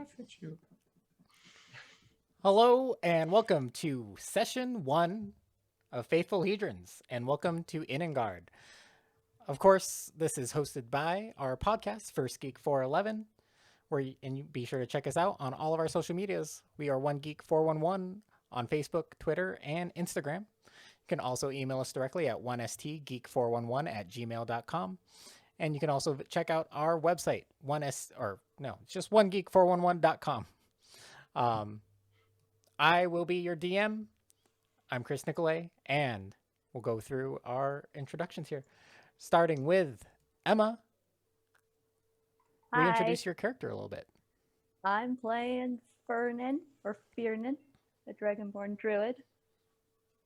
laugh at you. Hello and welcome to session 1 of Faithful Hedrons, and welcome to Innengard. Of course, this is hosted by our podcast, First Geek 411, and you be sure to check us out on all of our social medias. We are One Geek 411 on Facebook, Twitter, and Instagram. You can also email us directly at 1stgeek411@gmail.com. And you can also check out our website, it's just 1geek411.com. I will be your DM. I'm Chris Nicolay, and we'll go through our introductions here. Starting with Emma. Hi, Reintroduce your character a little bit. I'm playing Fernan, or Fiernan, a Dragonborn Druid.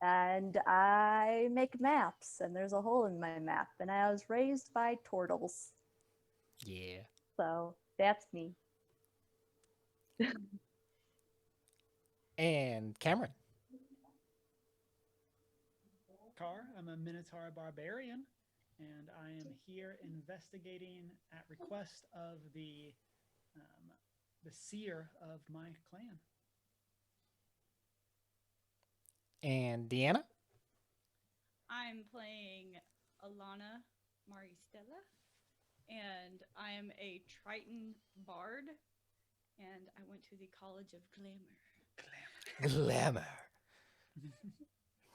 And I make maps, and there's a hole in my map, and I was raised by turtles. Yeah. So that's me. And Cameron. I'm a Minotaur barbarian, and I am here investigating at request of the seer of my clan. And Deanna. I'm playing Alana Maristella, and I am a Triton bard, and I went to the College of Glamour. Glamour.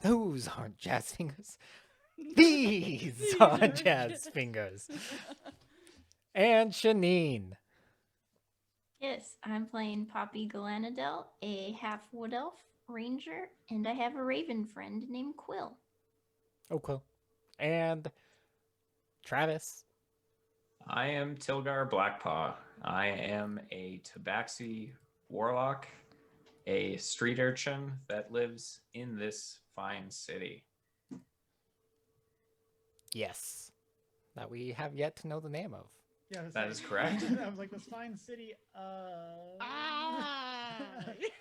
Those aren't jazz fingers. These are jazz fingers. And Shanine. Yes, I'm playing Poppy Galanadel, a half wood elf ranger, and I have a raven friend named Quill. Oh, cool. And Travis. I am Tilgar Blackpaw. I am a Tabaxi warlock, a street urchin that lives in this fine city. Yes. That we have yet to know the name of. Yeah, That is correct. I was like, this fine city of...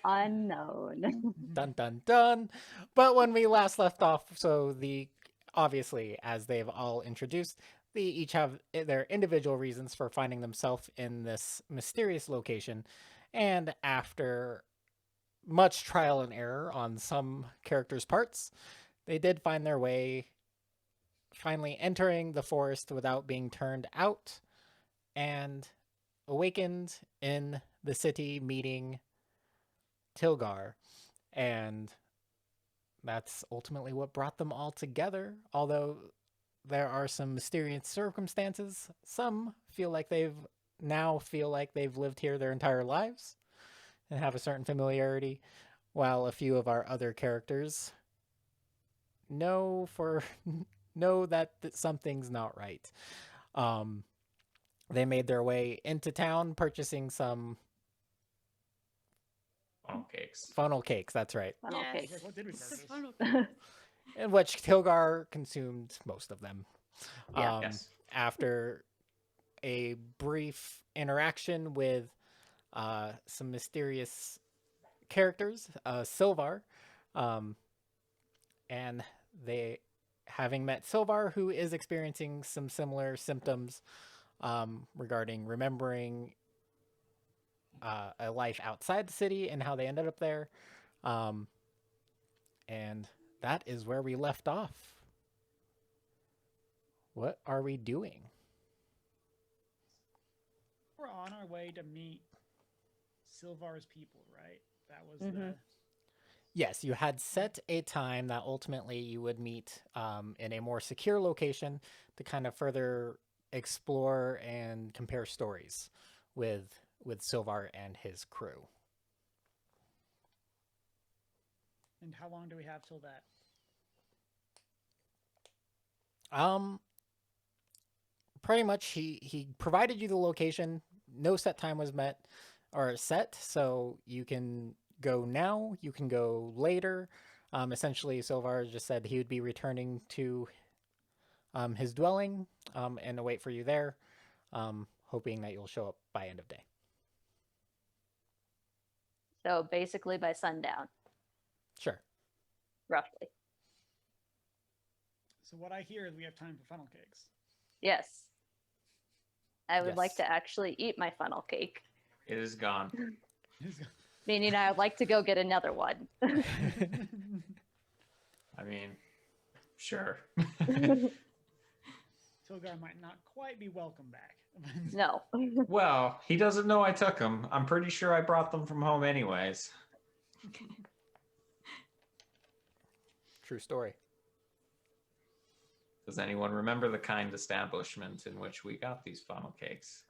Unknown. Dun dun dun. But when we last left off, obviously, as they've all introduced, they each have their individual reasons for finding themselves in this mysterious location. And after much trial and error on some characters' parts, they did find their way finally entering the forest without being turned out and awakened in the city, meeting Tilgar. And that's ultimately what brought them all together. Although there are some mysterious circumstances, some feel like they've lived here their entire lives and have a certain familiarity, while a few of our other characters know that something's not right. They made their way into town, purchasing some funnel cakes. That's right. Funnel Yes. cakes. Like, what did we purchase? In which Tilgar consumed most of them. Yeah. Yes. After a brief interaction with some mysterious characters, Silvar, and they, having met Silvar, who is experiencing some similar symptoms regarding remembering a life outside the city and how they ended up there. And that is where we left off. What are we doing? We're on our way to meet Silvar's people, right? That was the... Yes, you had set a time that ultimately you would meet in a more secure location to kind of further explore and compare stories with Silvar and his crew. And how long do we have till that? Pretty much he provided you the location. No set time was set, so you can go now, you can go later. Essentially, Silvar just said he would be returning to his dwelling and await for you there, hoping that you'll show up by end of day. So basically by sundown, Sure. roughly. So what I hear is we have time for funnel cakes. Yes. I would like Yes. to actually eat my funnel cake. It is gone. Meaning I would like to go get another one. I mean, sure. Tilgar might not quite be welcome back. No. Well, he doesn't know I took them. I'm pretty sure I brought them from home anyways. True story. Does anyone remember the kind establishment in which we got these funnel cakes?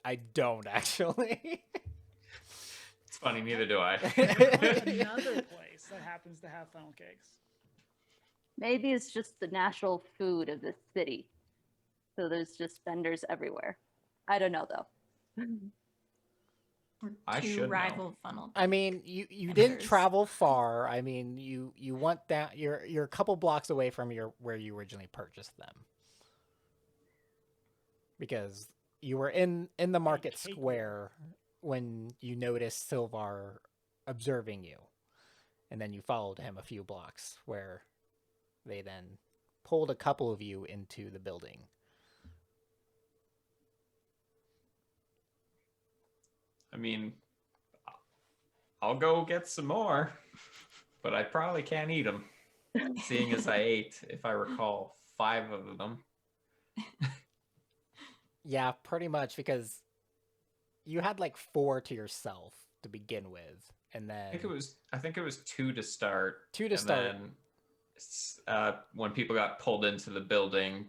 I don't actually. It's funny, neither do I. Another place that happens to have funnel cakes. Maybe it's just the national food of the city. So there's just vendors everywhere. I don't know though. Or I two should know. rival funnel. I mean, you didn't vendors. travel far. I mean, you went down. You're a couple blocks away from where you originally purchased them, because you were in the market cake square when you noticed Silvar observing you, and then you followed him a few blocks, where they then pulled a couple of you into the building. I mean, I'll go get some more, but I probably can't eat them, seeing as I ate, if I recall, 5 of them. Yeah, pretty much, because you had like 4 to yourself to begin with, and then I think it was 2 to start. 2 to and start. Then, when people got pulled into the building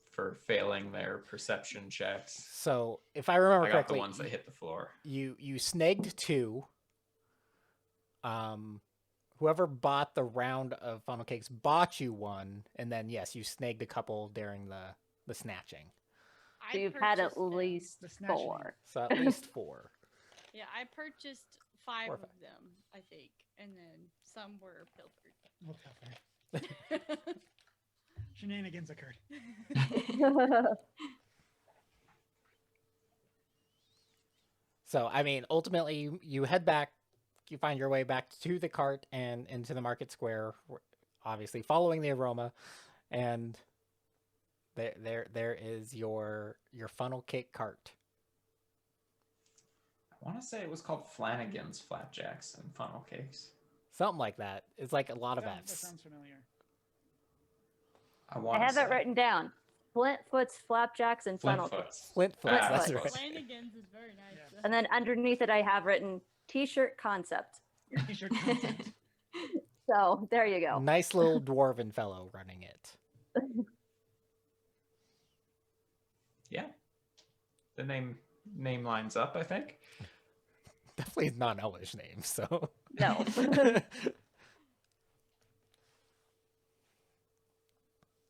for failing their perception checks, So if I remember I got correctly, the ones that hit the floor. you snagged 2. Whoever bought the round of funnel cakes bought you 1, and then yes, you snagged a couple during the snatching. So I you've had at purchased them. least The snatching. 4. So at least 4. Yeah, I purchased 5 4 or of 5. them, I think, and then some were pilfered. We'll tell her. Shenanigans occurred. So I mean, ultimately, you head back. You find your way back to the cart and into the market square, obviously following the aroma, and there is your funnel cake cart. I want to say it was called Flanagan's Flapjacks and Funnel Cakes. Something like that. It's like a lot of That F's. sounds familiar. I I want to have say. it written down. Flintfoot's, flapjacks, and funnel cakes. Flintfoots. Flintfoot. Ah, That's Flintfoot. right. Flanagan's is very nice. Yeah. And then underneath it, I have written T-shirt concept. T-shirt concept. So there you go. Nice little dwarven fellow running it. Yeah. The name lines up, I think. Definitely not an Elvish name, so. No.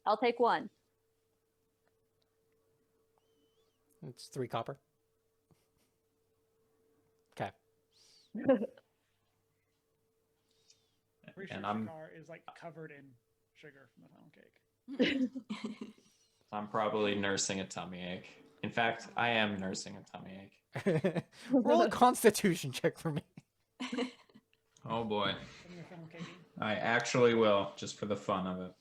I'll take 1. It's 3 copper. Okay. Pretty sure And I'm Shakar is like covered in sugar from the funnel cake. I'm probably nursing a tummy ache. In fact, I am nursing a tummy ache. Roll a Constitution check for me. Oh boy. From your funnel cake. I actually will, just for the fun of it.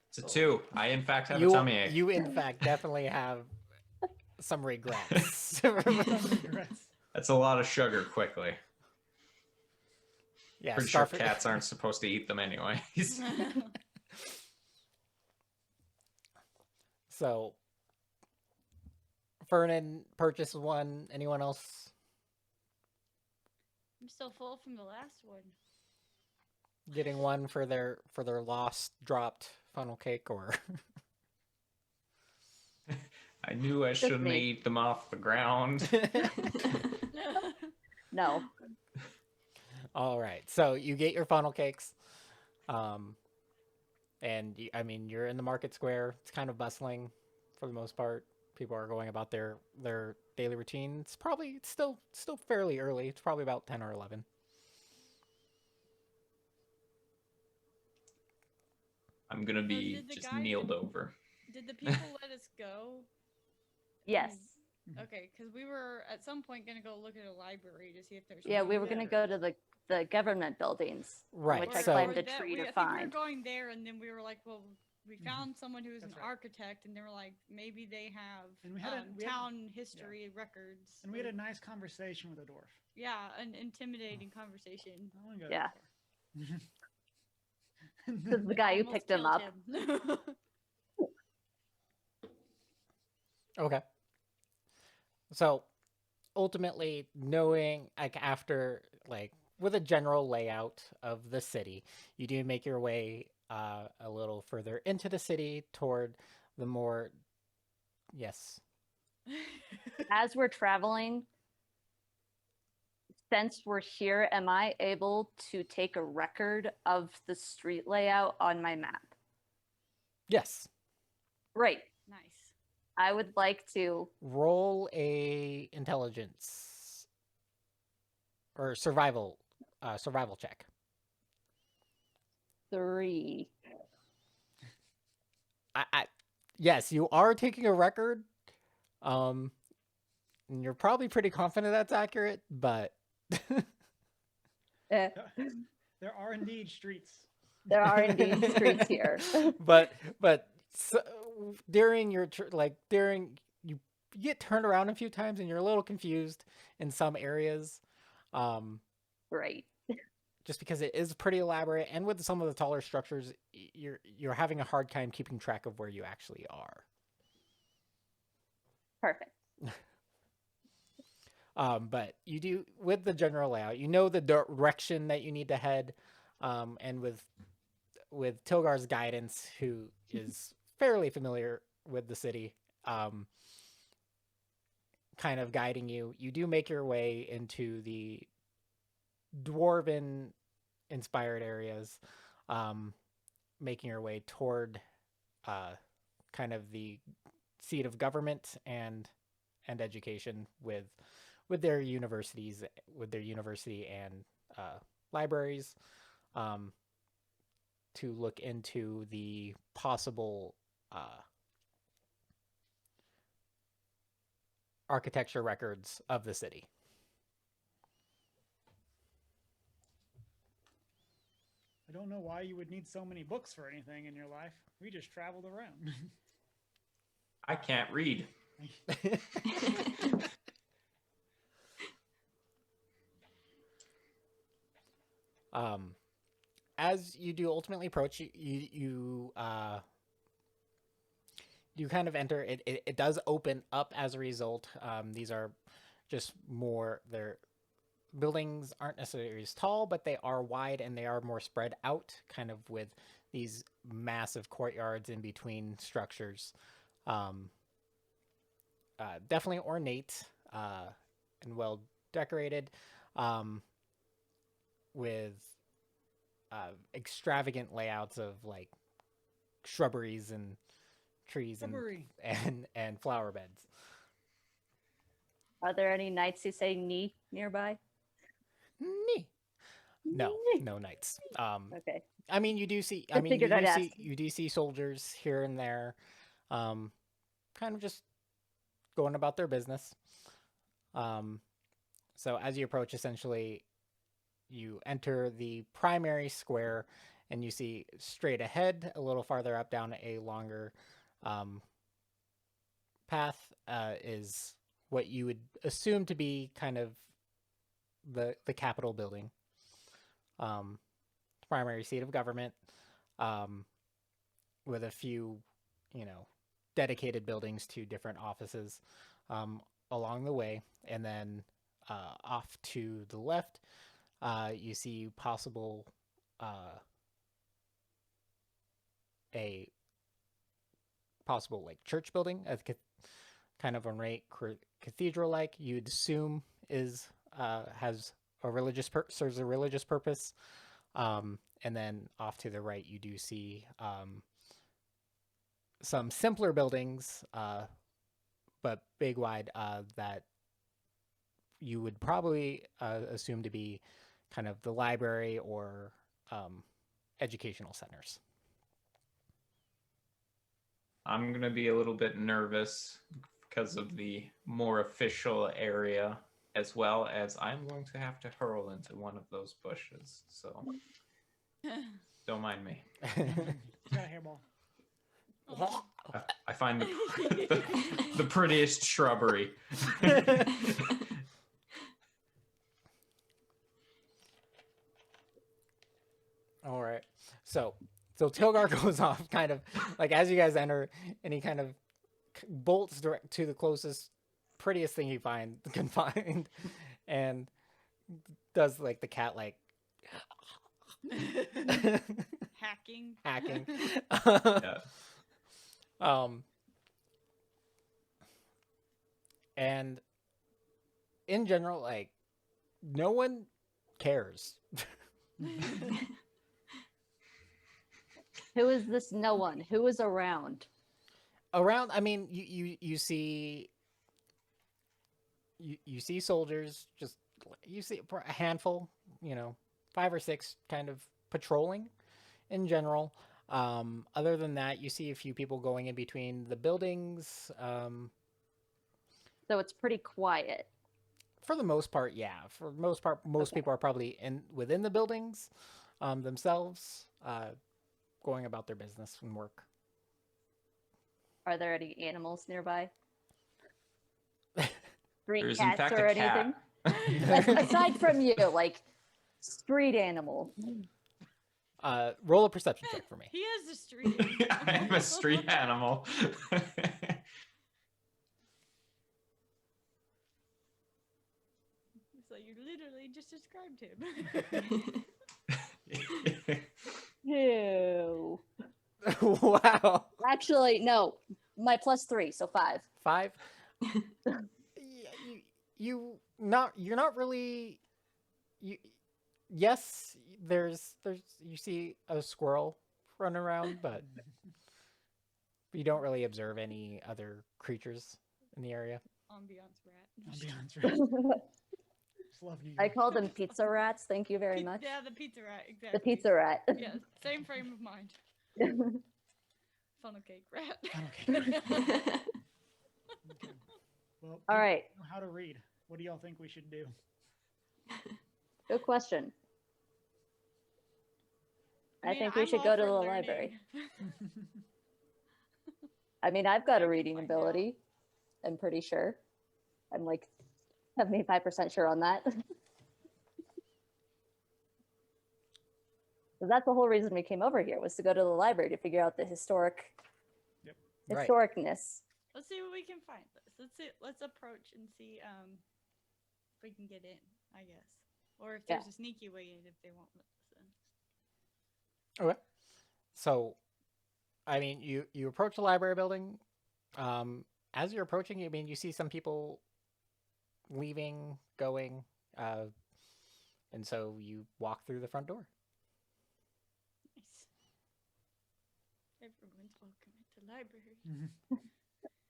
It's a 2. I, in fact, have a tummy ache. You in fact definitely have some regrets. Some regrets. That's a lot of sugar quickly. Yeah, Pretty sure cats aren't supposed to eat them anyways. So, Fernan purchased 1. Anyone else? I'm still full from the last one. Getting 1 for their lost dropped funnel cake, or I knew I shouldn't me. eat them off the ground. No. all right. So you get your funnel cakes, and I mean you're in the market square. It's kind of bustling for the most part. People are going about their daily routine. It's probably still fairly early. It's probably about 10 or 11. I'm gonna be did the just guy- kneeled over. Did the people let us go? Yes. Okay, because we were at some point going to go look at a library to see if there's. Yeah, we more were going to there. go to the government buildings. Right, Which I so- climbed a that- tree I to think we were find. going there, and then we were like, well, we found someone who was That's an right. architect, and they were like, maybe they have And we had we had- town history records. And we had a nice conversation with a dwarf. Yeah, an intimidating conversation. I wouldn't go Yeah. that far. This is the guy who Almost picked him killed up. him. Okay. So ultimately, knowing like after like with a general layout of the city, you do make your way a little further into the city toward the more yes. As we're traveling, since we're here, am I able to take a record of the street layout on my map? Yes. Right. Nice. I would like to. Roll a intelligence or survival check. 3. Yes, you are taking a record. And you're probably pretty confident that's accurate, but Eh, There are indeed streets. there are indeed streets here. but so, during your you get turned around a few times and you're a little confused in some areas, Right. just because it is pretty elaborate, and with some of the taller structures, you're having a hard time keeping track of where you actually are. Perfect. But you do with the general layout, you know the direction that you need to head, and with Tilgar's guidance, who is fairly familiar with the city, kind of guiding you, you do make your way into the dwarven inspired areas, making your way toward kind of the seat of government and education with their universities, with their university and libraries, to look into the possible architecture records of the city. I don't know why you would need so many books for anything in your life. We just traveled around. I can't read. As you do ultimately approach, you kind of enter. It does open up as a result. These are just more. Their buildings aren't necessarily as tall, but they are wide and they are more spread out, kind of with these massive courtyards in between structures. Definitely ornate and well decorated, with extravagant layouts of like shrubberies and trees Shrubbery. and flower beds. Are there any knights who say "knee" nearby? No knights. Okay. I mean, you do see. I figured I'd ask. You do see soldiers here and there, kind of just going about their business. So as you approach, essentially, you enter the primary square, and you see straight ahead, a little farther up down a longer path, is what you would assume to be kind of the Capitol building, primary seat of government, with a few, dedicated buildings to different offices along the way, and then off to the left, you see possible a possible like church building, kind of ornate cathedral like you'd assume is has a religious serves a religious purpose, and then off to the right you do see some simpler buildings, but big wide, that you would probably assume to be kind of the library or educational centers. I'm going to be a little bit nervous because of the more official area, as well as I'm going to have to hurl into one of those bushes. So don't mind me. Got a hairball. I find the prettiest shrubbery. All right. So Tilgar goes off kind of like as you guys enter, and he kind of bolts direct to the closest, prettiest thing he can find, and does like the cat like Hacking. hacking. Yeah. And in general, like no one cares. Who is this no one? Who is around? Around, I mean, you see you see soldiers, just you see a handful, 5 or 6 kind of patrolling in general. Other than that, you see a few people going in between the buildings. So it's pretty quiet. For the most part, yeah. For the most part, most people are probably within the buildings themselves, going about their business and work. Are there any animals nearby? Street There's in cats fact or a cat. anything? Aside from you, like street animal. Roll a perception check for me. He has a street. I am a street animal. So you literally just described him. Ew. Wow. Actually, no. My +3, so 5. 5. You're not really. Yes, there's you see a squirrel run around, but you don't really observe any other creatures in the area. Ambiance rat. Ambiance, right? Just love New York. I call them pizza rats. Thank you very much. Yeah, the pizza rat, exactly. The pizza rat. Yeah, same frame of mind. Funnel cake rat. Okay. Well, All right. know how to read. What do y'all think we should do? Good question. I mean, think we I'm should all go to for the learning. library. I mean, I've got a reading Find out. ability. I'm pretty sure. I'm like 75% sure on that. 'Cause that's the whole reason we came over here, was to go to the library to figure out the Right. historicness. Let's see what we can find. Let's approach and see if we can get in, I guess. Or if there's a sneaky way in if they won't let us in. Okay. So, I mean, you approach the library building. As you're approaching, you see some people leaving, going, and so you walk through the front door. Nice. Everyone's welcome at the library.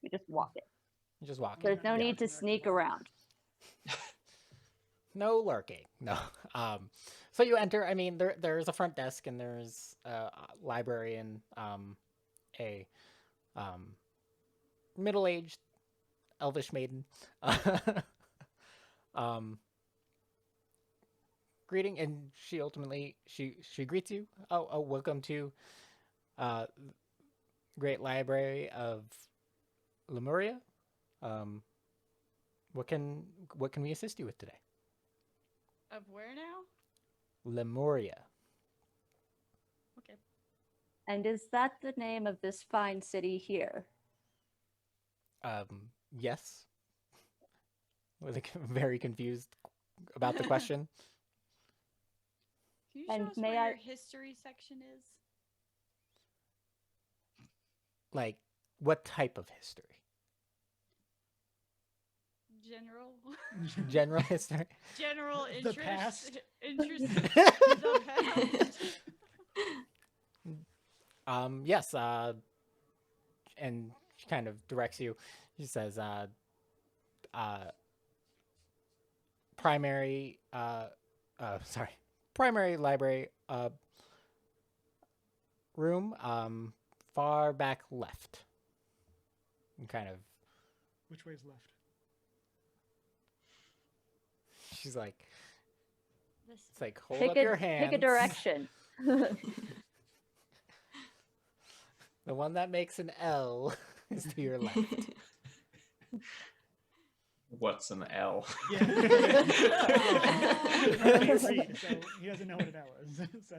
You just walk it. You just walk. There's no Yeah. need to sneak around. No lurking. No. So you enter. I mean, there's a front desk and there's a librarian, a middle-aged elvish maiden, greeting, and she ultimately she greets you. Oh, welcome to Great Library of Lemuria. What can we assist you with today? Of where now? Lemuria. Okay. And is that the name of this fine city here? Yes. Very confused about the question. Can you show And us may where I- your history section is? Like, what type of history? General. General history? General The interest. past. Interest. The past. Yes, and she kind of directs you. She says, primary library, room, far back left. And kind of, Which way's left? she's like, This it's like, hold Pick up a your hands. pick a direction. The one that makes an L is to your left. What's an L? Yeah. He can't read, so he doesn't know what an L is. So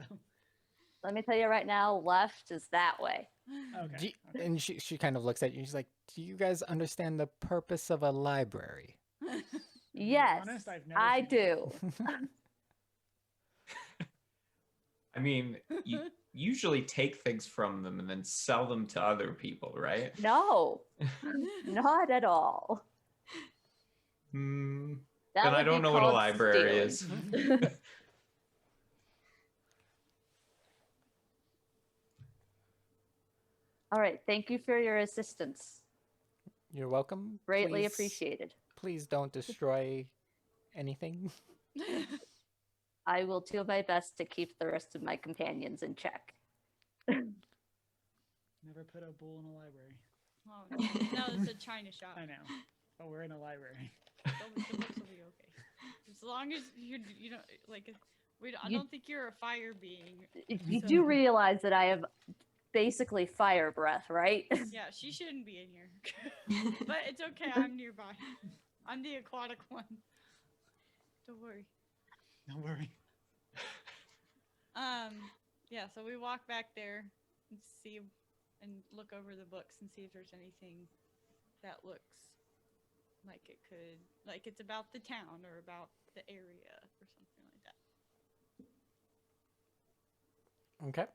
Let me tell you right now, left is that way. okay. Do you- and she kind of looks at you. She's like, "Do you guys understand the purpose of a library?" be Yes, honest, I've never I seen do. I mean, you usually take things from them and then sell them to other people, right? No, not at all. Hmm. That Then I would be don't know what a called library stealing. is. All right, thank you for your assistance. You're welcome. Greatly Please- appreciated. Please don't destroy anything. I will do my best to keep the rest of my companions in check. Never put a bull in a library. Oh, no, it's a China shop. I know, but we're in a library. The books will be okay. As long as you don't like. I You- don't think you're a fire being. You So- do realize that I have basically fire breath, right? Yeah, she shouldn't be in here. But it's okay. I'm nearby. I'm the aquatic one. Don't worry. Don't worry. Yeah, so we walk back there and see and look over the books and see if there's anything that looks like it could, like it's about the town or about the area or something like that. Okay.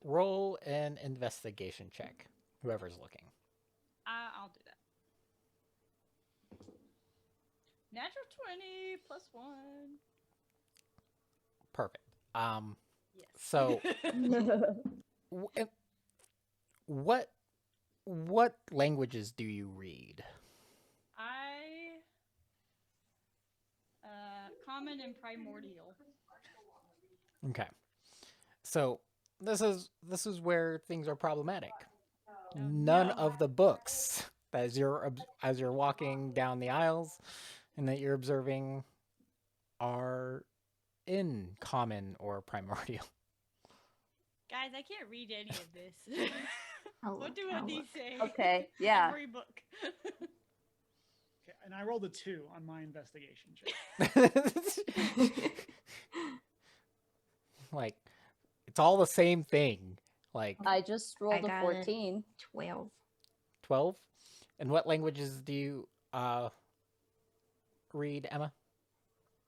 Roll an investigation check. Whoever's looking. I'll do that. Natural 20 plus 1. Perfect. Yes. So what languages do you read? Common and primordial. Okay. So this is where things are problematic. None no. of the books as you're walking down the aisles and that you're observing are in common or primordial. Guys, I can't read any of this. I'll What look, do I'll these look. say? Okay, yeah. Every book. Okay, and I rolled a 2 on my investigation check. Like it's all the same thing. Like I just rolled a got it. 14. 12. 12. And what languages do you read, Emma?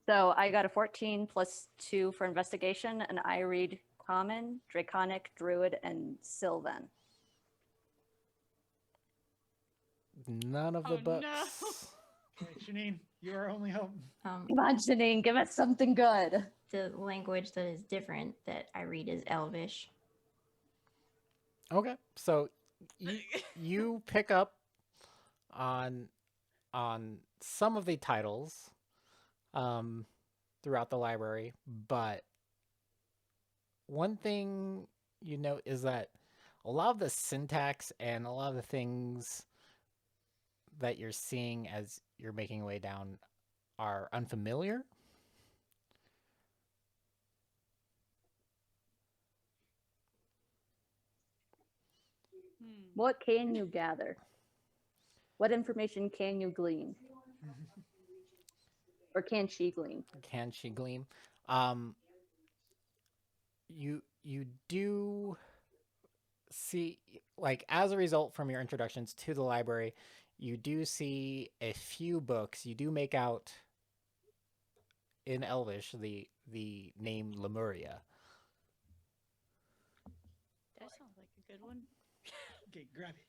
So I got a 14 plus 2 for investigation, and I read Common, Draconic, Druid, and Sylvan. None of Oh, the books. no. Okay, Janine, you're our only hope. Come on, Janine, give us something good. The language that is different that I read is Elvish. Okay. So you pick up on some of the titles throughout the library, but one thing you note is that a lot of the syntax and a lot of the things that you're seeing as you're making your way down are unfamiliar. What can you gather? What information can you glean? Or can she glean? Can she gleam? You do see, like, as a result from your introductions to the library, you do see a few books. You do make out in Elvish the name Lemuria. That sounds like a good one. Okay, grab it.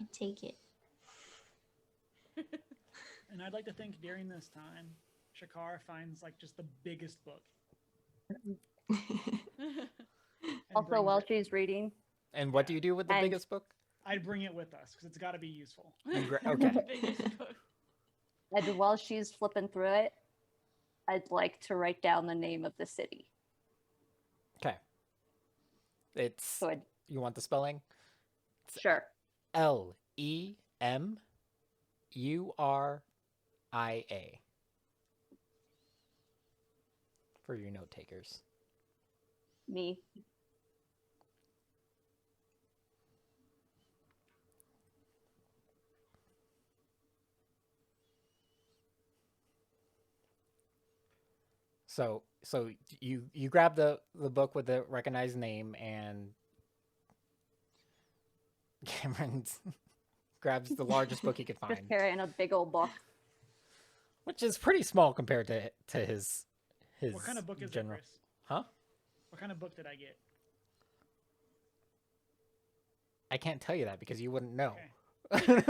I take it. And I'd like to think during this time, Shakar finds like just the biggest book. and Also, brings while it. she's reading, And what do you do with the And- biggest book? I'd bring it with us because it's got to be useful. Okay. Biggest book. and while she's flipping through it, I'd like to write down the name of the city. Okay. It's So I'd, you want the spelling? sure. Lemuria. For your note takers. Me. So you grab the book with the recognized name, and Cameron grabs the largest book he could Just find, carrying a big old book. which is pretty small compared to his What kind of book is general. it, Chris? Huh? What kind of book did I get? I can't tell you that because you wouldn't know. Okay.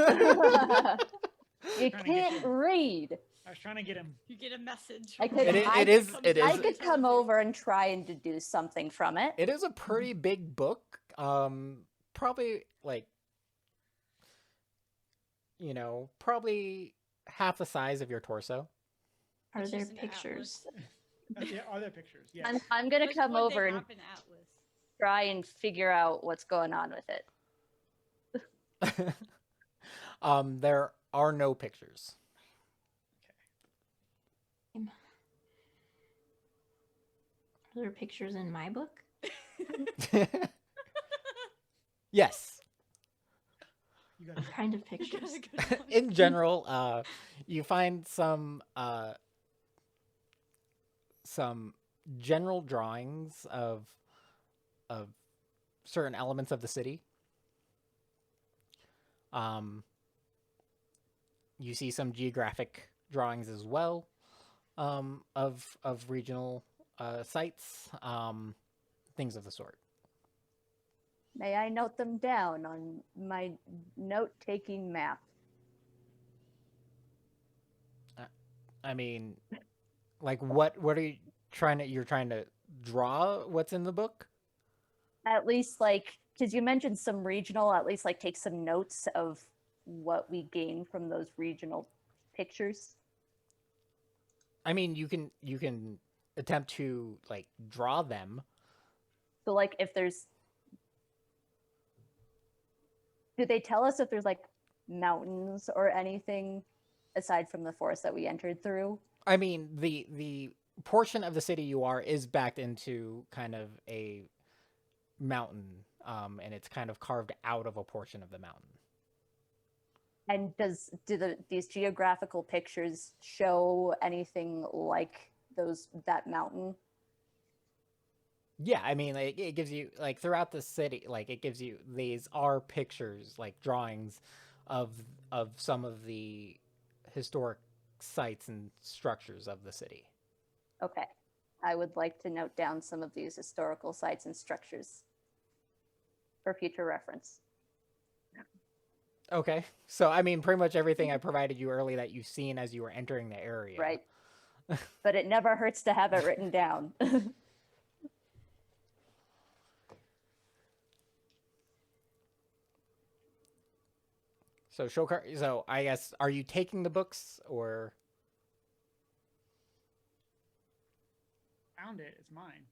You Trying to get can't you. read. I was trying to get him. You get a message. I from could- him. It is. It I is. could come over and try and deduce something from it. It is a pretty big book. Probably like, probably half the size of your torso. Are It's there just an pictures? Yeah, are there pictures? Yes. I'm gonna But come would they over and have an atlas? try and figure out what's going on with it. There are no pictures. Are there pictures in my book? Yes. You got What kind of pictures? In general, you find some general drawings of certain elements of the city. You see some geographic drawings as well, of regional sites, things of the sort. May I note them down on my note-taking map? I mean, like what are you you're trying to draw what's in the book? At least, like, because you mentioned some regional, at least, like, take some notes of what we gain from those regional pictures. I mean, you can attempt to like draw them. So, like, if there's... Do they tell us if there's, like, mountains or anything aside from the forest that we entered through? I mean, the portion of the city you are is backed into kind of a mountain, and it's kind of carved out of a portion of the mountain. And these geographical pictures show anything like that mountain? Yeah, I mean, like, it gives you, like, throughout the city, like, it gives you, these are pictures, like, drawings of some of the historic sites and structures of the city. Okay. I would like to note down some of these historical sites and structures for future reference. Okay, so, I mean, pretty much everything I provided you early that you've seen as you were entering the area. Right. But it never hurts to have it written down. So, Shokar, so I guess, are you taking the books, or... Found it. It's mine.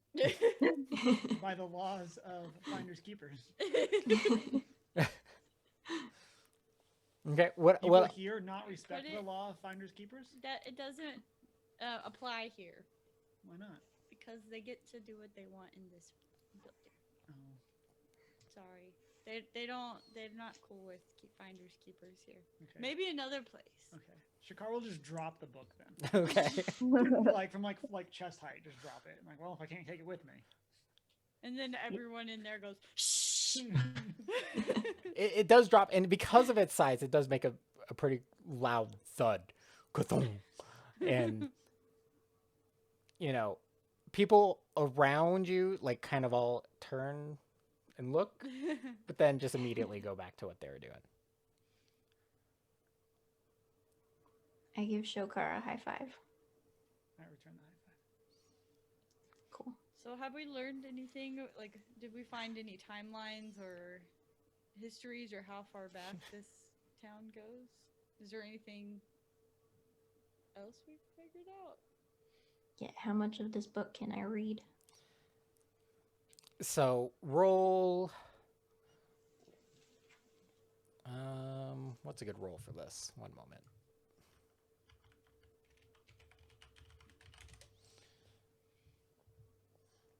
By the laws of finders keepers. Okay, what... People well, here not respect Would the it- law of finders keepers? That it doesn't apply here Why not? because they get to do what they want in this building. Oh, Sorry, they're not cool with finders keepers here. okay. Maybe another place. Okay. Shakar will just drop the book then. okay. Like from like chest height, just drop it. I'm like, well, if I can't take it with me. And then everyone in there goes, shh. It does drop, and because of its size, it does make a pretty loud thud. Ka-thunk. And, people around you, like, kind of all turn and look, but then just immediately go back to what they were doing. I give Shokar a high five. I return the high five. Cool. So have we learned anything? Like, did we find any timelines or histories or how far back this town goes? Is there anything else we figured out? Yeah, how much of this book can I read? So, roll... what's a good roll for this? One moment.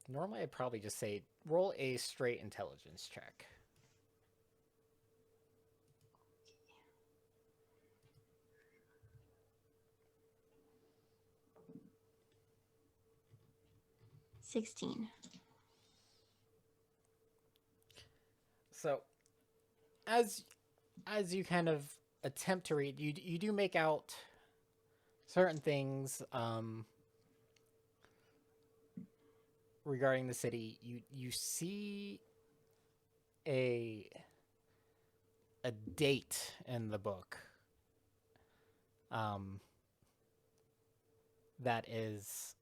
Normally, I'd probably just say roll a straight intelligence check. 16. So, as you kind of attempt to read, you do make out certain things regarding the city. You see a date in the book that is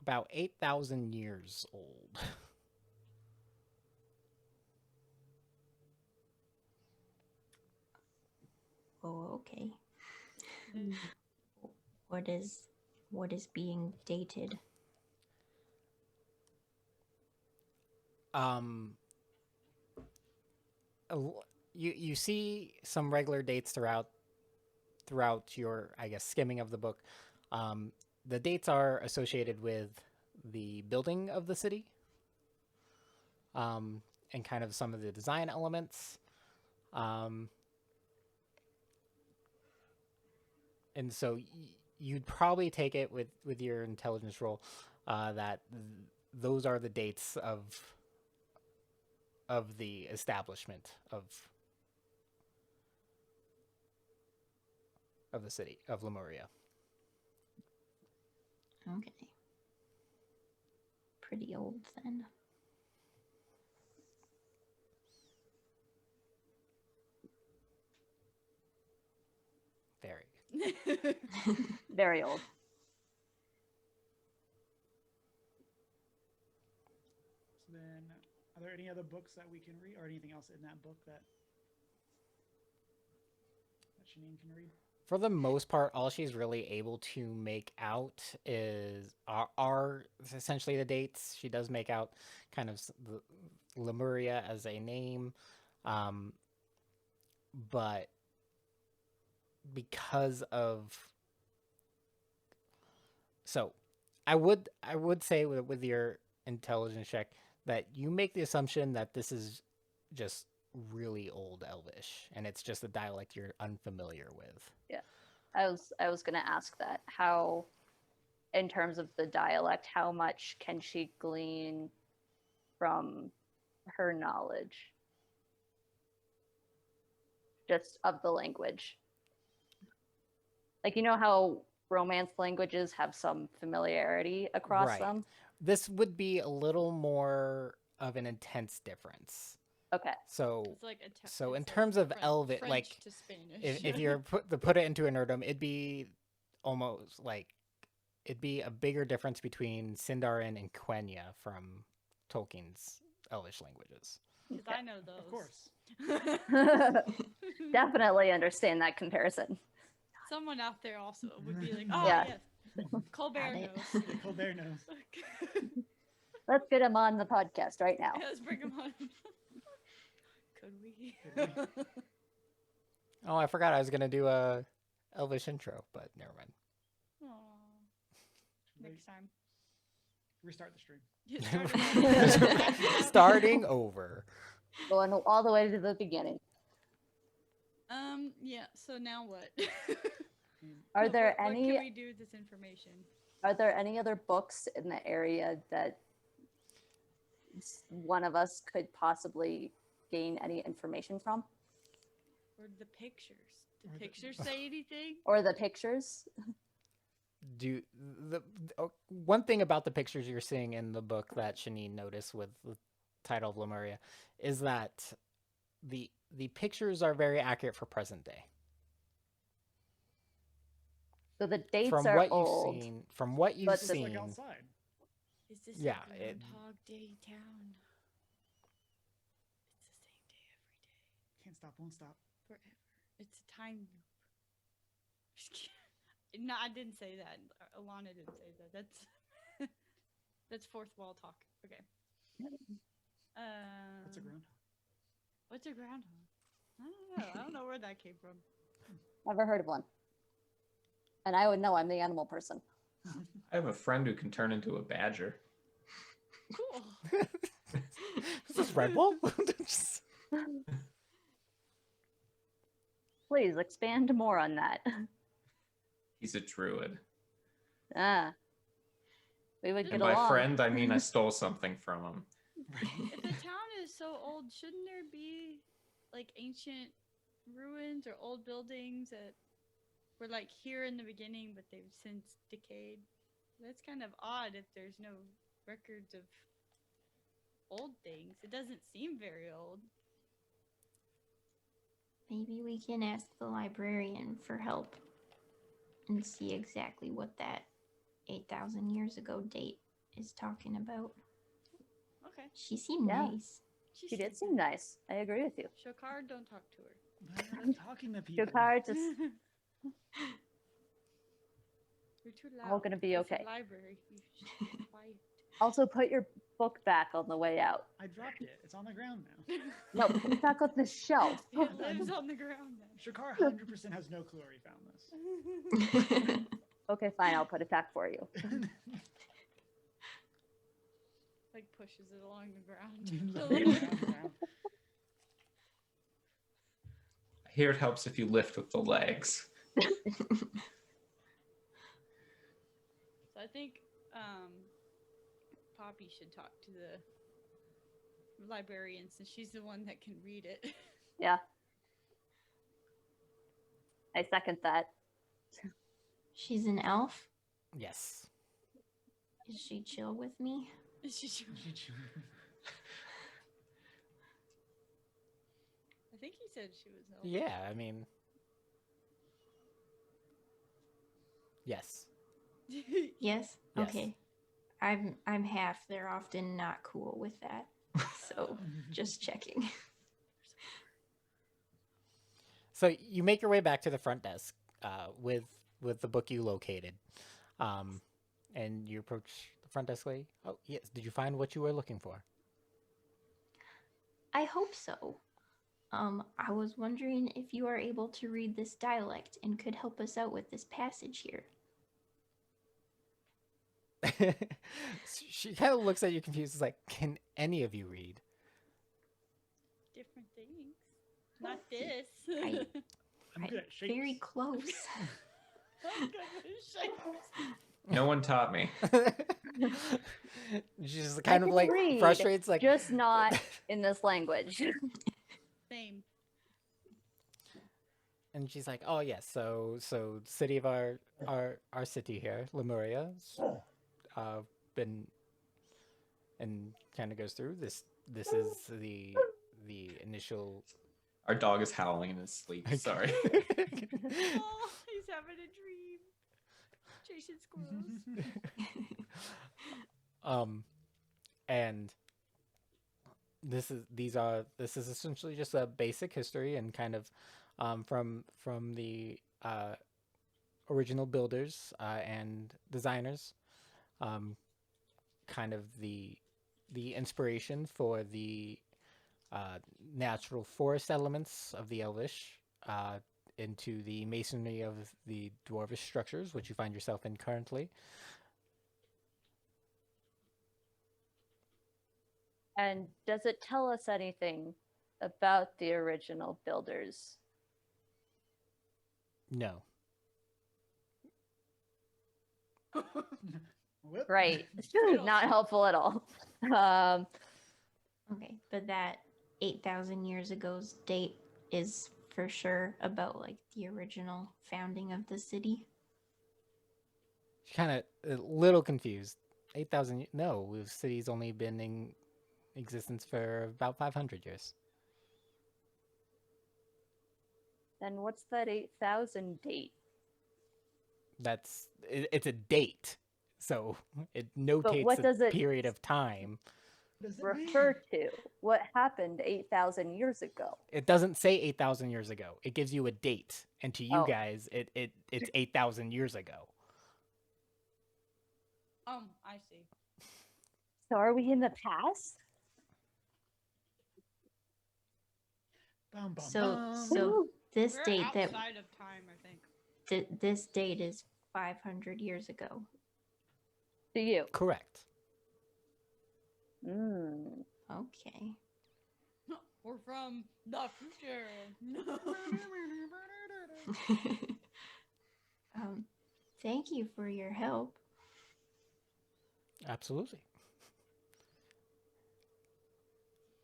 about 8,000 years old. Oh, okay. What is being dated? You see some regular dates throughout your, I guess, skimming of the book. The dates are associated with the building of the city, and kind of some of the design elements. And so you'd probably take it with your intelligence roll that those are the dates of the establishment of the city of Lemuria. Okay. Pretty old then. Very. Very old. So then, are there any other books that we can read, or anything else in that book that Shanine can read? For the most part, all she's really able to make out are essentially the dates. She does make out kind of the Lemuria as a name, but because of I would say with your intelligence check that you make the assumption that this is just really old Elvish, and it's just a dialect you're unfamiliar with. Yeah, I was gonna ask that. How, in terms of the dialect, how much can she glean from her knowledge, just of the language? Like, you know how Romance languages have some familiarity across Right. them? This would be a little more of an intense difference. Okay. So It's like so in it's terms of French, Elvish, French like to Spanish. if you're put it into a nerdum, it'd be almost like it'd be a bigger difference between Sindarin and Quenya from Tolkien's Elvish languages. Because I know those. Of course. Definitely understand that comparison. Someone out there also would be like, oh, Yeah. yes. Colbert Got it. knows. Yeah, Colbert knows. Let's get him on the podcast right now. Yeah, let's bring him on. Could we? Oh, I forgot I was gonna do a Elvish intro, but never mind. Aw. Next time. Restart the stream. You started- Starting over. Going all the way to the beginning. Yeah, so now what? Are What- there what any can we do with this information? Are there any other books in the area that one of us could possibly gain any information from? Or the pictures? Do pictures say anything? Or the pictures? One thing about the pictures you're seeing in the book that Shanine noticed with the title of Lemuria is that the pictures are very accurate for present day. So the dates From are what old. you've seen, from what you've but the- Just like seen, outside. Is this Yeah, a it- Groundhog Day town? It's the same day every day, Can't stop, won't stop. forever. It's a time loop. Just kidding. No, I didn't say that. Alana didn't say that. That's that's fourth wall talk. Okay. What's a groundhog? What's a groundhog? I don't know. I don't know where that came from. Never heard of one. And I would know, I'm the animal person. I have a friend who can turn into a badger. Cool. is this Red Bull? Please expand more on that. He's a druid. Ah. We would And get And by along. friend, I mean I stole something from him. If the town is so old, shouldn't there be like ancient ruins or old buildings that were like here in the beginning, but they've since decayed? That's kind of odd if there's no records of old things. It doesn't seem very old. Maybe we can ask the librarian for help and see exactly what that 8,000 years ago date is talking about. Okay. She seemed Yeah. nice. She did seem nice. I agree with you. Shokar, don't talk to her. I'm talking to people. Shokar, just You're too loud. all gonna be It's a okay. library. You should be quiet. Also put your book back on the way out. I dropped it. It's on the ground now. No, put it back on the shelf. It lives on the ground now. Shakar 100% has no clue where he found this. Okay, fine. I'll put it back for you. Like pushes it along the Just ground. lay it on the ground. I hear it helps if you lift with the legs. So I think Poppy should talk to the librarian since she's the one that can read it. Yeah. I second that. She's an elf. Yes. Is she chill with me? I think he said she was elf. Yeah, I mean. Yes. Yes. Yes. Okay. I'm half. They're often not cool with that. So just checking. So you make your way back to the front desk with the book you located, and you approach the front desk lady. Oh yes, did you find what you were looking for? I hope so. I was wondering if you are able to read this dialect and could help us out with this passage here. She kind of looks at you confused. Is like, can any of you read? Different things. Not this. I'm good at shapes. Very close. I'm good with shapes. No one taught me. She's just kind of can like read, frustrated. Like, Just not in this language. Same. and she's like, oh yes, so city of our city here, Lemuria, been, and kind of goes through this. This is the initial. Our dog is howling in his sleep. Sorry. Oh, he's having a dream. Chasing squirrels. And this is essentially just a basic history and kind of from the original builders and designers, kind of the inspiration for the natural forest elements of the Elvish into the masonry of the dwarvish structures, which you find yourself in currently. And does it tell us anything about the original builders? No. Whoop. Right. Not helpful at all. Okay, but that 8,000 years ago's date is for sure about like the original founding of the city. Kind of a little confused. 8,000. No, the city's only been in existence for about 500 years. Then what's that 8,000 date? It's a date, so it notates what does a it period of time. Does it Refer to what happened 8,000 years ago. It doesn't say 8,000 years ago. It gives you a date, and to you Oh. guys, it's 8,000 years ago. I see. So are we in the past? Bum, bum, So bum. so this We're date that outside of time, I think. this date is 500 years ago. To you. Correct. Mm. Okay. We're from the future. Thank you for your help. Absolutely.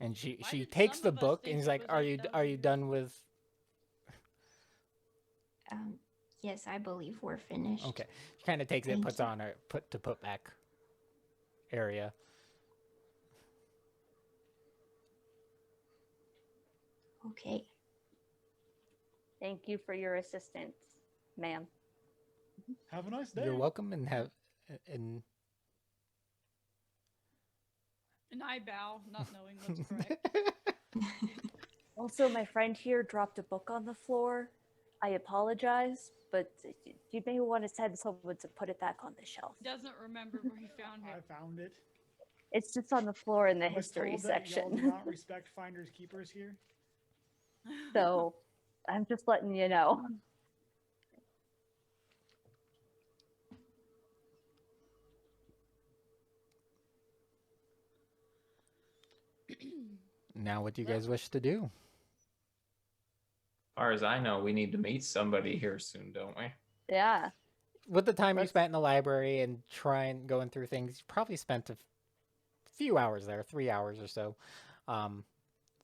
And she Why she did takes some the of us book and think he's it like, was "Are you 8,000 done with?" Yes, I believe we're finished. Okay. She kind of takes it, Thank puts you. on her put back area. Okay. Thank you for your assistance, ma'am. Have a nice day. You're welcome, and have and And I bow, not knowing what's correct. Also, my friend here dropped a book on the floor. I apologize, but you may want to send someone to put it back on the shelf. Doesn't remember where he found I it. found it. It's just on the floor in the I was history told that y'all do section. not respect finders keepers here. So I'm just letting you know. now what do you guys wish to do? As far as I know, we need to meet somebody here soon, don't we? Yeah. With the time you Let's- spent in the library and trying going through things, you probably spent a few hours there, 3 hours or so.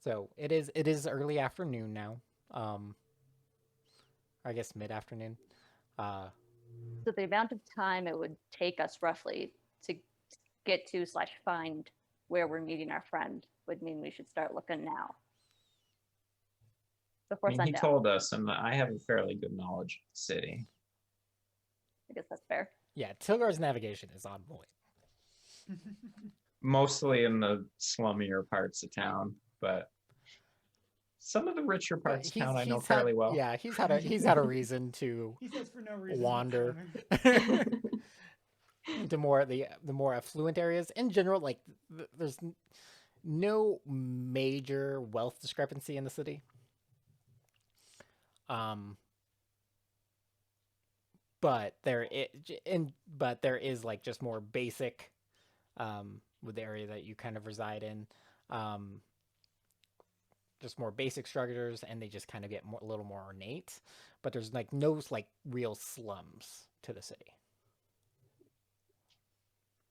So it is early afternoon now. I guess mid afternoon. So the amount of time it would take us roughly to get to / find where we're meeting our friend would mean we should start looking now. Before I mean, he sundown. told us, and I have a fairly good knowledge of the city. I guess that's fair. Yeah, Tilgar's navigation is on point. Mostly in the slummier parts of town, but some of the richer But parts of town I know had- fairly well. Yeah, he's had a reason to He says for no reason. wander whatsoever. into more the more affluent areas. In general, like there's no major wealth discrepancy in the city. But there is like just more basic with the area that you kind of reside in. Just more basic structures, and they just kind of get a little more ornate. But there's like no like real slums to the city.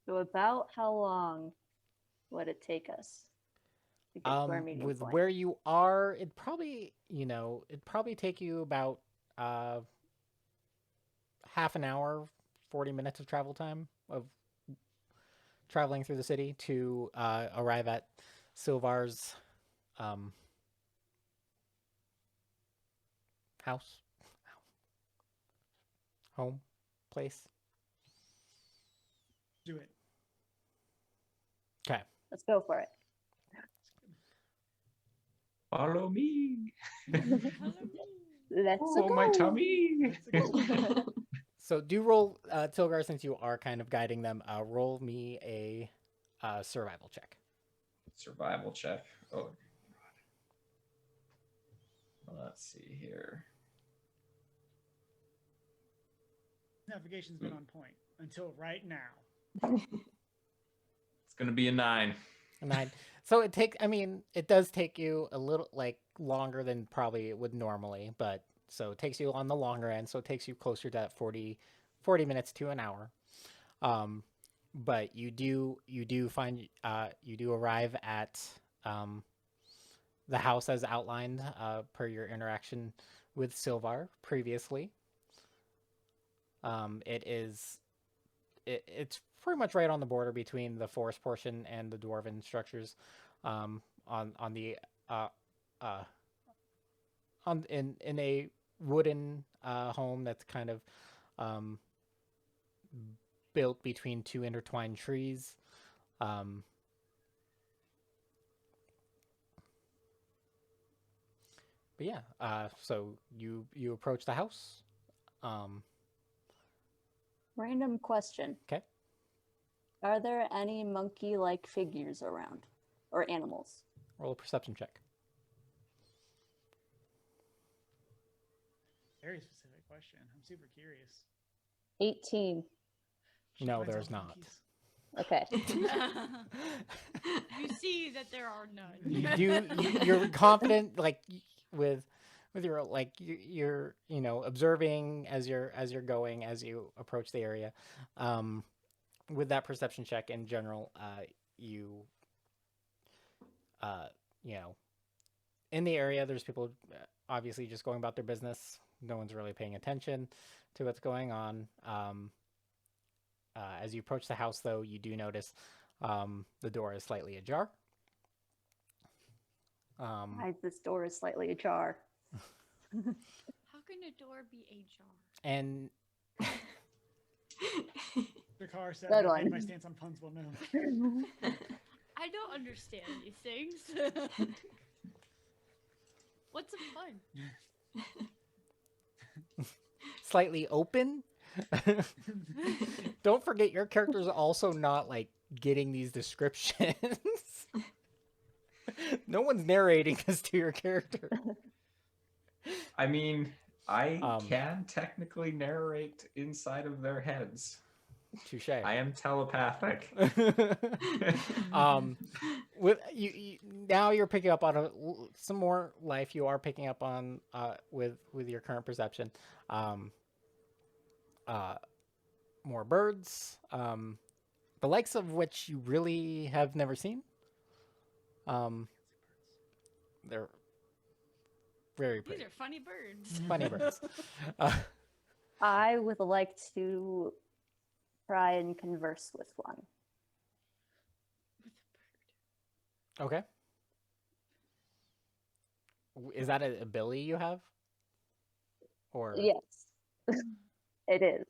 So about how long would it take us to get to our meeting With point? where you are, it'd probably take you about half an hour, 40 minutes of travel time of traveling through the city to arrive at Silvar's house, home, place. Do it. Okay. Let's go for it. Follow me. Let's Oh, go. my tummy. So do roll, Tilgar, since you are kind of guiding them, roll me a survival check. Survival check. Oh, God. Well, let's see here. Navigation's been on point until right now. It's going to be a 9. A 9. So it does take you a little like longer than probably it would normally, but so it takes you on the longer end, so it takes you closer to that 40 minutes to an hour. But you do arrive at the house as outlined per your interaction with Silvar previously. It's pretty much right on the border between the forest portion and the dwarven structures. In a wooden home that's kind of built between two intertwined trees. But yeah, so you approach the house. Random question. Okay. Are there any monkey-like figures around? Or animals? Roll a perception check. Very specific question. I'm super curious. 18. She No, finds there's all the not. monkeys. Okay. You see that there are none. You're confident, like with your like you're observing as you're going as you approach the area. with that perception check in general, you know, in the area, there's people obviously just going about their business. No one's really paying attention to what's going on. As you approach the house, though, you do notice the door is slightly ajar. This door is slightly ajar. How can a door be ajar? And The car said, Good "I one. made my stance on puns will know." I don't understand these things. What's a pun? slightly open. Don't forget, your character's also not like getting these descriptions. No one's narrating this to your character. I mean, I Um, can technically narrate inside of their heads. Touche. I am telepathic. With you now you're picking up on some more life. You are picking up on with your current perception. More birds, the likes of which you really have never seen. They're very pretty. These are funny birds. Funny birds. I would like to try and converse with one. Okay. Is that an ability you have? Or Yes, it is.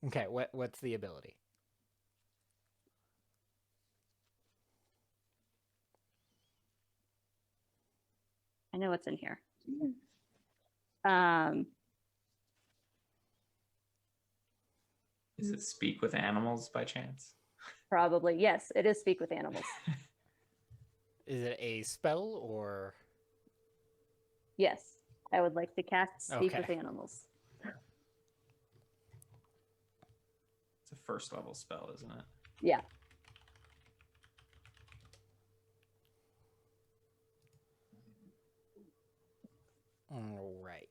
okay, what's the ability? I know what's in here. Is it speak with animals by chance? Probably yes. It is speak with animals. Is it a spell or Yes, I would like to cast speak with Okay. animals. It's a first level spell, isn't it? Yeah. all right?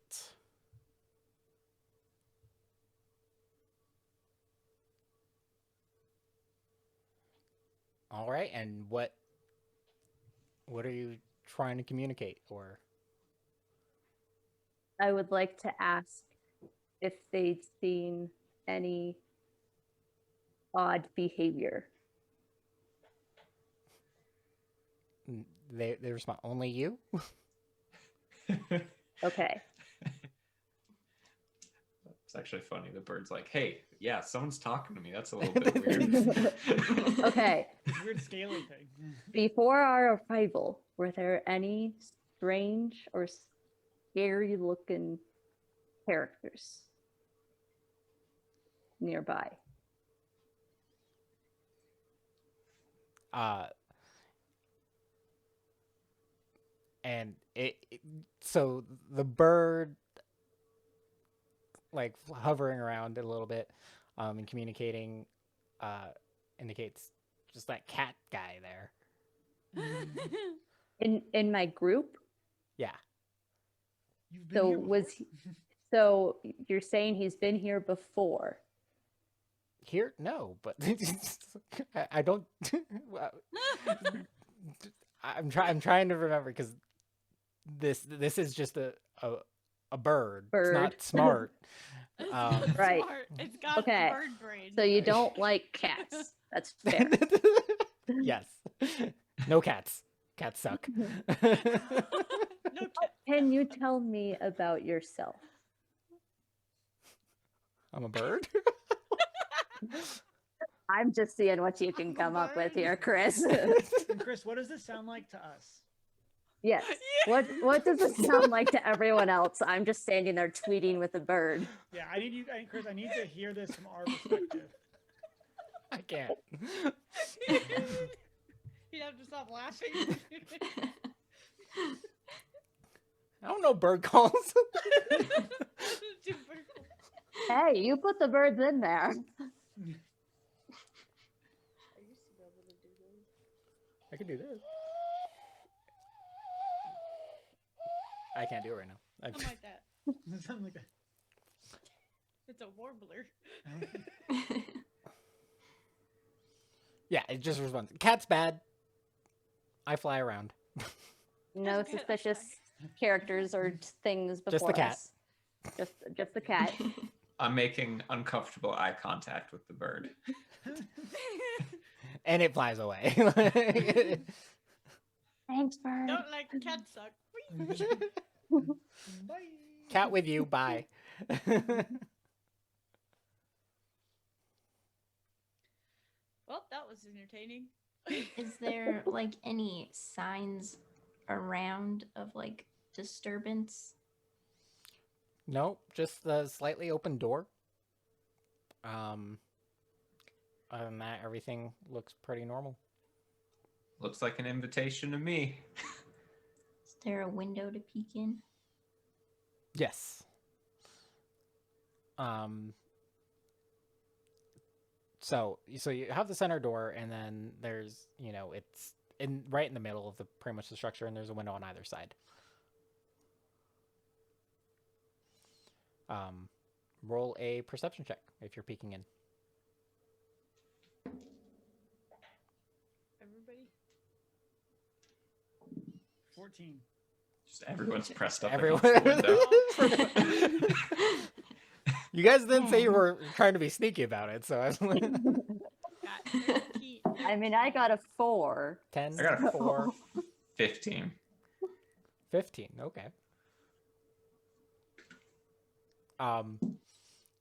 All right, and what are you trying to communicate or I would like to ask if they'd seen any odd behavior. they respond only you? Okay. It's actually funny. The bird's like, hey, yeah, someone's talking to me. That's a little bit weird. Okay. Weird scaly thing. Before our arrival, were there any strange or scary looking characters nearby? And so the bird like hovering around it a little bit and communicating indicates just that cat guy there. In my group? Yeah. You've been So here was before? so you're saying he's been here before? Here no, but I don't I'm trying to remember because this is just a bird. It's not smart. It's Um, not Right. smart. It's got Okay. bird brain. So you don't like cats. That's fair. Yes. No cats. Cats suck. No cat. Can you tell me about yourself? I'm a bird. I'm just seeing what you can I'm a come up with bird. here, Chris. And Chris, what does this sound like to us? Yes. What does it sound like to everyone else? I'm just standing there tweeting with a bird. Yeah, Chris, I need to hear this from our perspective. I can't. You'd have to stop laughing. I don't know bird calls. Too bird- Hey, you put the birds in there. I can do this. I can't do it right now. Something like that. Something like that. It's a warbler. Yeah, it just responds. Cat's bad. I fly around. No Just get suspicious characters or things before Just the cat. us. Just the cat. I'm making uncomfortable eye contact with the bird. And it flies away. Thanks, bird. Don't like cats suck. Bye. Cat with you. Bye. Well, that was entertaining. Is there like any signs around of like disturbance? Nope, just the slightly open door. Other than that, everything looks pretty normal. Looks like an invitation to me. Is there a window to peek in? Yes. So you have the center door, and then there's, it's right in the middle of the pretty much the structure, and there's a window on either side. Roll a perception check if you're peeking in. Everybody. 14. Just everyone's pressed up Everyone. against the window. You guys didn't say you were trying to be sneaky about it, so I was like, Got 13. I mean, I got a 4. 10, I got a 4, 15. 15. Okay.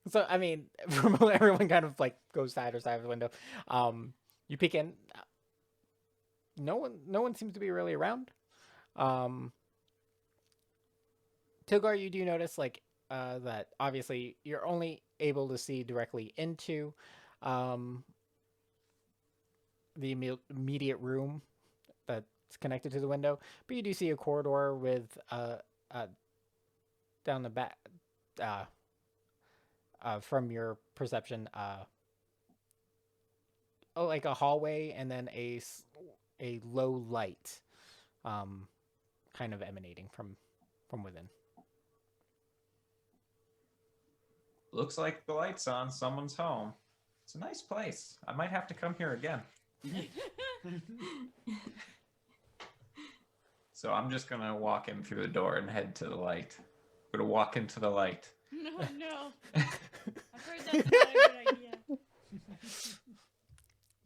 So I mean, everyone kind of like goes side or side of the window. You peek in. No one seems to be really around. Tilgar, you do notice like that obviously you're only able to see directly into the immediate room that's connected to the window, but you do see a corridor with down the back from your perception like a hallway, and then a low light kind of emanating from within. Looks like the light's on. Someone's home. It's a nice place. I might have to come here again. So I'm just going to walk in through the door and head to the light. I'm going to walk into the light. No. I've heard that's not a good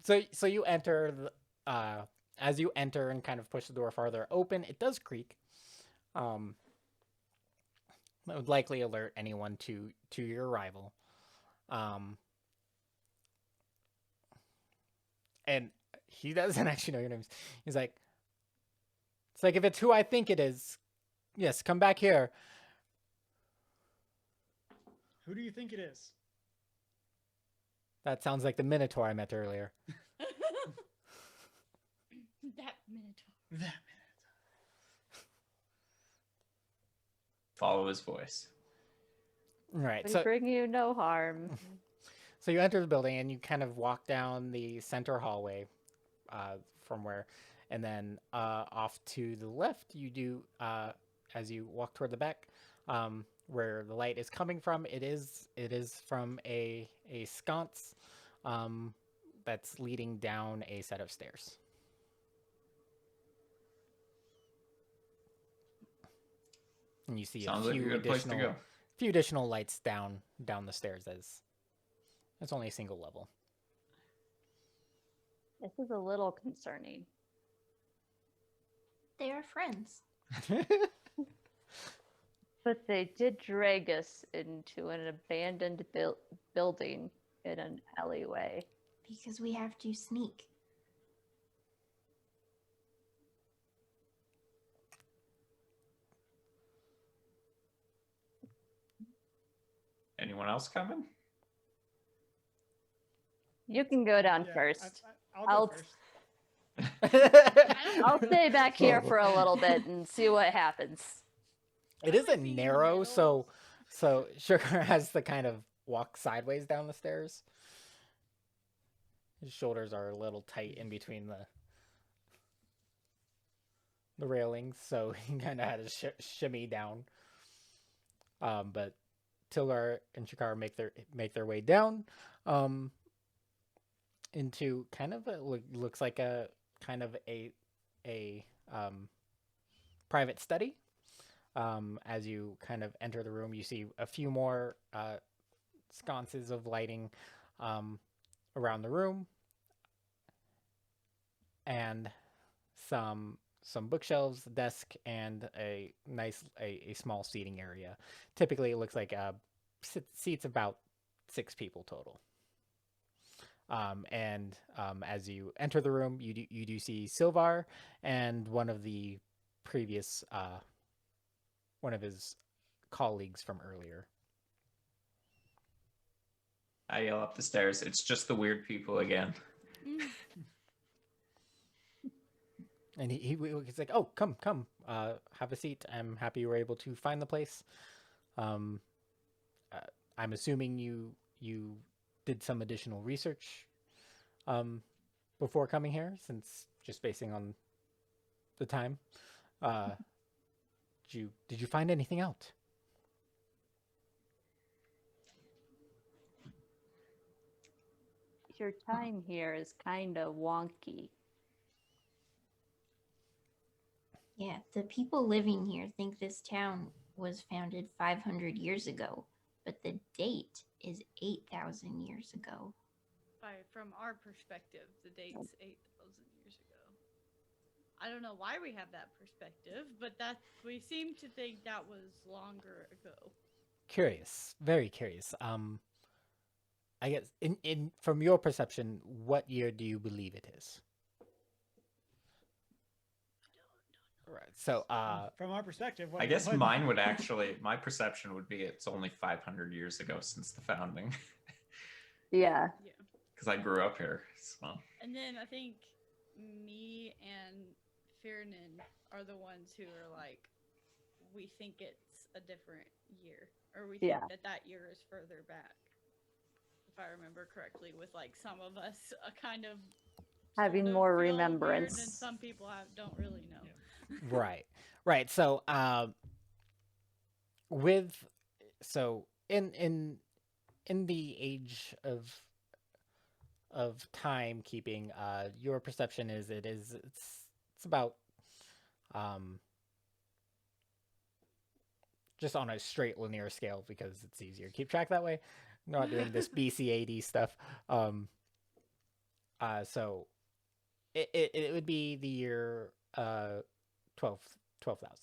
idea. So you enter as you enter and kind of push the door farther open, it does creak. That would likely alert anyone to your arrival. And he doesn't actually know your names. He's like, it's like, if it's who I think it is, yes, come back here. Who do you think it is? That sounds like the Minotaur I met earlier. That Minotaur. That Follow his voice. Right. We So bring you no harm. So you enter the building and you kind of walk down the center hallway from where, and then off to the left, you do, as you walk toward the back, where the light is coming from, it is from a sconce that's leading down a set of stairs. And you see Sounds like a good place to go. few additional lights down the stairs, as it's only a single level. This is a little concerning. They are friends. But they did drag us into an abandoned building in an alleyway. Because we have to sneak. Anyone else coming? You can go down Yeah, first. I'll I'll- go first. I'll stay back here for a little bit and see what happens. It is a might be in the narrow, middle. so Sugar has to kind of walk sideways down the stairs. His shoulders are a little tight in between the railings, so he kind of had to shimmy down. But Tilgar and Shakar make their way down. into kind of looks like a kind of a private study. As you kind of enter the room, you see a few more sconces of lighting around the room, and some bookshelves, desk, and a small seating area. Typically, it looks like seats about 6 people total. And as you enter the room, you do see Silvar and one of the previous one of his colleagues from earlier. I yell up the stairs. It's just the weird people again. And he's like, "Oh, come, have a seat. I'm happy you were able to find the place. I'm assuming you did some additional research before coming here, since just basing on the time. Did you find anything out?" Your time here is kind of wonky. Yeah, the people living here think this town was founded 500 years ago, but the date is 8,000 years ago. From our perspective, the date's 8,000 years ago. I don't know why we have that perspective, but we seem to think that was longer ago. Curious, very curious. I guess in from your perception, what year do you believe it is? Right. So, From our perspective, I guess my perception would be it's only 500 years ago since the founding. Yeah. Yeah. Because I grew up here. So. And then I think me and Fiernan are the ones who are like, we think it's a different year, or we think that year is further back. If I remember correctly, with like some of us kind of Having sort of more feel remembrance. weird, and some people don't really know. right. So, in the age of timekeeping, your perception is it's about just on a straight linear scale, because it's easier to keep track that way. Not doing this BC-AD stuff. So it would be the year 12,000.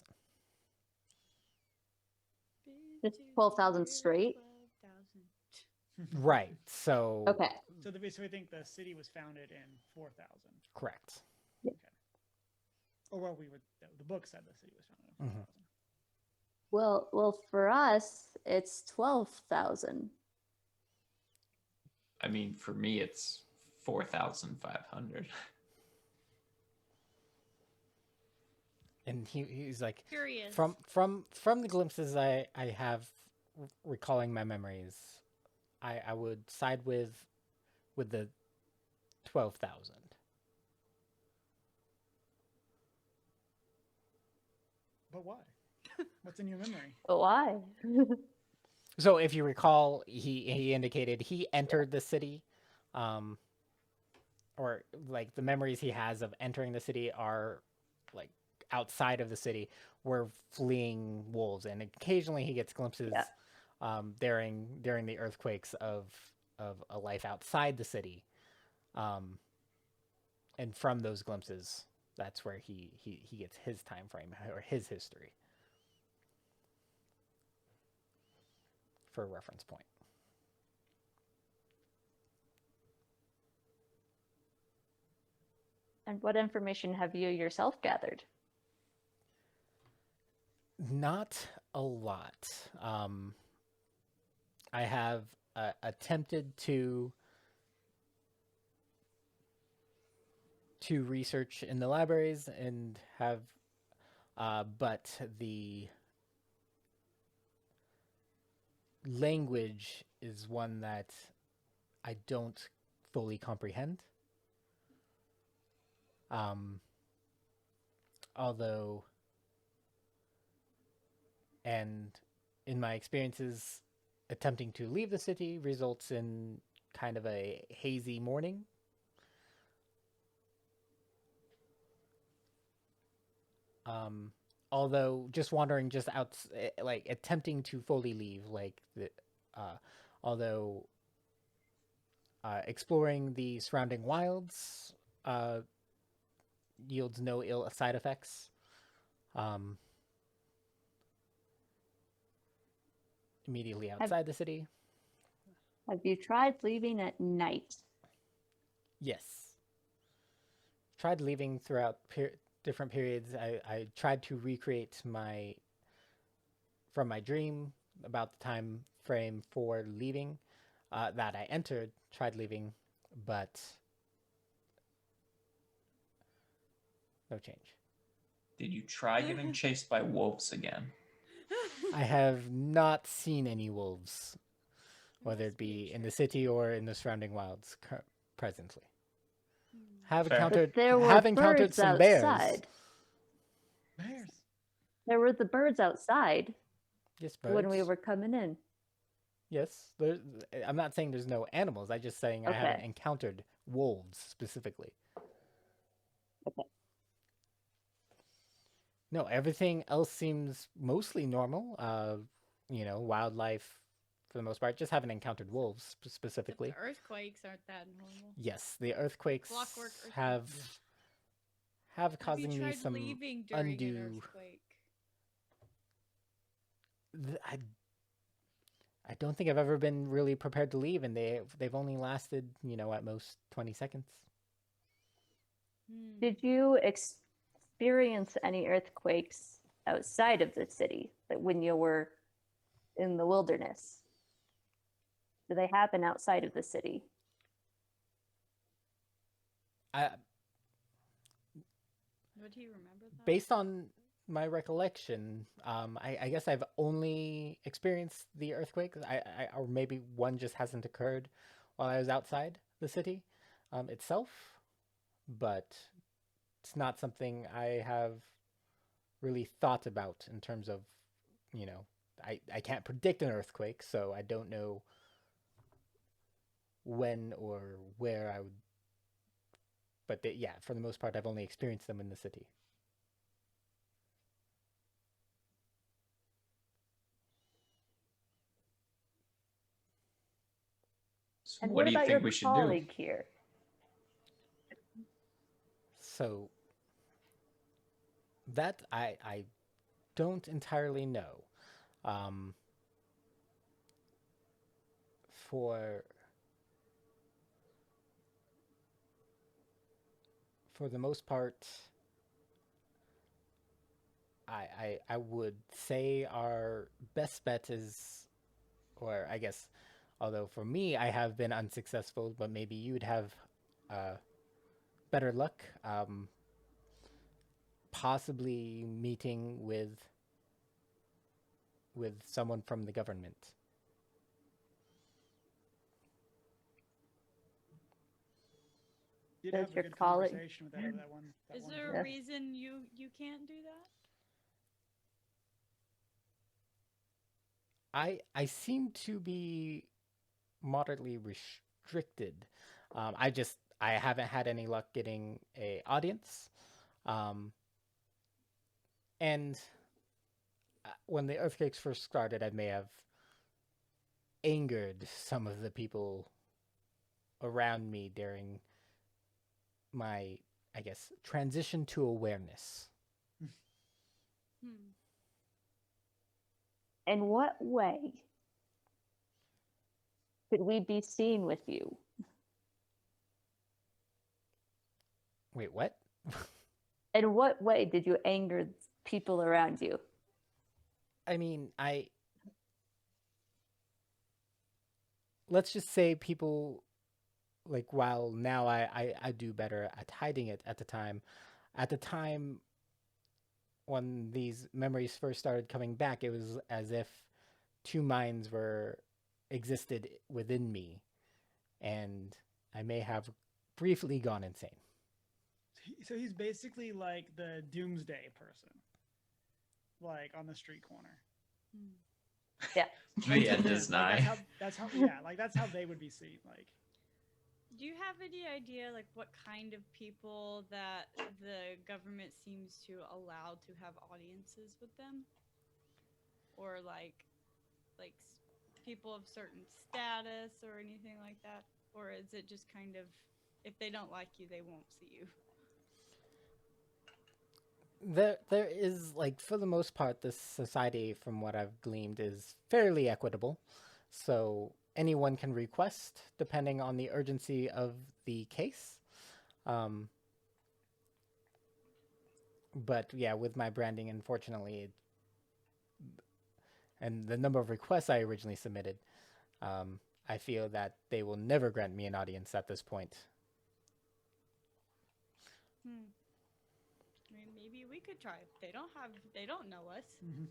Just 12,000 straight? 12,000. Right. So Okay. So we think the city was founded in 4,000. correct. Okay. Or well, the book said the city was founded in 4,000. Well, for us, it's 12,000. I mean, for me, it's 4,500. And he's like, Curious. from the glimpses I have recalling my memories, I would side with the 12,000. But why? What's in your memory? But why? So if you recall, he indicated he entered the city, or like the memories he has of entering the city are like outside of the city. We're fleeing wolves, and occasionally he gets glimpses during the earthquakes of a life outside the city, and from those glimpses, that's where he gets his time frame or his history for a reference point. And what information have you yourself gathered? Not a lot. I have attempted to research in the libraries and have, but the language is one that I don't fully comprehend. Although, and in my experiences, attempting to leave the city results in kind of a hazy morning Although just wandering just out, like attempting to fully leave, although exploring the surrounding wilds yields no ill side effects. Immediately outside the city, Have you tried leaving at night? yes. Tried leaving throughout different periods. I tried to recreate from my dream about the time frame for leaving that I entered. Tried leaving, but no change. Did you try getting chased by wolves again? I have not seen any wolves, whether it be in the city or in the surrounding wilds presently. Have Fair. encountered But there were have encountered birds some bears. outside. Bears. There were the birds outside Yes, birds. when we were coming in. Yes, I'm not saying there's no animals. I'm just saying I haven't Okay. encountered wolves specifically. Okay. No, everything else seems mostly normal. Wildlife for the most part. Just haven't encountered wolves But specifically. the earthquakes aren't that normal. Yes, the earthquakes Clockwork earthquakes. have causing Have you me tried some leaving during undue. an earthquake? I don't think I've ever been really prepared to leave, and they've only lasted, at most 20 seconds. Did you experience any earthquakes outside of the city, like when you were in the wilderness? Do they happen outside of the city? Would he remember that? Based on my recollection, I guess I've only experienced the earthquake. Or maybe one just hasn't occurred while I was outside the city itself, but it's not something I have really thought about in terms of, I can't predict an earthquake, so I don't know when or where I would. But yeah, for the most part, I've only experienced them in the city. So And what do you about think your we should do? colleague here? So that I don't entirely know. For the most part, I would say our best bet is, or I guess, although for me I have been unsuccessful, but maybe you'd have better luck. Possibly meeting with someone from the government. Did Does have a your good colleague- conversation with that one. Is one there group. a reason you can't do that? I seem to be moderately restricted. I haven't had any luck getting a audience. And when the earthquakes first started, I may have angered some of the people around me during my, I guess, transition to awareness. In what way could we be seen with you? Wait, what? In what way did you anger people around you? I mean, let's just say people, like, while now I do better at hiding it at the time when these memories first started coming back, it was as if two minds existed within me, and I may have briefly gone insane. So he's basically like the doomsday person, like on the street corner. Yeah. The end is nigh. That's how they would be seen. Like, Do you have any idea, like, what kind of people that the government seems to allow to have audiences with them? Or, people of certain status or anything like that? Or is it just kind of, if they don't like you, they won't see you? There is, like, for the most part, this society, from what I've gleaned, is fairly equitable. So anyone can request, depending on the urgency of the case. But yeah, with my branding, unfortunately, and the number of requests I originally submitted, I feel that they will never grant me an audience at this point. I mean, maybe we could try. They don't know us. Mm-hmm.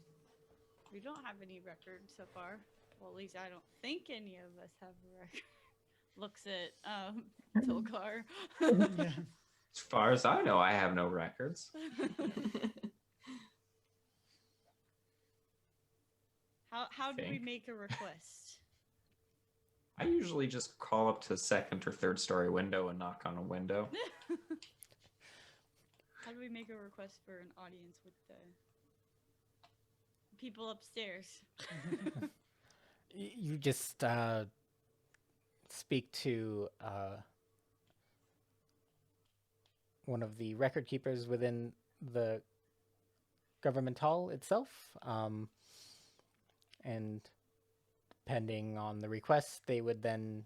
We don't have any record so far. Well, at least I don't think any of us have a record. Looks at Tilgar. Yeah. As far as I know, I have no records. How do we Think. make a request? I usually just call up to second or third story window and knock on a window. How do we make a request for an audience with the people upstairs? You just speak to one of the record keepers within the government hall itself, and depending on the request, they would then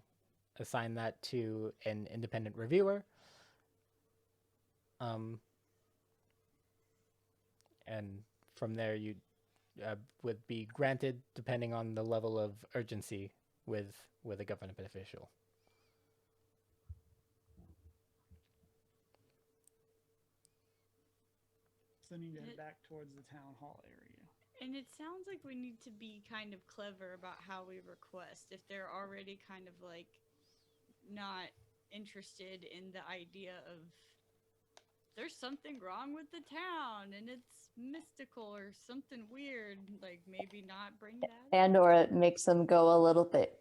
assign that to an independent reviewer. And from there, you would be granted depending on the level of urgency with a government official. So need to head back towards the town hall area. And it sounds like we need to be kind of clever about how we request. If they're already kind of like not interested in the idea of there's something wrong with the town and it's mystical or something weird, like maybe not bring that up. And or it makes them go a little bit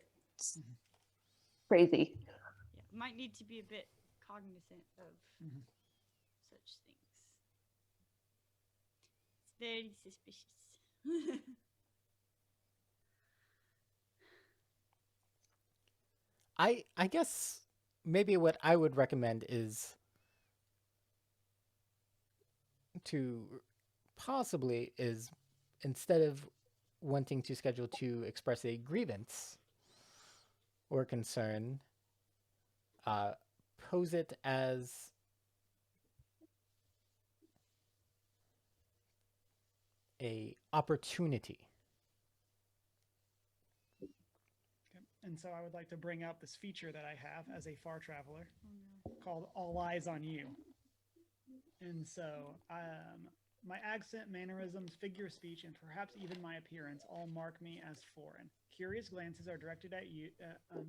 crazy. Yeah, might need to be a bit cognizant of such things. It's very suspicious. I guess maybe what I would recommend is instead of wanting to schedule to express a grievance or concern, pose it as a opportunity. Okay. And so I would like to bring out this feature that I have as a far traveler called All Eyes on You. And so my accent, mannerisms, figure of speech, and perhaps even my appearance all mark me as foreign. Curious glances are directed at you,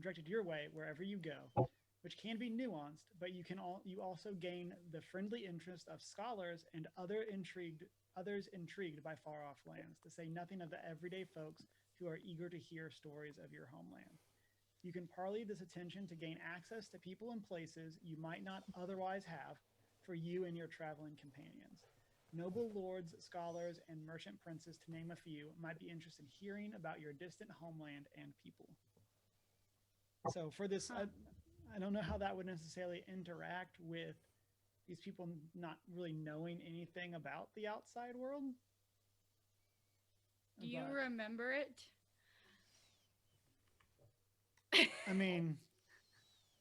directed your way wherever you go, which can be nuanced, but you also gain the friendly interest of scholars and others intrigued by far-off lands, to say nothing of the everyday folks who are eager to hear stories of your homeland. You can parley this attention to gain access to people and places you might not otherwise have for you and your traveling companions. Noble lords, scholars, and merchant princes, to name a few, might be interested in hearing about your distant homeland and people. So for this, I don't know how that would necessarily interact with these people not really knowing anything about the outside world. Do you remember it? I mean,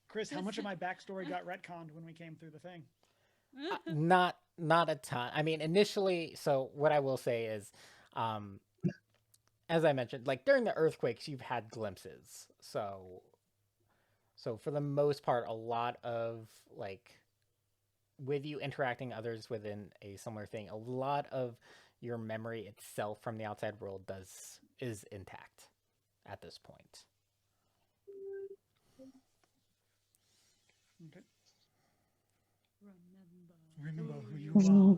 Chris, how much of my backstory got retconned when we came through the thing? Not a ton. I mean, initially, so what I will say is, as I mentioned, like during the earthquakes, you've had glimpses. So for the most part, a lot of like with you interacting others within a similar thing, a lot of your memory itself from the outside world is intact at this point. Okay. Remember who you are.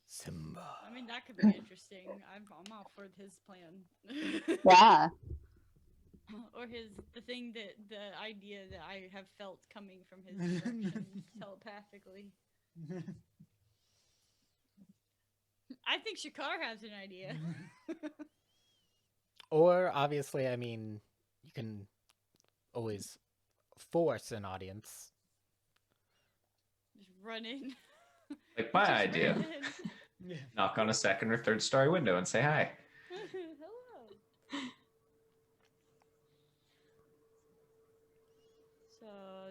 Simba. I mean, that could be interesting. I'm all for his plan. Yeah. or the idea that I have felt coming from his direction telepathically. I think Shakar has an idea. Or obviously, I mean, you can always force an audience. Just run in. Like my Just idea. ran in. Yeah. Knock on a second or third story window and say hi. Hello. So,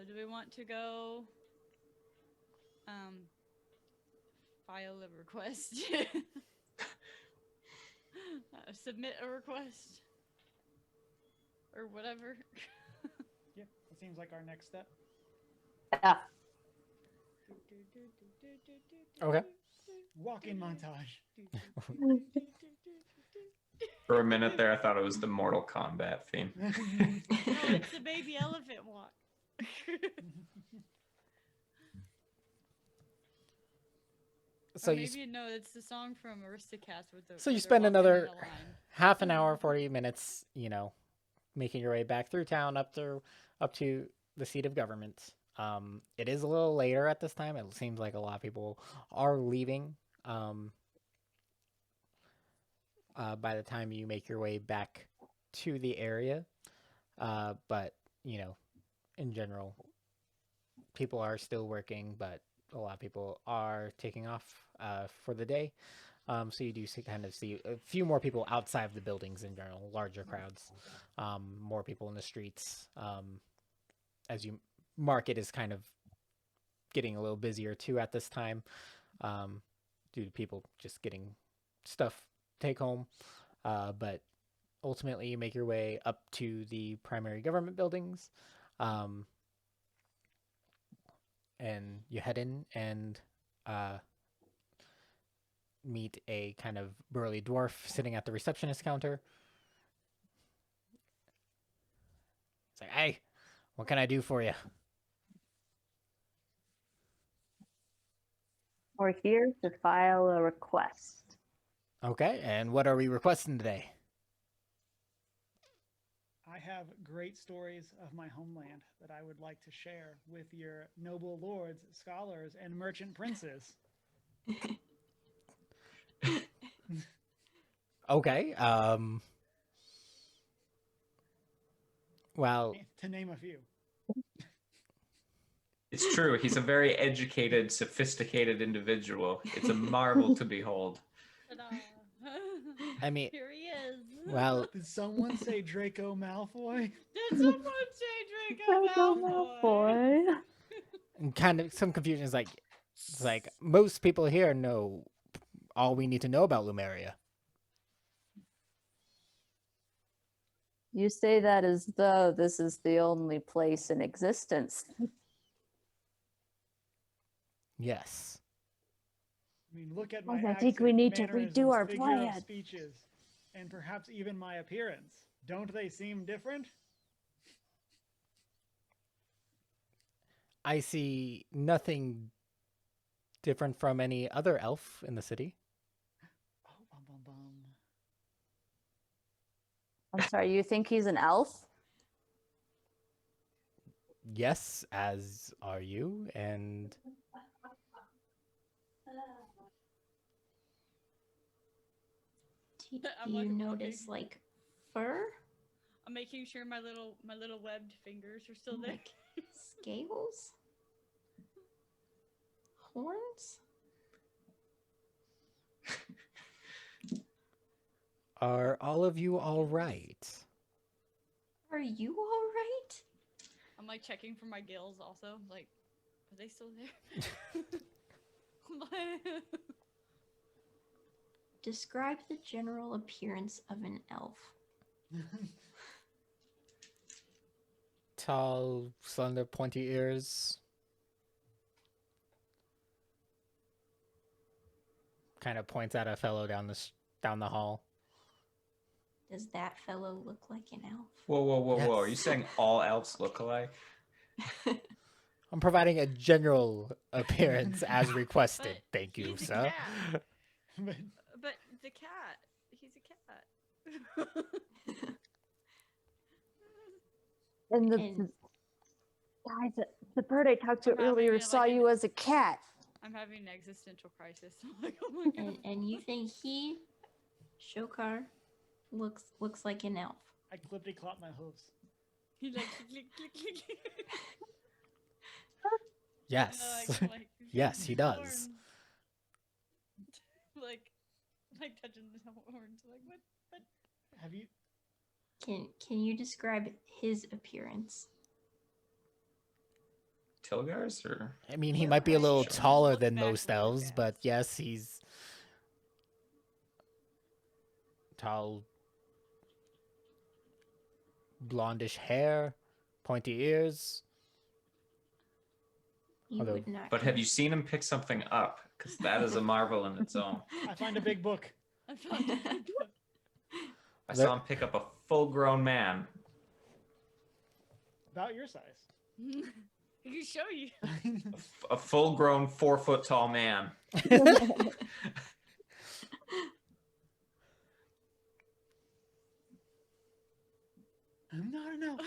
do we want to go file a request? Submit a request? Or whatever? Yeah, that seems like our next step. Yeah. Okay. Walk-in montage. For a minute there, I thought it was the Mortal Kombat theme. No, it's the baby elephant walk. So Or you maybe no, it's the song from Aristocats with the. So you where they're spend walking another in a line. half an hour, 40 minutes, making your way back through town up to the seat of government. It is a little later at this time. It seems like a lot of people are leaving. By the time you make your way back to the area, but in general, people are still working, but a lot of people are taking off for the day. So you do see a few more people outside of the buildings in general, larger crowds, more people in the streets. As you market is kind of getting a little busier too at this time, due to people just getting stuff to take home. But ultimately, you make your way up to the primary government buildings, and you head in and meet a kind of burly dwarf sitting at the receptionist counter. It's like, hey, what can I do for you? We're here to file a request. Okay, and what are we requesting today? I have great stories of my homeland that I would like to share with your noble lords, scholars, and merchant princes. Okay, well, To name a few. It's true. He's a very educated, sophisticated individual. It's a marvel to behold. Ta-da. I mean, Here he is. well, Did someone say Draco Malfoy? Did someone say Draco Malfoy? and kind of some confusion is it's like most people here know all we need to know about Lumeria. You say that as though this is the only place in existence. Yes. I mean, look at Well, my I think we accent, need to mannerisms, redo our figure plan. of speeches, and perhaps even my appearance. Don't they seem different? I see nothing different from any other elf in the city. Oh, bum, bum, bum. I'm sorry, you think he's an elf? Yes, as are you, and Do I'm you like, notice like fur, I'm making sure my little webbed fingers are still there. scales, horns? are all of you all right? Are you all right? I'm like checking for my gills also. Like, are they still there? Describe the general appearance of an elf. Tall, slender, pointy ears. Kind of points at a fellow down the hall. Does that fellow look like an elf? Whoa, whoa, whoa, whoa. Are you Yes. saying all elves look alike? I'm providing a general appearance as requested. But Thank you, he's a sir. cat. But But the cat, he's a cat. And the And guys, the bird I talked to I'm having earlier it saw like you as a cat. I'm having an existential crisis. I'm like, oh my god. and you think he, Shokar, looks like an elf. I clippity clop my hooves. He like click click click click. Yes. Like, Yes, he does. horns. like touching the horns. Like what? Have you? Can you describe his appearance? Tilgar's or I mean, he Yeah, might be a right. little Sure. taller Look than back most really elves, fast. but yes, he's tall, blondish hair, pointy ears. You Although- would not. but have you seen him pick something up? Because that is a marvel in its own. I find a big book. I found a good book. I There- saw him pick up a full-grown man. About your size. I can show you. A full-grown 4-foot-tall man. I'm not an elf.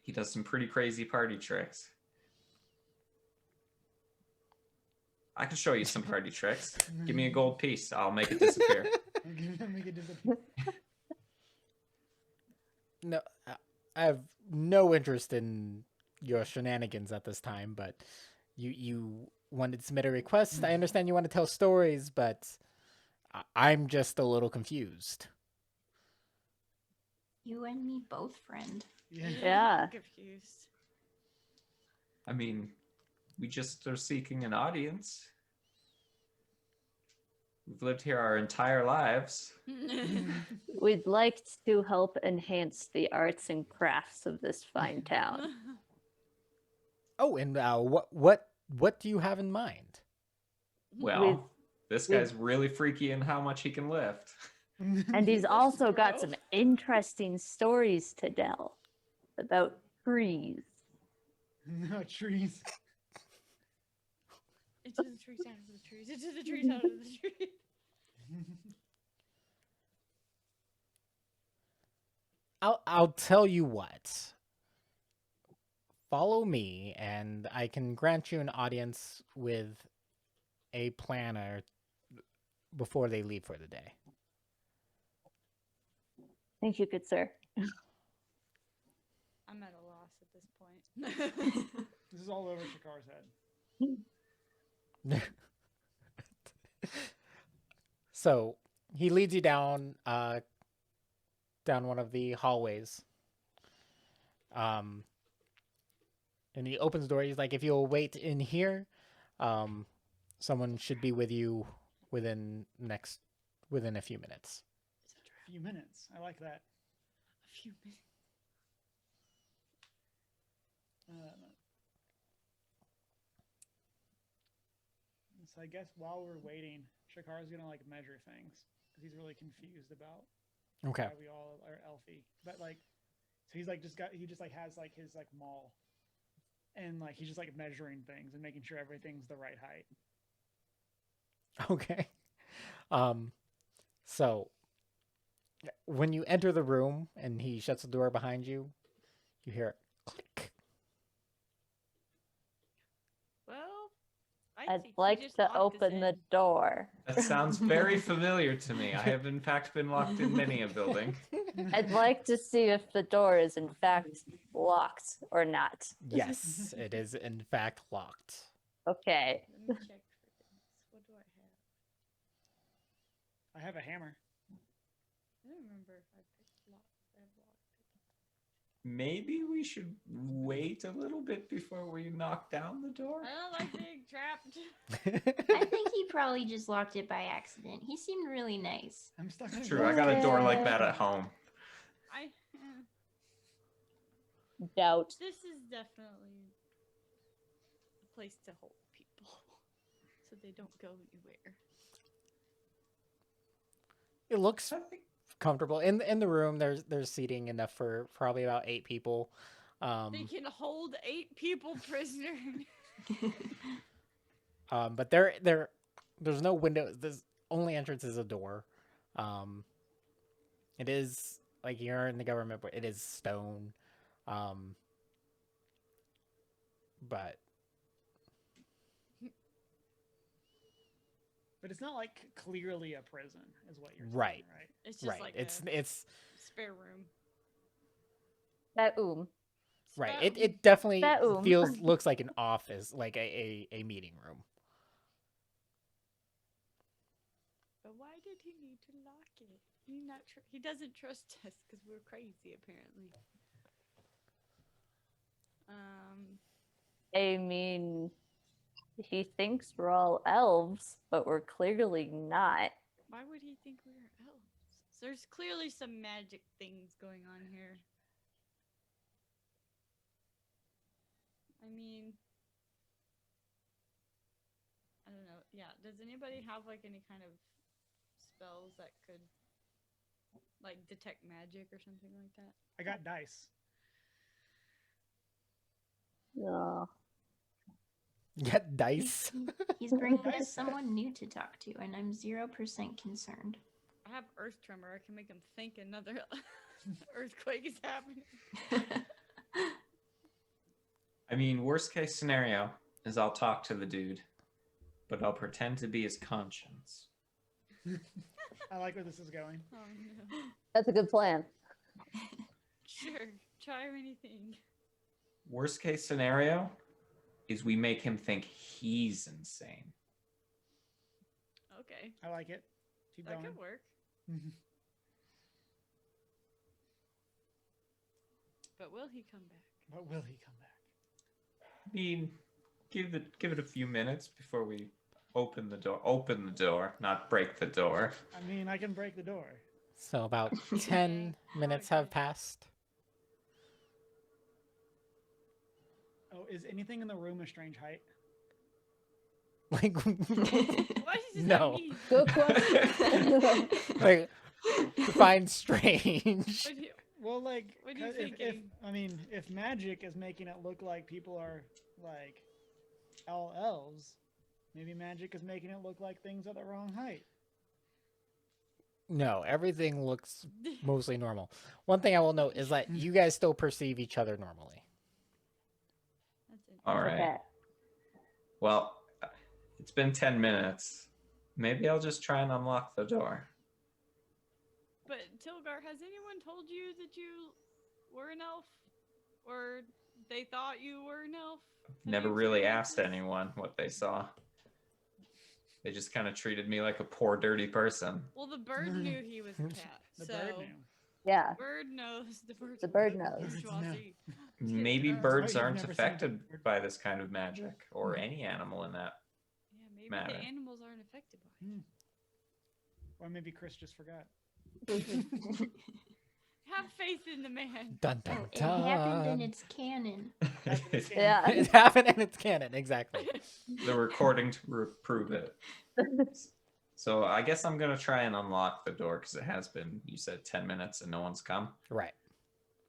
He does some pretty crazy party tricks. I can show you some party tricks. Give me a gold piece. I'll make it disappear. I'm gonna make it disappear. No, I have no interest in your shenanigans at this time, but you wanted to submit a request. I understand you want to tell stories, but I'm just a little confused. You and me both, friend. Yeah. Yeah. I'm confused. I mean, we just are seeking an audience. We've lived here our entire lives. We'd like to help enhance the arts and crafts of this fine town. Oh, and what do you have in mind? Well, this guy's really freaky in how much he can lift. And he's also got some interesting stories to tell about trees. No trees. Into the trees, out of the trees, into the trees, out of the trees. I'll tell you what. Follow me, and I can grant you an audience with a planner before they leave for the day. Thank you, good sir. I'm at a loss at this point. This is all over Shakar's head. So he leads you down one of the hallways. And he opens the door. He's like, if you'll wait in here, someone should be with you within a few minutes. A few minutes. I like that. A few minutes. So I guess while we're waiting, Shakar's gonna like measure things because he's really confused about Okay. why we all are elfy. But like, so he's like he just like has like his like maul, and like he's just like measuring things and making sure everything's the right height. Okay. So when you enter the room and he shuts the door behind you, you hear click. Well, I'd think he like just to locked us open the in. door. That sounds very familiar to me. I have, in fact, been locked in many a building. I'd like to see if the door is in fact locked or not. Yes, it is in fact locked. Okay. Let me check for this. What do I have? I have a hammer. I don't remember if I picked lock. I have locked. Maybe we should wait a little bit before we knock down the door. I don't like being trapped. I think he probably just locked it by accident. He seemed really nice. I'm stuck in a True, I got a door like that at home. I Doubt. this is definitely a place to hold people, so they don't go anywhere. It looks I think comfortable. In the room there's seating enough for probably about 8 people. They can hold 8 people prisoner. But there's no window. There's only entrance is a door. It is like you're in the government, but it is stone. But it's not like clearly a prison, is what you're saying, Right. right? It's just right, like it's a it's spare room. right. Spare- It definitely That looks like an office, like a meeting room. But why did he need to lock it? He doesn't trust us because we're crazy, apparently. I mean, he thinks we're all elves, but we're clearly not. Why would he think we are elves? There's clearly some magic things going on here. I mean, I don't know. Yeah, does anybody have like any kind of spells that could like detect magic or something like that? I got dice. No. Get dice. He's bringing us someone new to talk to, and I'm 0% concerned. I have earth tremor. I can make him think another earthquake is happening. I mean, worst case scenario is I'll talk to the dude, but I'll pretend to be his conscience. I like where this is going. Oh no. That's a good plan. Sure, try anything. Worst case scenario is we make him think he's insane. Okay, I like it. Keep that going. could work. But will he come back? But will he come back? I mean, give it a few minutes before we open the door. Open the door, not break the door. I mean, I can break the door. So about 10 minutes have passed. Oh, is anything in the room a strange height? Like, What does No. that mean? Good question. like define strange. What do you- Well, like, What are you 'cause thinking? I mean, if magic is making it look like people are like all elves, maybe magic is making it look like things are the wrong height. No, everything looks mostly normal. One thing I will note is that you guys still perceive each other normally. That's it. All right. Okay. Well, it's been 10 minutes. Maybe I'll just try and unlock the door. But Tilgar, has anyone told you that you were an elf, or they thought you were an elf? Have Never you really experienced asked this? anyone what they saw. They just kind of treated me like a poor, dirty person. Well, the bird knew he was a cat, The so bird knew. Yeah. bird knows the bird. The bird knows. bourgeoisie. Maybe That's birds right, you've aren't never seen a affected bird. by this kind of magic, or any animal in that. Yeah, maybe Matter. the animals aren't affected by it. Or maybe Chris just forgot. Have faith in the man. Dun Oh, dun it happened and dun. it's canon. Yeah. It happened and it's canon, exactly. The recording to prove it. So I guess I'm gonna try and unlock the door because it has been, you said, 10 minutes and no one's come. Right.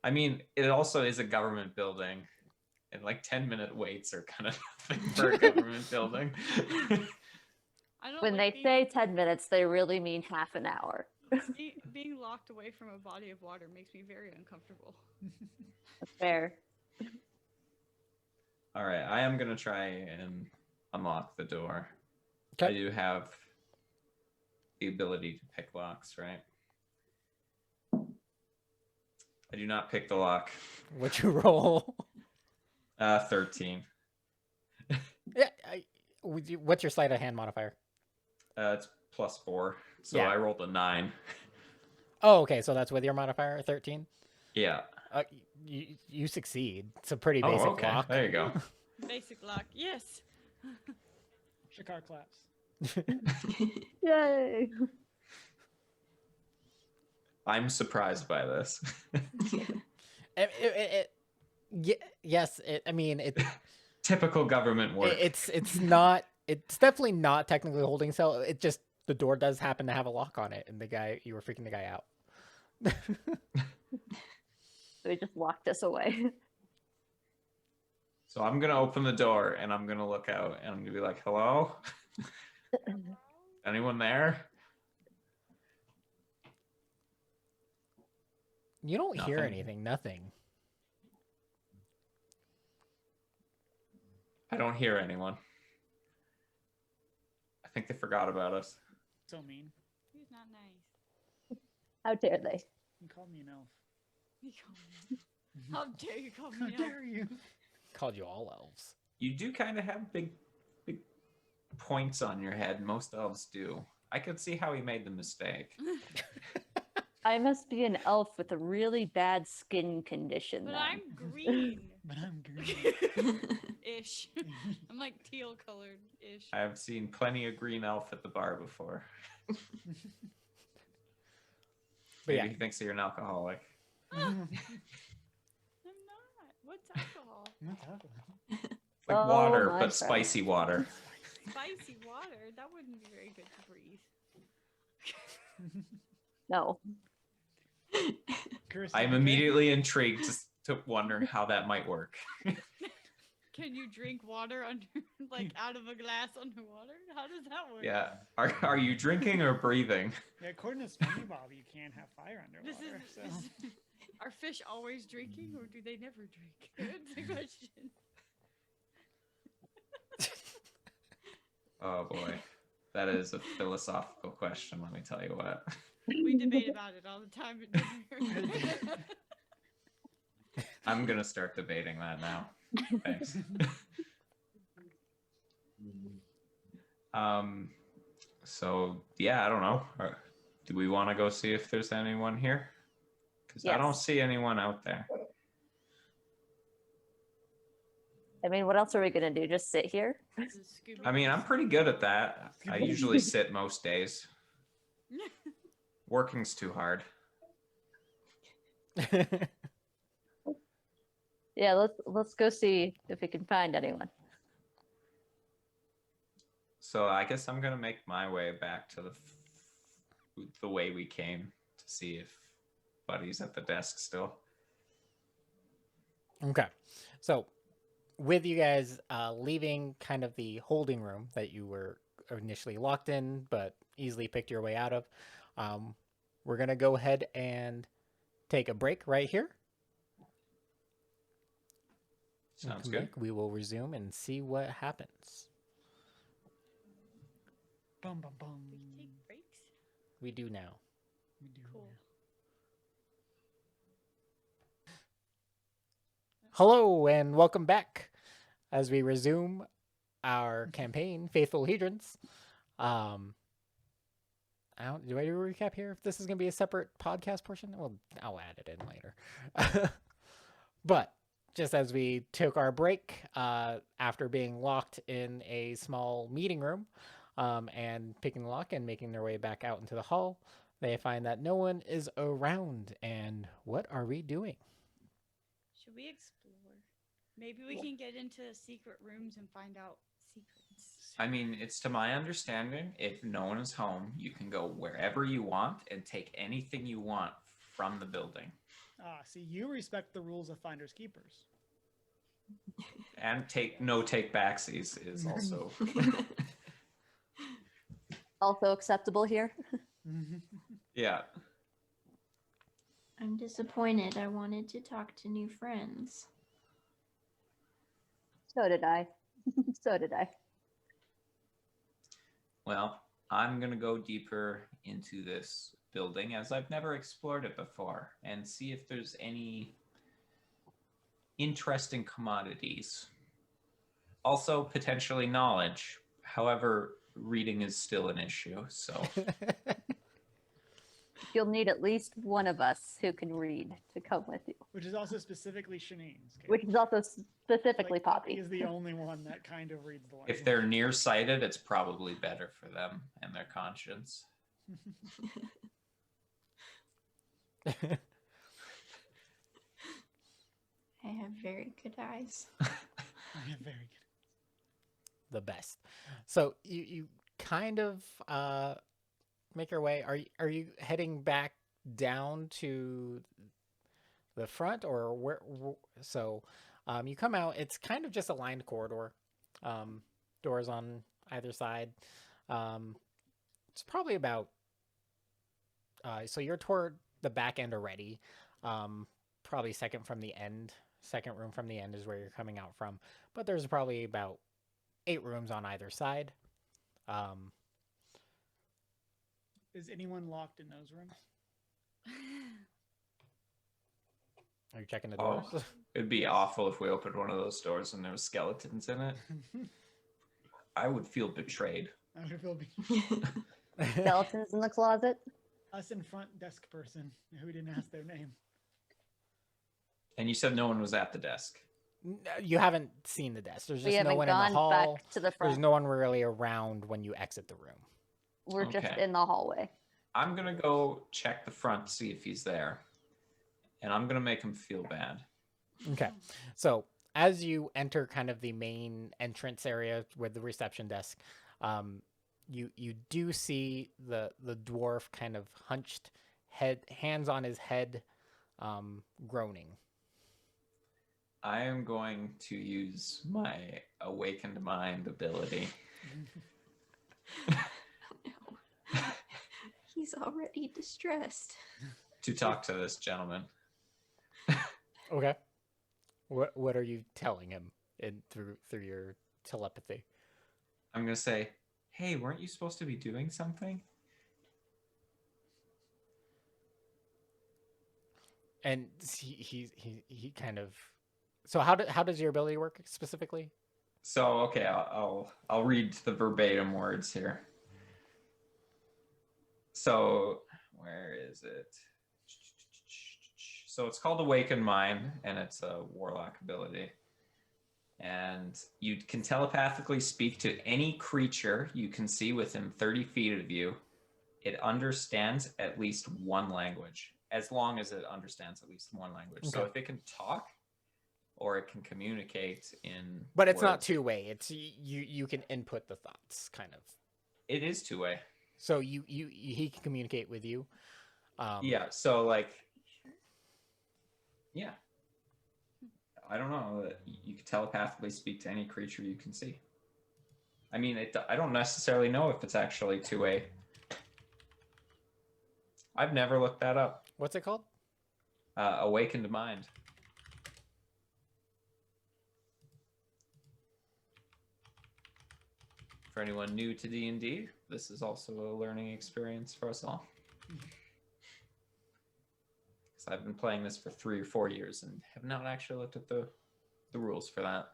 I mean, it also is a government building, and like 10-minute waits are kind of nothing for a government building. I don't When they like say 10 minutes, they really mean half an hour. being locked away from a body of water makes me very uncomfortable. That's fair. All right, I am gonna try and unlock the door. I Okay. do have the ability to pick locks, right? I do not pick the lock. What you roll? 13. Yeah. What's your sleight of hand modifier? It's +4, so Yeah. I rolled a 9. Oh, okay. So that's with your modifier, 13. Yeah. You succeed. It's a pretty Oh, basic okay. lock. There you go. Basic lock, yes. Shakar claps. Yay. I'm surprised by this. Yes. I mean, Typical government work. it's not. It's definitely not technically holding cell. It just the door does happen to have a lock on it, and you were freaking the guy out. They just locked us away. So I'm gonna open the door and I'm gonna look out and I'm gonna be like, "Hello? Anyone there?" You don't hear Nothing. anything. Nothing. I don't hear anyone. I think they forgot about us. So mean. He's not nice. How dare they? You called me an elf. He called me. How dare you call How me out? dare you? Called you all elves. You do kind of have big points on your head. Most elves do. I could see how he made the mistake. I must be an elf with a really bad skin condition. But then. I'm green. But I'm green. Ish. I'm like teal colored ish. I have seen plenty of green elf at the bar before. But Maybe yeah, he thinks you're an alcoholic. I'm not. What's alcohol? What's happening? It's like Oh, water, my but friend. spicy water. Spicy water? That wouldn't be very good to breathe. No. Chris, I'm okay? immediately intrigued, just to wondering how that might work. Can you drink water under, like, out of a glass underwater? How does that work? Yeah. Are you drinking or breathing? Yeah, according to SpongeBob, you can't have fire This underwater. is, So. are fish always drinking or do they never drink? That's the question. Oh boy. That is a philosophical question, let me tell you what. We debate about it all the time. It doesn't hurt. I'm gonna start debating that now. Thanks. So yeah, I don't know. Do we want to go see if there's anyone here? Because I don't Yes. see anyone out there. I mean, what else are we gonna do? Just sit here? This is Scooby I mean, I'm pretty good at that. I usually sit most days. Working's too hard. Yeah, let's go see if we can find anyone. So I guess I'm gonna make my way back to the way we came to see if Buddy's at the desk still. Okay. So, with you guys leaving kind of the holding room that you were initially locked in, but easily picked your way out of, we're going to go ahead and take a break right here. When we Sounds come good. back, we will resume and see what happens. Bum, bum, bum. We can take breaks. We do now. We do Cool. now. Hello and welcome back as we resume our campaign, Faithful Hedrons. Do I do a recap here? If this is going to be a separate podcast portion, well, I'll add it in later. But just as we took our break after being locked in a small meeting room and picking the lock and making their way back out into the hall, they find that no one is around. And what are we doing? Should we explore? Maybe we can get into secret rooms and find out secrets. I mean, it's to my understanding, if no one is home, you can go wherever you want and take anything you want from the building. Ah, see, you respect the rules of finders keepers. And take backsies is also Also acceptable here. yeah. I'm disappointed. I wanted to talk to new friends. So did I. So did I. Well, I'm gonna go deeper into this building as I've never explored it before and see if there's any interesting commodities. Also, potentially knowledge. However, reading is still an issue, so You'll need at least one of us who can read to come with you, Which is also specifically Shanine's case. which is also specifically Like, Poppy. is the only one that kind of reads the language. if they're nearsighted, it's probably better for them and their conscience. I have very good eyes. Yeah, very good. The best. So you kind of make your way. Are you heading back down to the front or where? So you come out. It's kind of just a lined corridor. Doors on either side. It's probably about. So you're toward the back end already. Probably second from the end. Second room from the end is where you're coming out from. But there's probably about 8 rooms on either side. Is anyone locked in those rooms? Are you checking the Oh. doors? It'd be awful if we opened one of those doors and there was skeletons in it. I would feel betrayed. I would feel Skeletons in the closet. us in front desk person who didn't ask their name. And you said no one was at the desk. You haven't seen the desk. There's We just no haven't one in gone the hall. back to the There's front. no one really around when you exit the room. We're just Okay. in the hallway. I'm going to go check the front, see if he's there. And I'm going to make him feel bad. Okay. So as you enter kind of the main entrance area with the reception desk, you do see the dwarf kind of hunched head, hands on his head, groaning. I am going to use my awakened mind ability. Oh no. He's already distressed. To talk to this gentleman. Okay. What are you telling him through your telepathy? I'm going to say, hey, weren't you supposed to be doing something? And he kind of. So how does your ability work specifically? So, okay, I'll read the verbatim words here. So, where is it? So it's called Awakened Mind, and it's a warlock ability. And you can telepathically speak to any creature you can see within 30 feet of you. It understands at least one language, as long as it understands at least one language. So Okay. if it can talk, or it can communicate in But it's not words. two-way. It's you can input the thoughts, kind of. It is two-way. So he can communicate with you. Yeah, so like, yeah. I don't know. You can telepathically speak to any creature you can see. I mean, I don't necessarily know if it's actually two-way. I've never looked that up. What's it called? Awakened Mind. For anyone new to D&D, this is also a learning experience for us all. Because I've been playing this for 3 or 4 years and have not actually looked at the rules for that.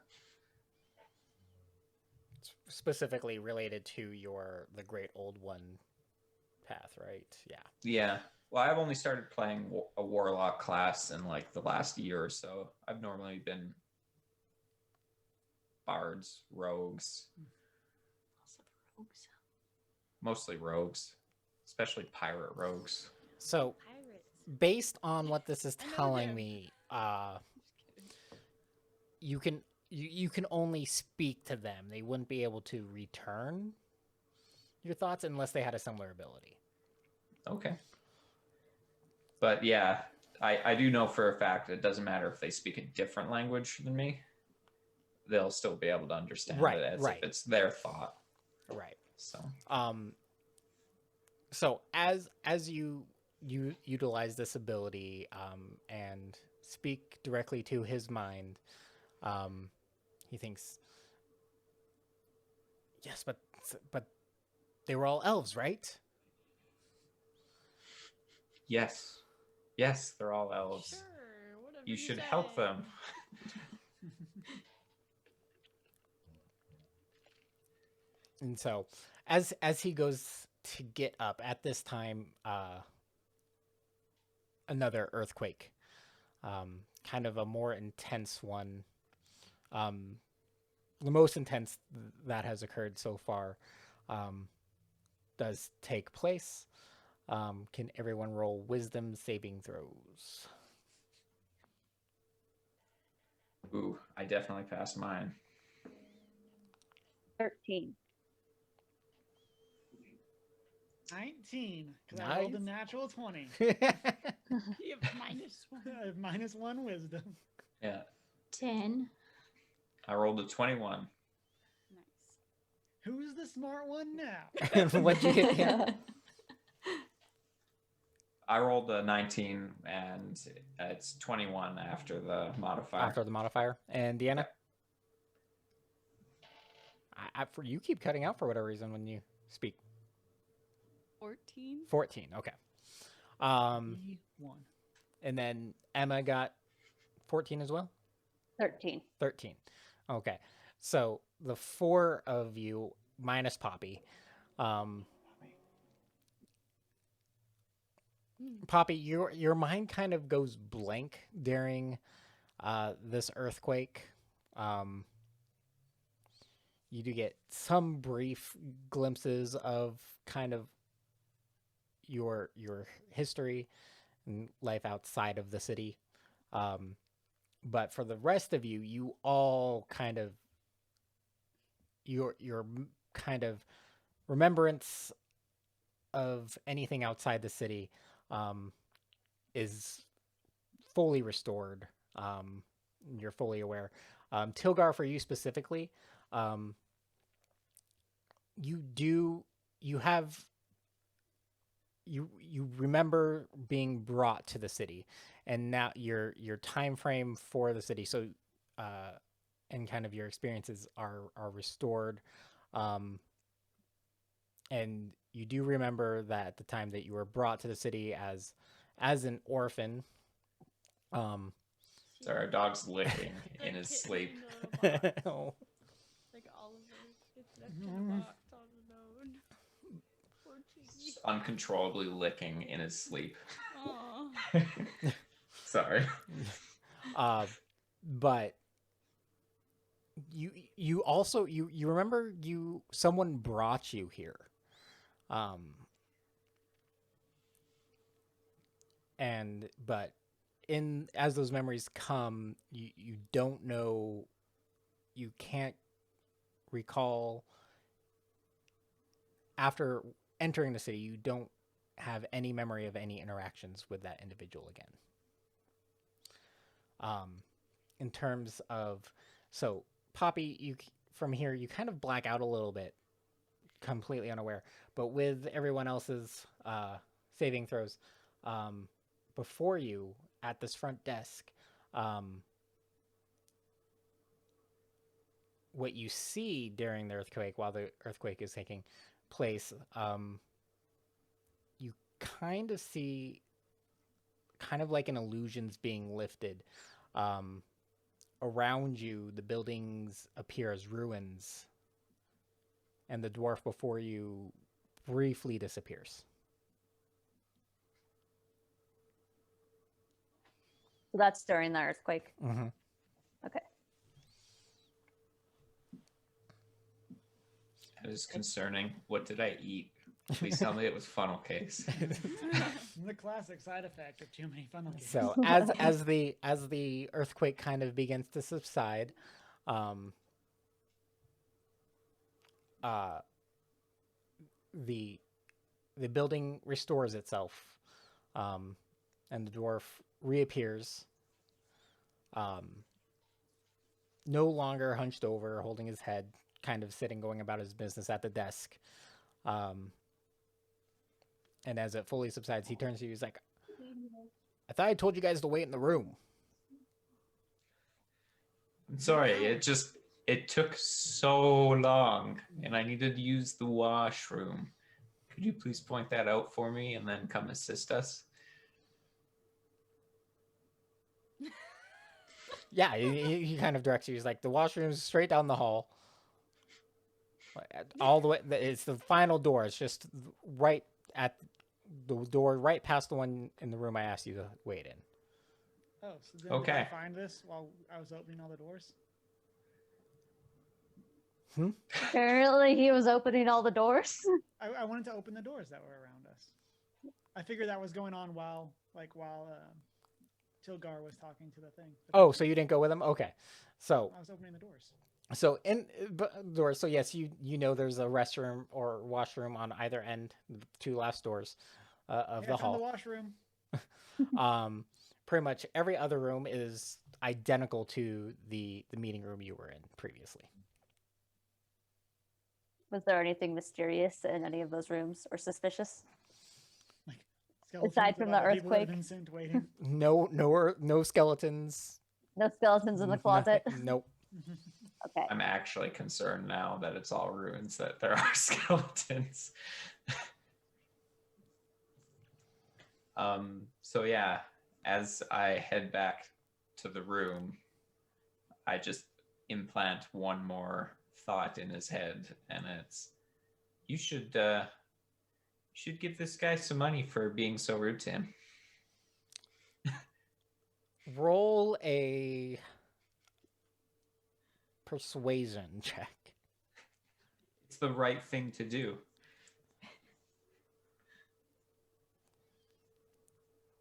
It's specifically related to the Great Old One path, right? Yeah. Yeah. Well, I've only started playing a warlock class in like the last year or so. I've normally been bards, rogues, Also rogues. mostly rogues, especially pirate rogues. So Pirates. based on what this is I know telling them. me, Just kidding. you can only speak to them. They wouldn't be able to return your thoughts unless they had a similar ability. Okay. But yeah, I do know for a fact it doesn't matter if they speak a different language than me. They'll still be able to understand Right, it as right. if it's their thought. Right. So So as you utilize this ability and speak directly to his mind, he thinks, yes, but they were all elves, right? yes, they're all elves. Sure, whatever You should help say. them. And so as he goes to get up at this time, another earthquake, kind of a more intense one, the most intense that has occurred so far, does take place. Can everyone roll wisdom saving throws? Ooh, I definitely passed mine. 13. 19, because I rolled a Nice. natural 20. You have -1. I have -1 wisdom. Yeah, 10. I rolled a 21. Nice. Who's the smart one now? What'd you get? Yeah. I rolled a 19, and it's 21 after the modifier. After the modifier. And Deanna? For you keep cutting out for whatever reason when you speak. 14. 14. Okay. E1. And then Emma got 14 as well. 13. 13. Okay. So the four of you minus Poppy. Poppy, your mind kind of goes blank during this earthquake. You do get some brief glimpses of kind of your history and life outside of the city. But for the rest of you, you all kind of your kind of remembrance of anything outside the city is fully restored. You're fully aware. Tilgar, for you specifically, you remember being brought to the city, and now your time frame for the city, so and kind of your experiences are restored, and you do remember that at the time that you were brought to the city as an orphan. Sorry, our dog's licking in his sleep. Oh. Like Oliver gets left in a box on the road. Poor Chiggy. Uncontrollably licking in his sleep. Aw. Sorry. But you also you remember someone brought you here, and but as those memories come, you don't know, you can't recall. After entering the city, you don't have any memory of any interactions with that individual again. In terms of, so Poppy, from here you kind of black out a little bit, completely unaware. But with everyone else's saving throws, before you at this front desk, what you see during the earthquake, while the earthquake is taking place, you kind of see, kind of like an illusion's being lifted. Around you, the buildings appear as ruins, and the dwarf before you briefly disappears. So that's during the earthquake. Mm-hmm. Okay. That is concerning. What did I eat? Please tell me it was funnel cakes. The classic side effect of too many funnel cakes. So as the earthquake kind of begins to subside, the building restores itself, and the dwarf reappears, no longer hunched over, holding his head, kind of sitting, going about his business at the desk. And as it fully subsides, he turns to you. He's like, "I thought I told you guys to wait in the room." I'm sorry, it took so long, and I needed to use the washroom. Could you please point that out for me and then come assist us? Yeah, he kind of directs you. He's like, "The washroom's straight down the hall, all the way. It's the final door. It's just right at the door, right past the one in the room I asked you to wait in." Oh, so then Okay. did I find this while I was opening all the doors? Apparently, he was opening all the doors. I wanted to open the doors that were around us. I figured that was going on while Tilgar was talking to the thing. Oh, so you didn't go with him? Okay. So I was opening the doors. So in doors, so yes, you know there's a restroom or washroom on either end, the two last doors of the I found the hall. washroom. Pretty much every other room is identical to the meeting room you were in previously. Was there anything mysterious in any of those rooms or suspicious? Like, Skeletons Aside of from the other people that have earthquake. been sent waiting. No skeletons. No skeletons in the closet. Nothing. Nope. Okay. I'm actually concerned now that it's all ruins, that there are skeletons. So yeah, as I head back to the room, I just implant one more thought in his head, and it's, you should give this guy some money for being so rude to him. Roll a persuasion check. It's the right thing to do.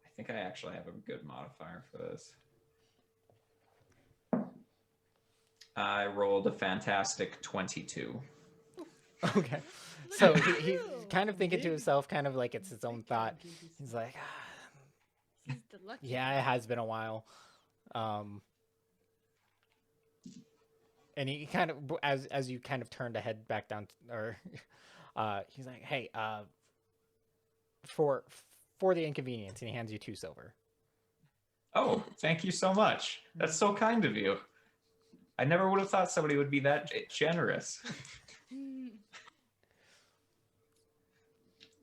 I think I actually have a good modifier for this. I rolled a fantastic 22. Okay. So he's kind of thinking to himself, kind of like it's his own thought. He's like, He's the lucky yeah, it has been a while. And he kind of, as you kind of turn to head back down, or he's like, hey, for the inconvenience, and he hands you 2 silver. Oh, thank you so much. That's so kind of you. I never would have thought somebody would be that generous.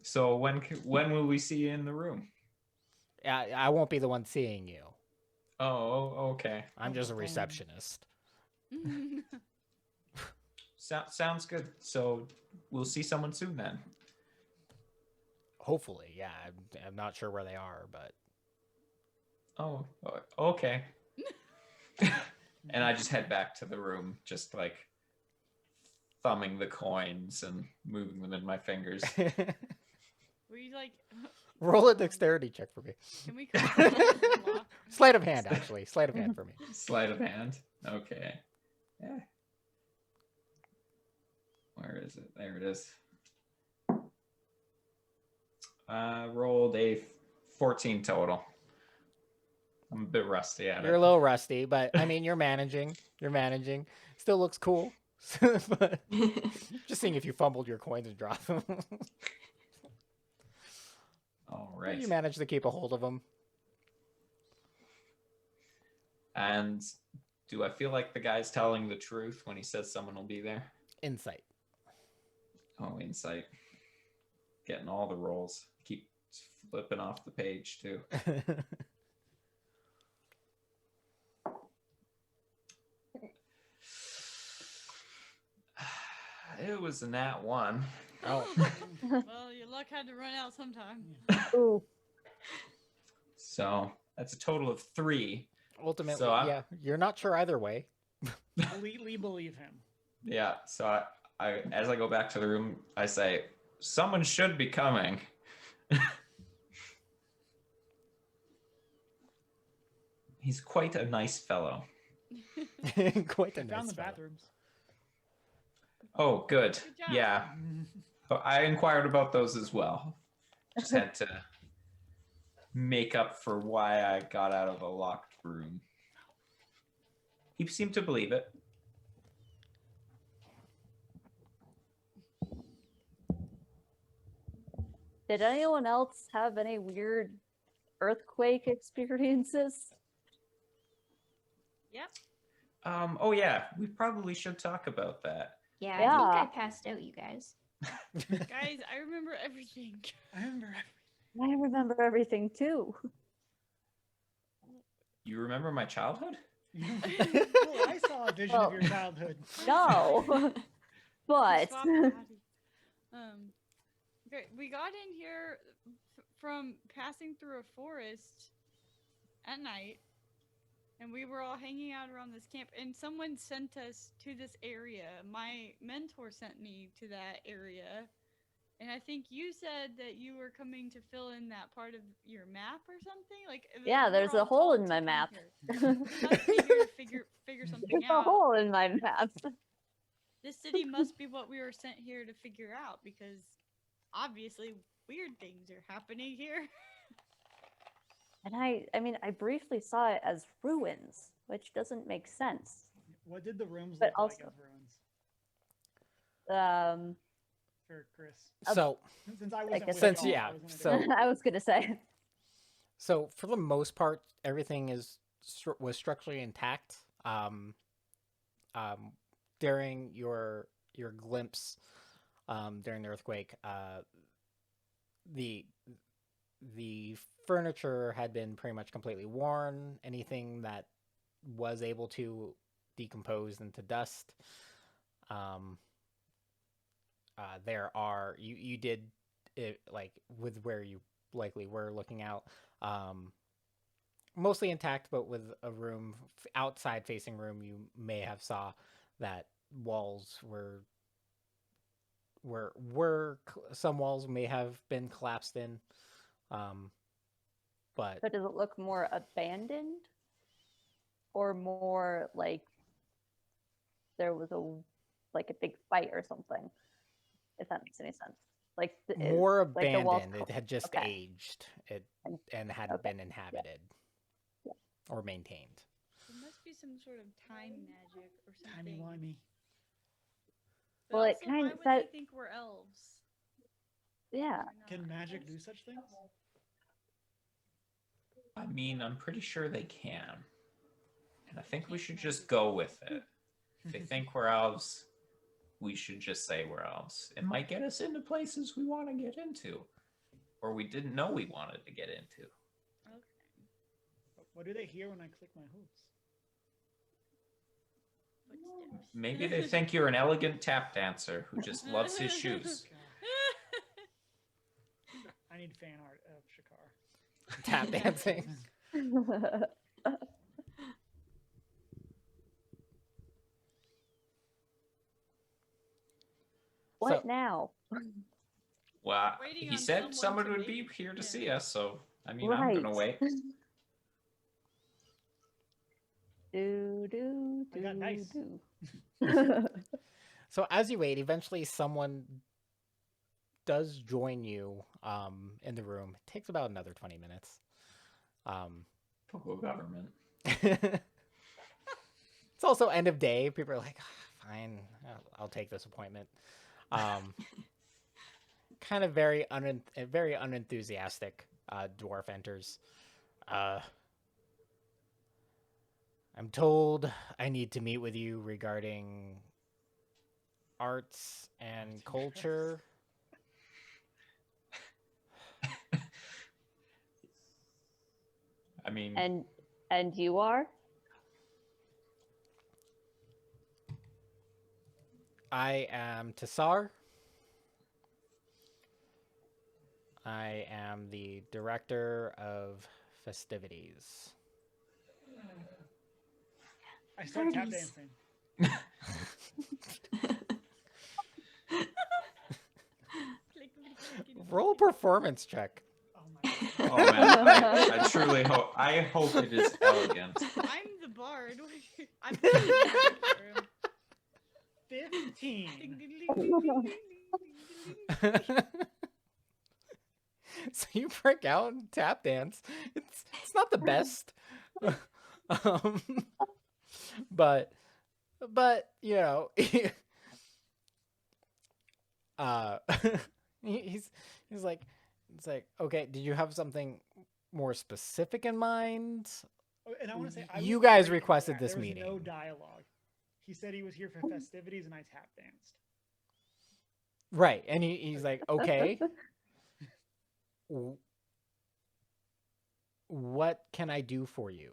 So when will we see you in the room? I won't be the one seeing you. Oh, okay. I'm just a receptionist. Sounds good. So we'll see someone soon then. Hopefully, yeah. I'm not sure where they are, but Oh, okay. And I just head back to the room, just like thumbing the coins and moving them in my fingers. We like. roll a dexterity check for me. Can we? Sleight of hand, actually. Sleight of hand for me. Sleight of hand. Okay. Yeah. Where is it? There it is. Rolled a 14 total. I'm a bit rusty at You're it. a little rusty, but I mean, you're managing. You're managing. Still looks cool. But just seeing if you fumbled your coins and dropped them. All right. You managed to keep a hold of them. And do I feel like the guy's telling the truth when he says someone will be there? Insight. Oh, insight. Getting all the rolls. Keep flipping off the page, too. It was a nat 1. Oh. Well, your luck had to run out sometime. Ooh. So that's a total of 3. Ultimately, So I'm- yeah, you're not sure either way. Completely believe him. Yeah, so I as I go back to the room, I say, someone should be coming. He's quite a nice fellow. Quite a I found nice the fellow. bathrooms. Oh, good. Good job. Yeah, but I inquired about those as well. Just had to make up for why I got out of a locked room. He seemed to believe it. Did anyone else have any weird earthquake experiences? Yep. Oh yeah, we probably should talk about that. Yeah, Yeah. I think I passed out, you guys. Guys, I remember everything. I remember. I remember everything too. You remember my childhood? Well, I saw a vision of your childhood. No. But Swap body. Okay, we got in here from passing through a forest at night, and we were all hanging out around this camp, and someone sent us to this area. My mentor sent me to that area, and I think you said that you were coming to fill in that part of your map or something. Like, yeah, we're there's a all hole told in to my come map. here. We must be here to figure something There's a out. hole in my map. This city must be what we were sent here to figure out, because obviously weird things are happening here. And I mean, I briefly saw it as ruins, which doesn't make sense. What did the rooms But look also- like as ruins? for Chris? So Since I wasn't guess with Since- y'all, yeah, I was so- gonna go. I was gonna say. So for the most part, everything was structurally intact. During your glimpse, during the earthquake, the furniture had been pretty much completely worn. Anything that was able to decompose into dust. There are you did it like with where you likely were looking out. Mostly intact, but with a room outside facing room, you may have saw that walls some walls may have been collapsed in, but But does it look more abandoned, or more like there was a big fight or something? If that makes any sense. Like more like the walls abandoned. It had just okay. aged and hadn't Okay. been inhabited Yeah. or maintained. There must be some sort of time magic or Timey something. wimey. But Well, it also, kind why of would that they think we're elves? yeah. We're Can not. magic do such things? I mean, I'm pretty sure they can. And I think we should just go with it. If they think we're elves, we should just say we're elves. It might get us into places we want to get into, or we didn't know we wanted to get into. Okay. What do they hear when I click my hooves? Footsteps. Maybe they think you're an elegant tap dancer who just loves his shoes. God, I need fan art of Shakar. Tap dancing. What So- now? Well, Waiting he on said someone someone to would make- be here to yeah. see us, so I mean, I'm gonna wait. Do do I got do dice. do. So as you wait, eventually someone does join you in the room. It takes about another 20 minutes. Total government. It's also end of day. People are like, "Ah, fine, I'll take this appointment. Kind of very unenthusiastic dwarf enters. I'm told I need to meet with you regarding arts and culture. I mean, And you are? I am Tassar. I am the director of festivities. I start tap Parties. dancing. Roll a performance check. Oh my oh god. man, I truly hope. I hope it is elegant. I'm the bard. I'm the magic room. 15. So you break out and tap dance. It's not the best, um, but you know, he's like it's like, okay, did you have something more specific in mind? Oh, and I want to say, You was guys great in requested that. this There was meeting. no dialogue. He said he was here for festivities, and I tap danced. Right, and he's like, okay. What can I do for you?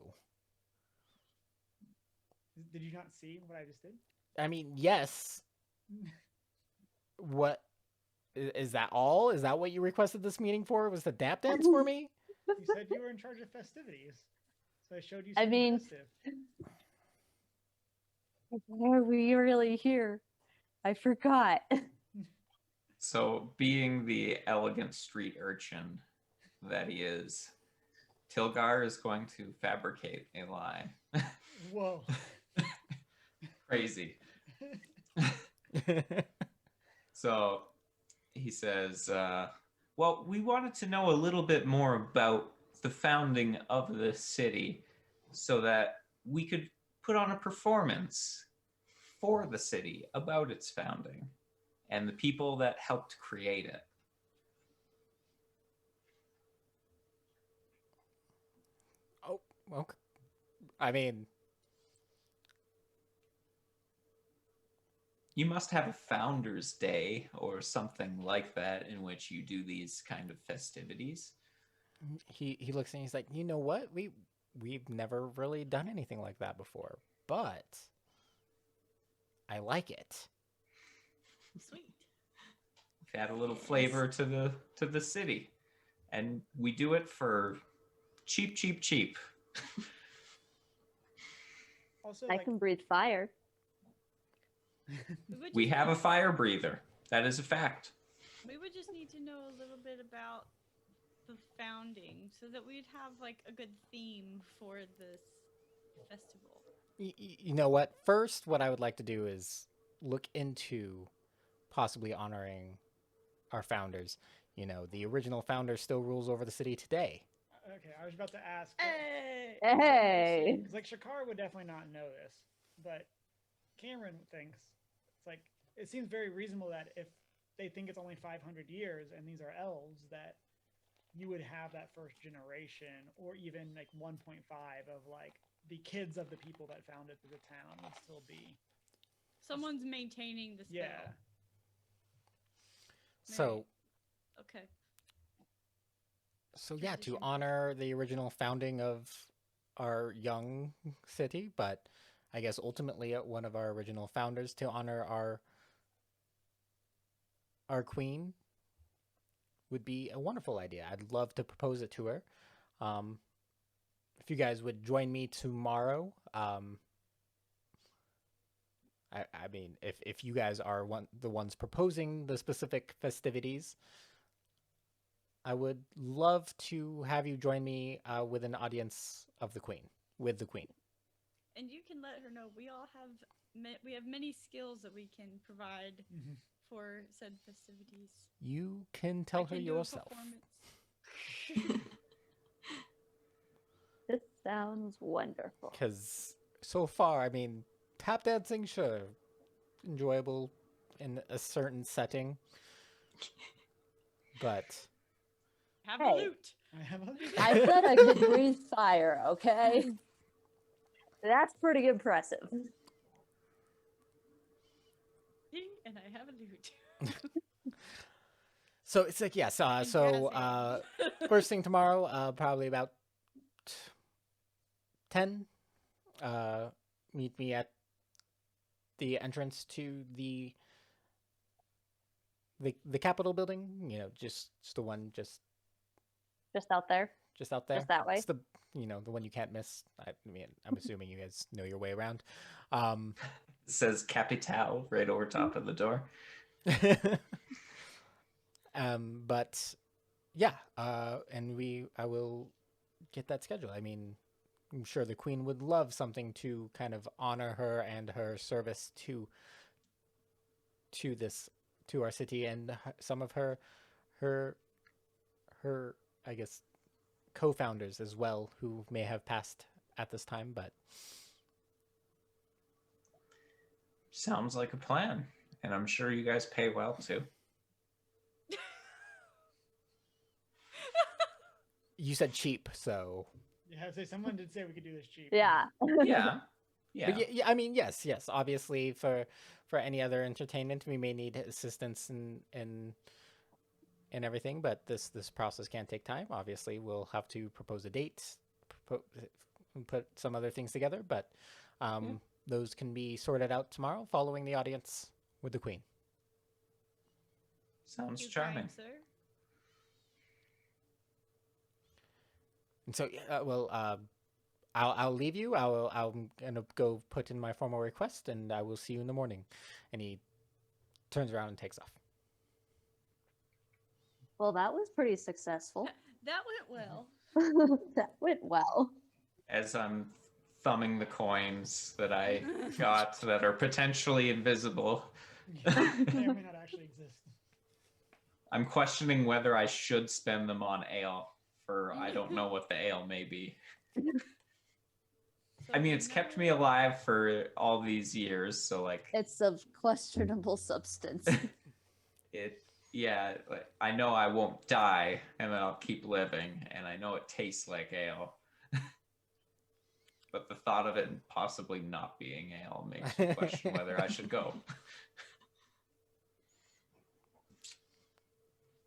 Did you not see what I just did? I mean, yes. What is that all? Is that what you requested this meeting for? Was the tap dance for me? You said you were in charge of festivities, so I showed you. I Something mean- festive. Why are we really here? I forgot. So, being the elegant street urchin that he is, Tilgar is going to fabricate a lie. Whoa. Crazy. So he says, well, we wanted to know a little bit more about the founding of the city so that we could put on a performance for the city about its founding. and the people that helped create it. Oh, okay. I mean, You must have a Founders Day or something like that in which you do these kind of festivities. he looks and he's like, you know what? We've never really done anything like that before, but I like it. Sweet. We've add a little flavor to the city, and we do it for cheap, cheap, cheap. Also, I like, can breathe fire. We have a fire breather. That is a fact. We would just need to know a little bit about the founding so that we'd have like a good theme for this festival. You know what? First, what I would like to do is look into possibly honoring our founders. You know, the original founder still rules over the city today. okay, I was about to ask. Hey! Hey. Because like Shakar would definitely not know this, but Cameron thinks it's like it seems very reasonable that if they think it's only 500 years and these are elves, that you would have that first generation, or even like 1.5 of like the kids of the people that founded the town would still be. Someone's maintaining the spell. Yeah. So, Okay. so yeah, to Tradition. honor the original founding of our young city, but I guess ultimately one of our original founders, to honor our queen, would be a wonderful idea. I'd love to propose it to her. If you guys would join me tomorrow, I mean, if you guys are the ones proposing the specific festivities, I would love to have you join me with an audience of the queen, with the queen. And you can let her know we all have we have many skills that we can provide Mm-hmm. for said festivities. You can tell her I can do a yourself. performance. This sounds wonderful. Because so far, I mean, tap dancing, sure, enjoyable in a certain setting, but Have Hey. a loot. I have a I said I could breathe fire, okay? That's pretty impressive. And I have a loot. so it's like yes. So first thing tomorrow, probably about 10. Meet me at the entrance to the Capitol building. You know, just the one just Out there. out there. Just that way? It's the the one you can't miss. I mean, I'm assuming you guys know your way around. It says Capital right over top of the door. But yeah, and I will get that scheduled. I mean, I'm sure the queen would love something to kind of honor her and her service to our city, and some of her I guess co-founders as well, who may have passed at this time, but Sounds like a plan. And I'm sure you guys pay well too. you said cheap, so Yeah, so someone did say we could do this cheap. Yeah. Yeah. Yeah. But yeah, I mean, yes. Obviously, for any other entertainment, we may need assistance in everything. But this process can take time. Obviously, we'll have to propose a date, put some other things together. But those can be sorted out tomorrow, following the audience with the queen. Sounds You charming. kind, sir. And so, I'll leave you. I'm gonna go put in my formal request, and I will see you in the morning. And he turns around and takes off. Well, that was pretty successful. That went well. That went well. As I'm thumbing the coins that I got that are potentially invisible, They may or may not actually exist. I'm questioning whether I should spend them on ale, for I don't know what the ale may be. I mean, it's kept me alive for all these years, so like, It's of questionable substance. Yeah, like, I know I won't die, and then I'll keep living, and I know it tastes like ale. But the thought of it possibly not being ale makes me question whether I should go.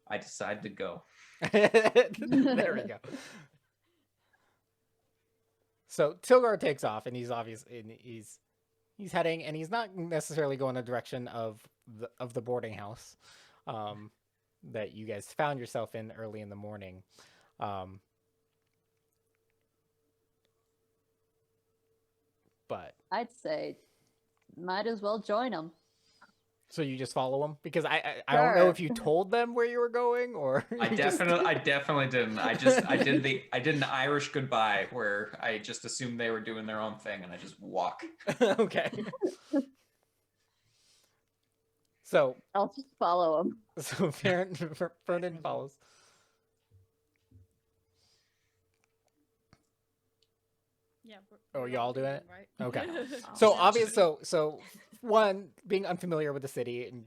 I decide to go. There we go. So Tilgar takes off, and he's heading, and he's not necessarily going the direction of the boarding house that you guys found yourself in early in the morning. But I'd say might as well join them. so you just follow him, because I don't know Sure. if you told them where you were going, or I you just- definitely didn't. I did an Irish goodbye where I just assumed they were doing their own thing, and I just walk. Okay. So I'll just follow them. Vernon follows. Yeah. Oh, we're y'all all doing it? right? Okay. Oh, So yeah. obvious. So one, being unfamiliar with the city, and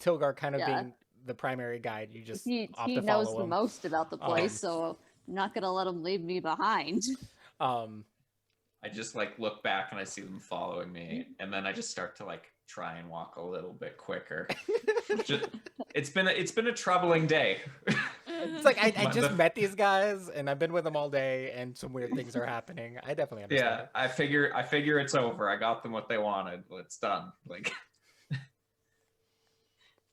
Tilgar kind of Yeah. being the primary guide, you just He opt he to knows follow the him. most about the place, so I'm not gonna let him leave me behind. I just like look back and I see them following me, and then I just start to like try and walk a little bit quicker. It's been a troubling day. It's like I But just the- met these guys, and I've been with them all day, and some weird things are happening. I definitely understand. Yeah, I figure it's over. I got them what they wanted. It's done. Like,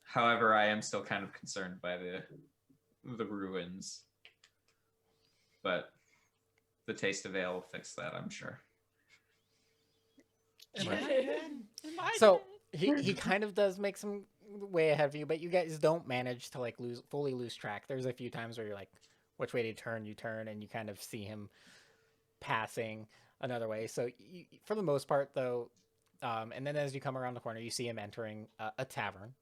however, I am still kind of concerned by the ruins, but the taste of ale will fix that, I'm sure. Am I Right. dead? Am I So dead? he kind of does make some way ahead of you, but you guys don't manage to like fully lose track. There's a few times where you're like, which way to turn? You turn, and you kind of see him passing another way. So for the most part, though, and then as you come around the corner, you see him entering a tavern.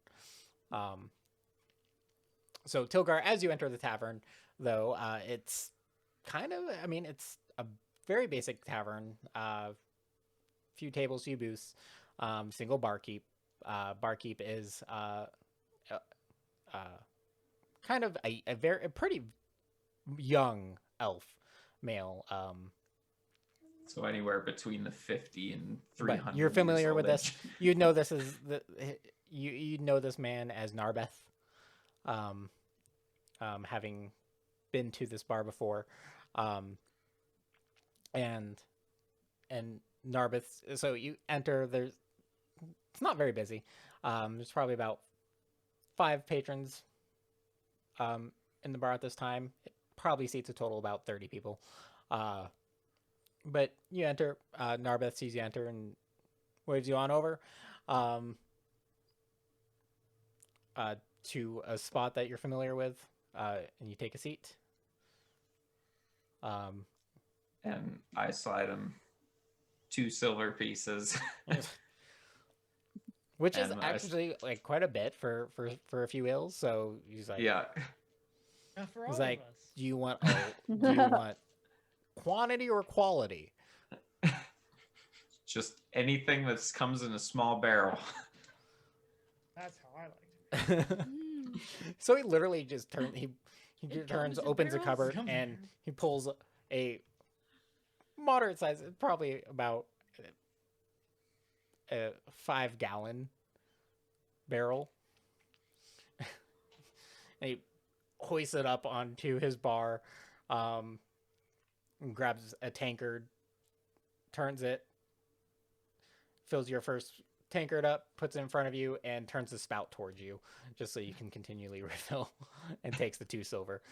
So Tilgar, as you enter the tavern, though, it's kind of, I mean, it's a very basic tavern. Few tables, few booths, single barkeep. Barkeep is kind of a pretty young elf male. So anywhere between the 50 and But 300. you're familiar years with old this. age. You know this is you know this man as Narbeth, having been to this bar before, and Narbeth. So you enter. It's not very busy. There's probably about 5 patrons in the bar at this time. It probably seats a total about 30 people. But you enter. Narbeth sees you enter and waves you on over to a spot that you're familiar with, and you take a seat. And I slide him 2 silver pieces. Which is And I actually like quite a bit for a few ales. So he's like, Yeah. For all he's of like, us. do you want quantity or quality? Just anything that comes in a small barrel. That's how I like it. So he literally just turns. He It turns, comes in opens a barrels? cupboard, Comes in and barrels. he pulls a moderate size, probably about a 5-gallon barrel. And he hoists it up onto his bar, and grabs a tankard, turns it, fills your first tankard up, puts it in front of you, and turns the spout towards you, just so you can continually refill, and takes the 2 silver.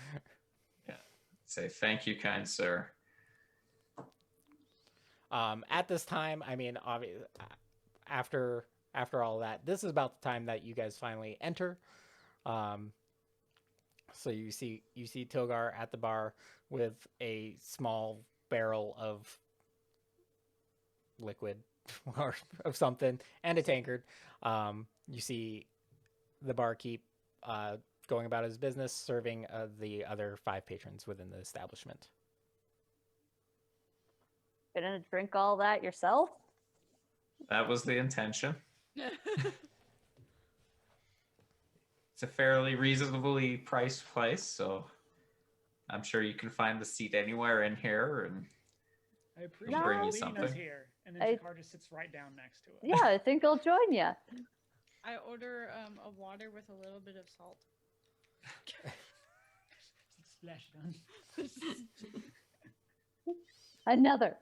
Say, thank you, kind sir. At this time, I mean, after all that, this is about the time that you guys finally enter. So you see Tilgar at the bar with a small barrel of liquid or of something and a tankard. You see the barkeep going about his business, serving the other 5 patrons within the establishment. Gonna drink all that yourself? That was the intention. it's a fairly reasonably priced place, so I'm sure you can find the seat anywhere in here. And I appreciate bring you you leading us something. here. And then I- Shakar just sits right down next to it. Yeah, I think I'll join you. I order a water with a little bit of salt. Splash it on. Another.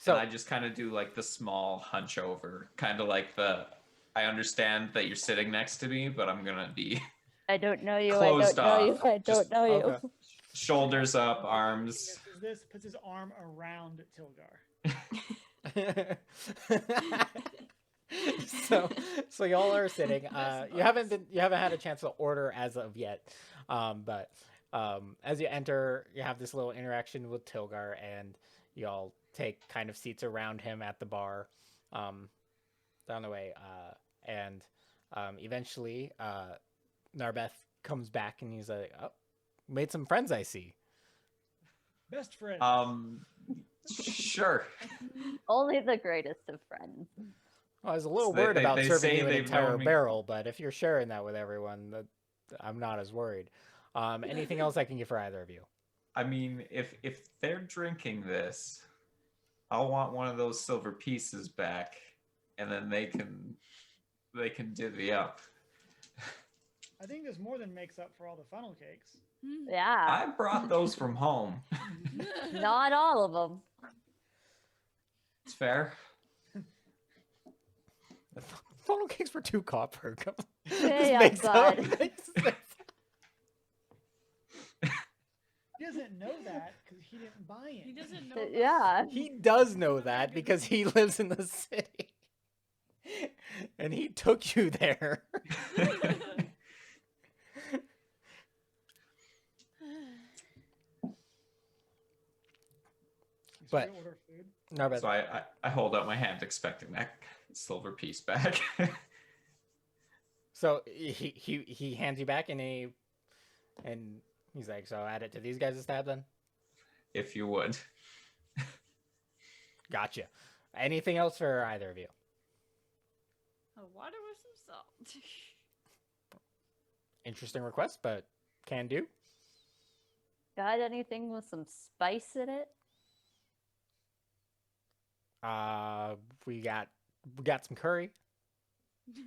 So and I just kind of do like the small hunch over, kind of like the. I understand that you're sitting next to me, but I'm gonna be I don't know you. Closed I don't know you. off. I don't Just- know you. okay. shoulders up, arms. This puts his arm around Tilgar. so y'all are sitting. You haven't had a chance to order as of yet, but as you enter, you have this little interaction with Tilgar, and y'all take kind of seats around him at the bar, down the way, and eventually, Narbeth comes back and he's like, "Oh, made some friends, I see." Best friend. Sure. Only the greatest of friends. Well, I was a little So they- worried they- about they serving say you an they've entire known me- barrel, but if you're sharing that with everyone, I'm not as worried. Anything else I can get for either of you? I mean, if they're drinking this, I'll want one of those silver pieces back, and then they can divvy up. I think this more than makes up for all the funnel cakes. Yeah. I brought those from home. Not all of them. It's fair. Funnel cakes for 2 copper. Come on. Hey, This makes God. He doesn't know that because he didn't buy it. He doesn't know. Yeah. He does know that because he lives in the city. And he took you there. You But- still order food. No, but So I hold out my hand expecting that silver piece back. so he hands you back and he's like, "So add it to these guys' tab then." If you would. Gotcha. Anything else for either of you? A water with some salt. Interesting request, but can do. Got anything with some spice in it? We got some curry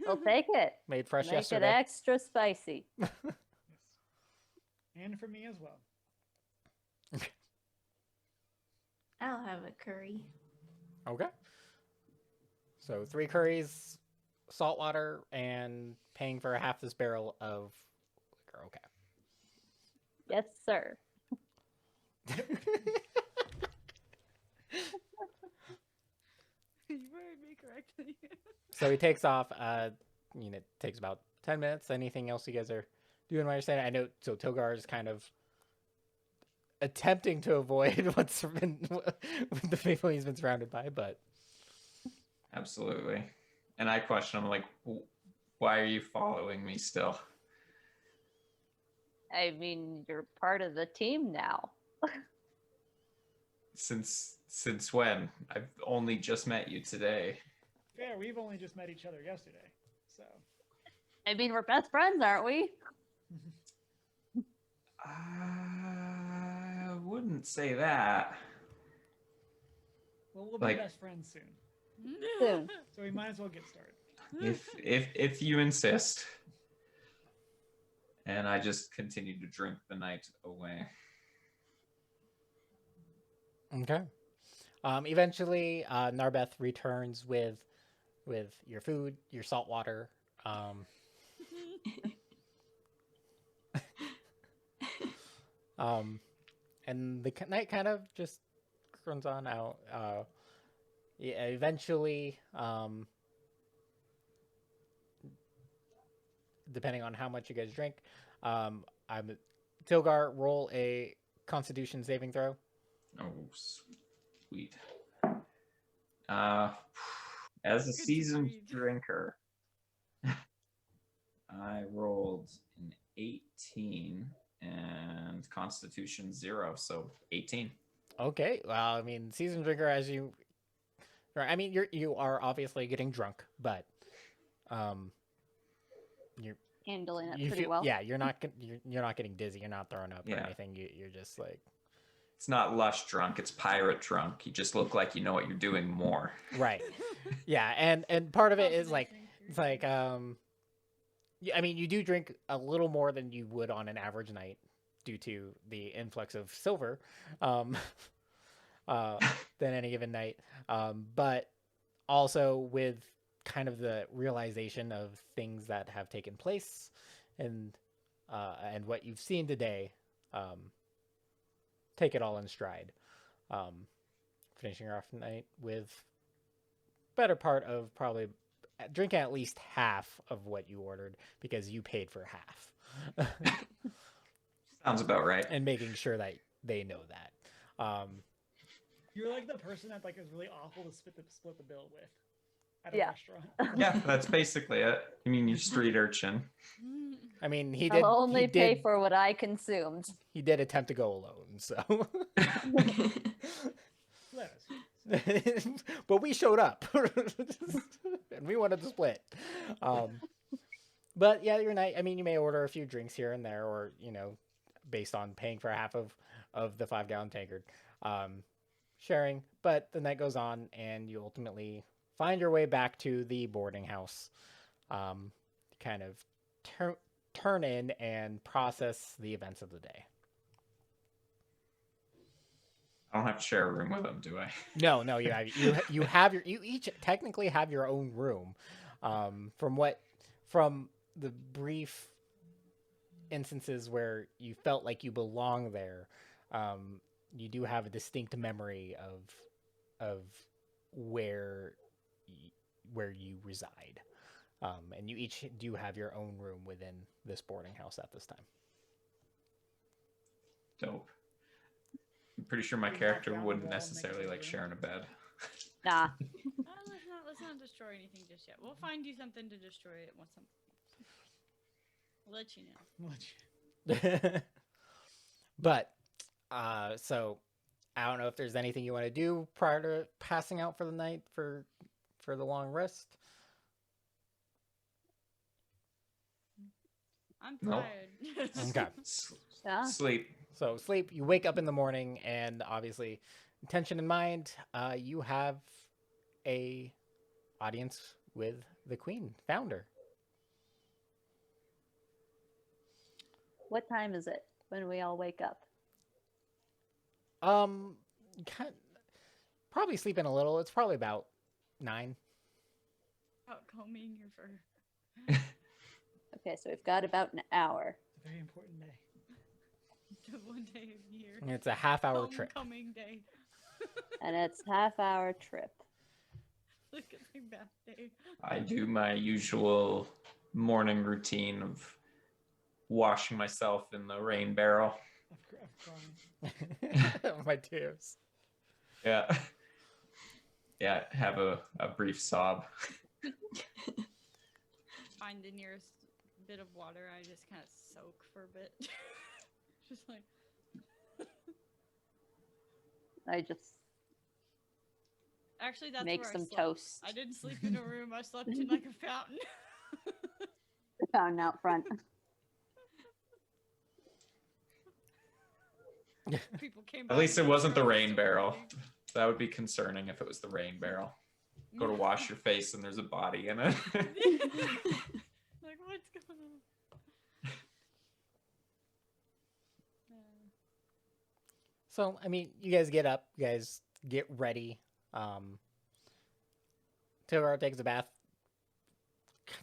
I'll take it. made fresh Make it yesterday. extra spicy. Yes. And for me as well. I'll have a curry. Okay. So 3 curries, salt water, and paying for half this barrel of liquor. Okay. Yes, sir. You heard me correctly. So he takes off. It takes about 10 minutes. Anything else you guys are doing while you're saying? I know. So Tilgar is kind of attempting to avoid what's been with the people he's been surrounded by, but Absolutely. And I question him like, why are you following me still? I mean, you're part of the team now. Since when? I've only just met you today. Fair, we've only just met each other yesterday. So I mean, we're best friends, aren't we? I wouldn't say that. well, we'll Like- be best friends soon. Soon. So we might as well get started. If you insist. And I just continue to drink the night away. okay. Eventually, Narbeth returns with your food, your salt water. And the night kind of just runs on out. Yeah, eventually, depending on how much you guys drink, Tilgar, roll a Constitution saving throw. Oh, sweet. As a Good to seasoned read. drinker, I rolled an 18 and Constitution 0, so 18. Okay, well, I mean, seasoned drinker, as you, I mean, you are obviously getting drunk, but, handling it You pretty feel, well. yeah, you're not getting dizzy. You're not throwing up or Yeah. anything. You're just like It's not lush drunk, it's pirate drunk. You just look like you know what you're doing more. right. Yeah, and part of it is like Confidence it's like I mean, you do drink a little more than you would on an average night due to the influx of silver um, than any given night. But also with kind of the realization of things that have taken place and what you've seen today, take it all in stride. Finishing off the night with better part of probably drinking at least half of what you ordered because you paid for half. Sounds about right. And making sure that they know that. You're like the person that like is really awful to split the bill with at a Yeah. restaurant. Yeah, that's basically it. I mean, you street urchin. I mean, he did. I'll only he pay did, for what I consumed. He did attempt to go alone, so. Let us. But we showed up, and we wanted to split. But yeah, your night. I mean, you may order a few drinks here and there, or based on paying for half of the 5-gallon tankard, sharing. But the night goes on, and you ultimately find your way back to the boarding house. Kind of turn in and process the events of the day. I don't have to share a room with them, do I? No, you each technically have your own room. From the brief instances where you felt like you belong there, you do have a distinct memory of where you reside. And you each do have your own room within this boarding house at this time. Dope. I'm pretty sure my character wouldn't necessarily like sharing a bed. Nah. Let's not destroy anything just yet. We'll find you something to destroy it once something. We'll let you know. But so I don't know if there's anything you want to do prior to passing out for the night for the long rest. I'm No. tired. Okay. Yeah. Sleep. So sleep, you wake up in the morning, and obviously, intention in mind, you have a audience with the Queen, founder. What time is it when we all wake up? Probably sleeping a little. It's probably about 9. About combing your fur. Okay, so we've got about an hour. It's a very important day. The one day of year. And it's a half-hour trip. Homecoming day. And it's half-hour trip. Look at my bath day. I do my usual morning routine of washing myself in the rain barrel. Of crying. My tears. Yeah. Yeah, have a brief sob. Find the nearest bit of water. I just kind of soak for a bit. Just like. I just Actually, that's make where some I slept. toast. I didn't sleep in a room. I slept in like a fountain. The fountain out front. People came. At by least and it wasn't the threw rain some barrel. water. That would be concerning if it was the rain barrel. Go to wash your face and there's a body in it. Like, what's going on? So, I mean, you guys get up, you guys get ready. Taylor takes a bath,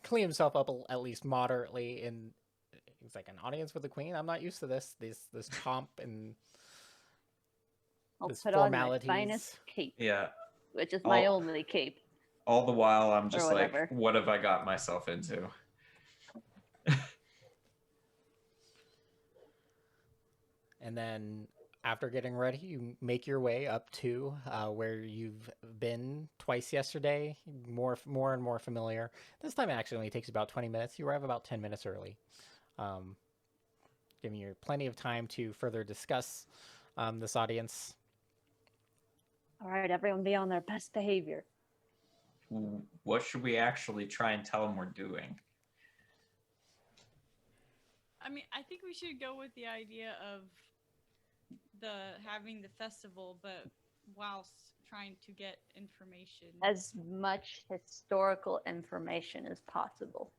clean himself up at least moderately, and he's like, an audience with the Queen? I'm not used to this pomp and I'll this put on my formalities. finest cape, Yeah. which is my Oh. only cape. All the while I'm just like, whatever. what have I got myself into? And then after getting ready, you make your way up to where you've been twice yesterday, more and more familiar. This time it actually only takes about 20 minutes. You arrive about 10 minutes early, giving you plenty of time to further discuss this audience. All right, everyone be on their best behavior. What should we actually try and tell them we're doing? I mean, I think we should go with the idea of having the festival, but whilst trying to get information. As much historical information as possible.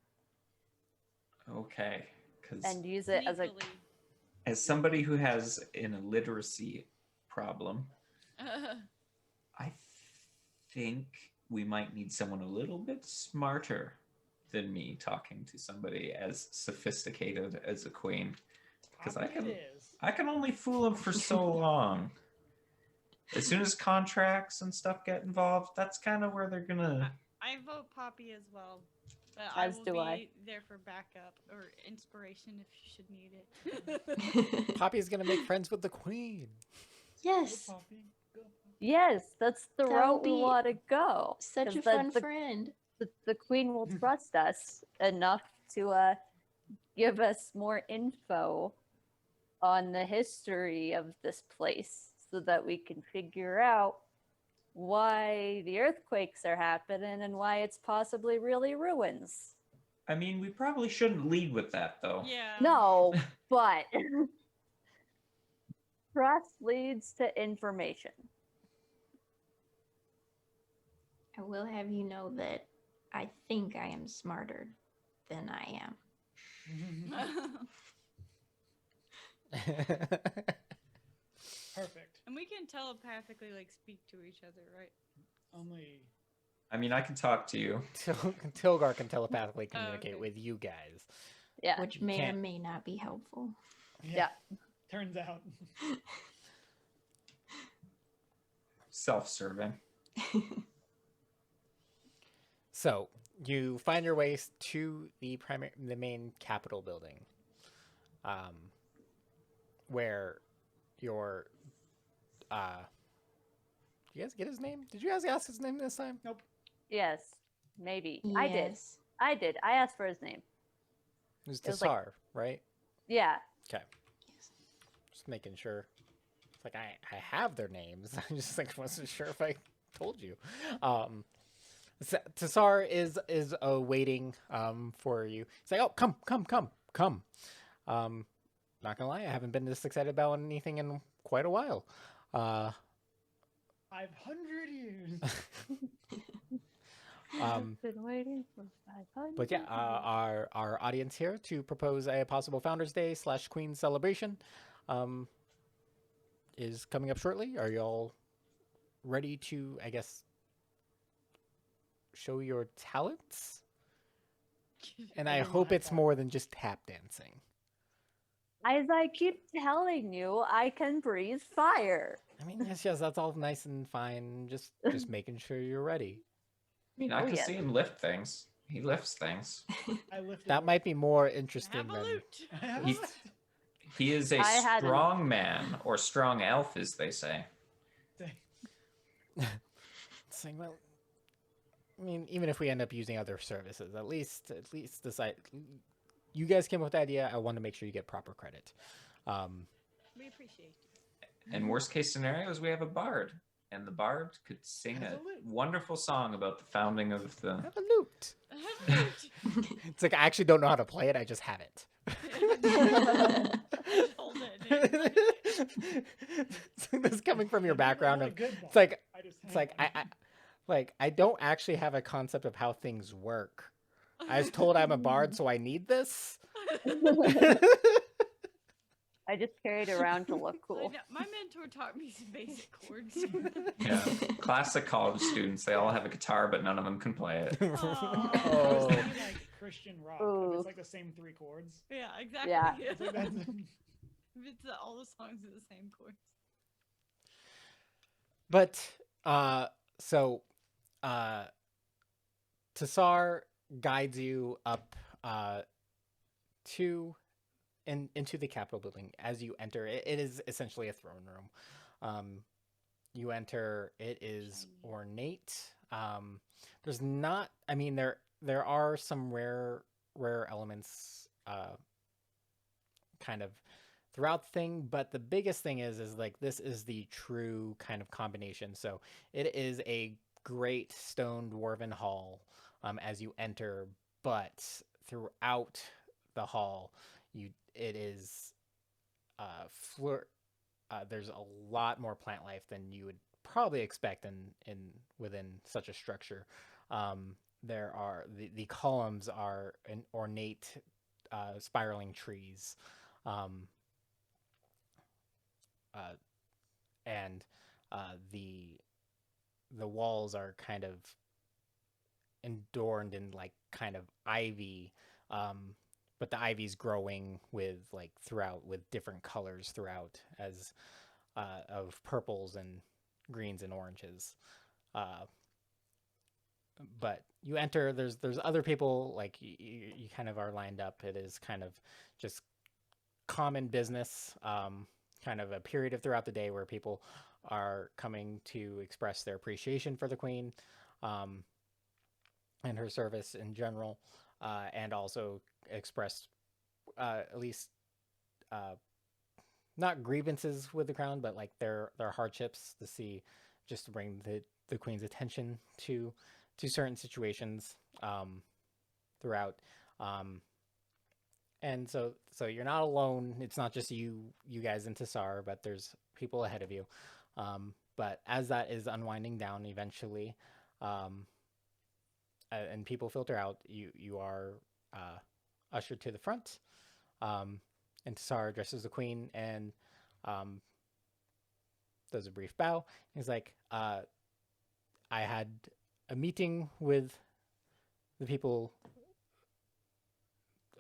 Okay, because And use it as a Sneakily. as somebody who has an illiteracy problem, I think we might need someone a little bit smarter than me talking to somebody as sophisticated as a queen. Because I can only fool them for so long. As soon as contracts and stuff get involved, that's kind of where they're gonna. I vote Poppy as well. But As I will do be I. there for backup or inspiration if you should need it. Poppy's gonna make friends with the queen. Yes, Yes, that's the That route would we be want to go. such 'Cause a fun the, friend. the queen will trust us enough to give us more info on the history of this place so that we can figure out why the earthquakes are happening and why it's possibly really ruins. I mean, we probably shouldn't lead with that, though. Yeah. No, but trust leads to information. I will have you know that I think I am smarter than I am. Perfect. And we can telepathically like speak to each other, right? Only I mean, I can talk to you. Tilgar can telepathically communicate okay. with you guys. Yeah. Which may or can't- may not be helpful. Yeah. Turns out. Self-serving. So you find your way to the main Capitol building, where your you guys get his name? Did you guys ask his name this time? Nope. Yes. Maybe. Yes. I did. I asked for his name. It was It was like- Tassar, right? Yeah. Okay. Yes. Just making sure. It's like I have their names. I just like wasn't sure if I told you. Tassar is waiting for you. He's like, oh, come. Not gonna lie, I haven't been this excited about anything in quite a while. 500 years. I've been waiting for 500. But yeah, our audience here to propose a possible Founders Day / Queen celebration is coming up shortly. Are y'all ready to, I guess, show your talents? And I Everyone hope high it's five. more than just tap dancing. As I keep telling you, I can breathe fire. I mean, yes, that's all nice and fine. Just making sure you're ready. I mean, I Oh, can yeah. see him lift things. He lifts things. I lifted That it. might be more interesting Have a than loot. I have a He- lift. He is a I had an- strong man, or strong elf, as they say. saying. Well, I mean, even if we end up using other services, at least decide. You guys came up with the idea. I want to make sure you get proper credit. We appreciate you. And worst case scenario is we have a bard, and the bard could sing Has a a lute. wonderful song about the founding of the. Have a loot. Have a loot. It's like I actually don't know how to play it. I just have it. Just hold it. This is coming from your background of Good it's like I just it's like I don't actually have a concept of how things work. I was told I'm a bard, so I need this. I just carried it around to look I cool. know, my mentor taught me some basic chords. Yeah, classic college students. They all have a guitar, but none of them can play it. I was Oh. thinking like Christian rock. If Ooh. it's like the same 3 chords. Yeah, exactly. Yeah. It's like that's If it's all the songs are the same chords. But Tassar guides you up into the Capitol building. As you enter, it is essentially a throne room. You enter, it is ornate. There's not, I mean, there are some rare elements kind of throughout the thing, but the biggest thing is like this is the true kind of combination. So it is a great stone dwarven hall as you enter, but throughout the hall it is there's a lot more plant life than you would probably expect in within such a structure. There are the columns are an ornate spiraling trees, um, and the walls are kind of adorned in like kind of ivy, but the ivy's growing with like throughout with different colors throughout as of purples and greens and oranges. But you enter. There's other people like you kind of are lined up. It is kind of just common business. Kind of a period of throughout the day where people are coming to express their appreciation for the queen, and her service in general, and also express at least not grievances with the crown, but like their hardships to see, just to bring the queen's attention to certain situations throughout. And so you're not alone. It's not just you guys in Tassar, but there's people ahead of you. But as that is unwinding down eventually, and people filter out, you are ushered to the front. And Tassar addresses the queen and does a brief bow. He's like, I had a meeting with the people,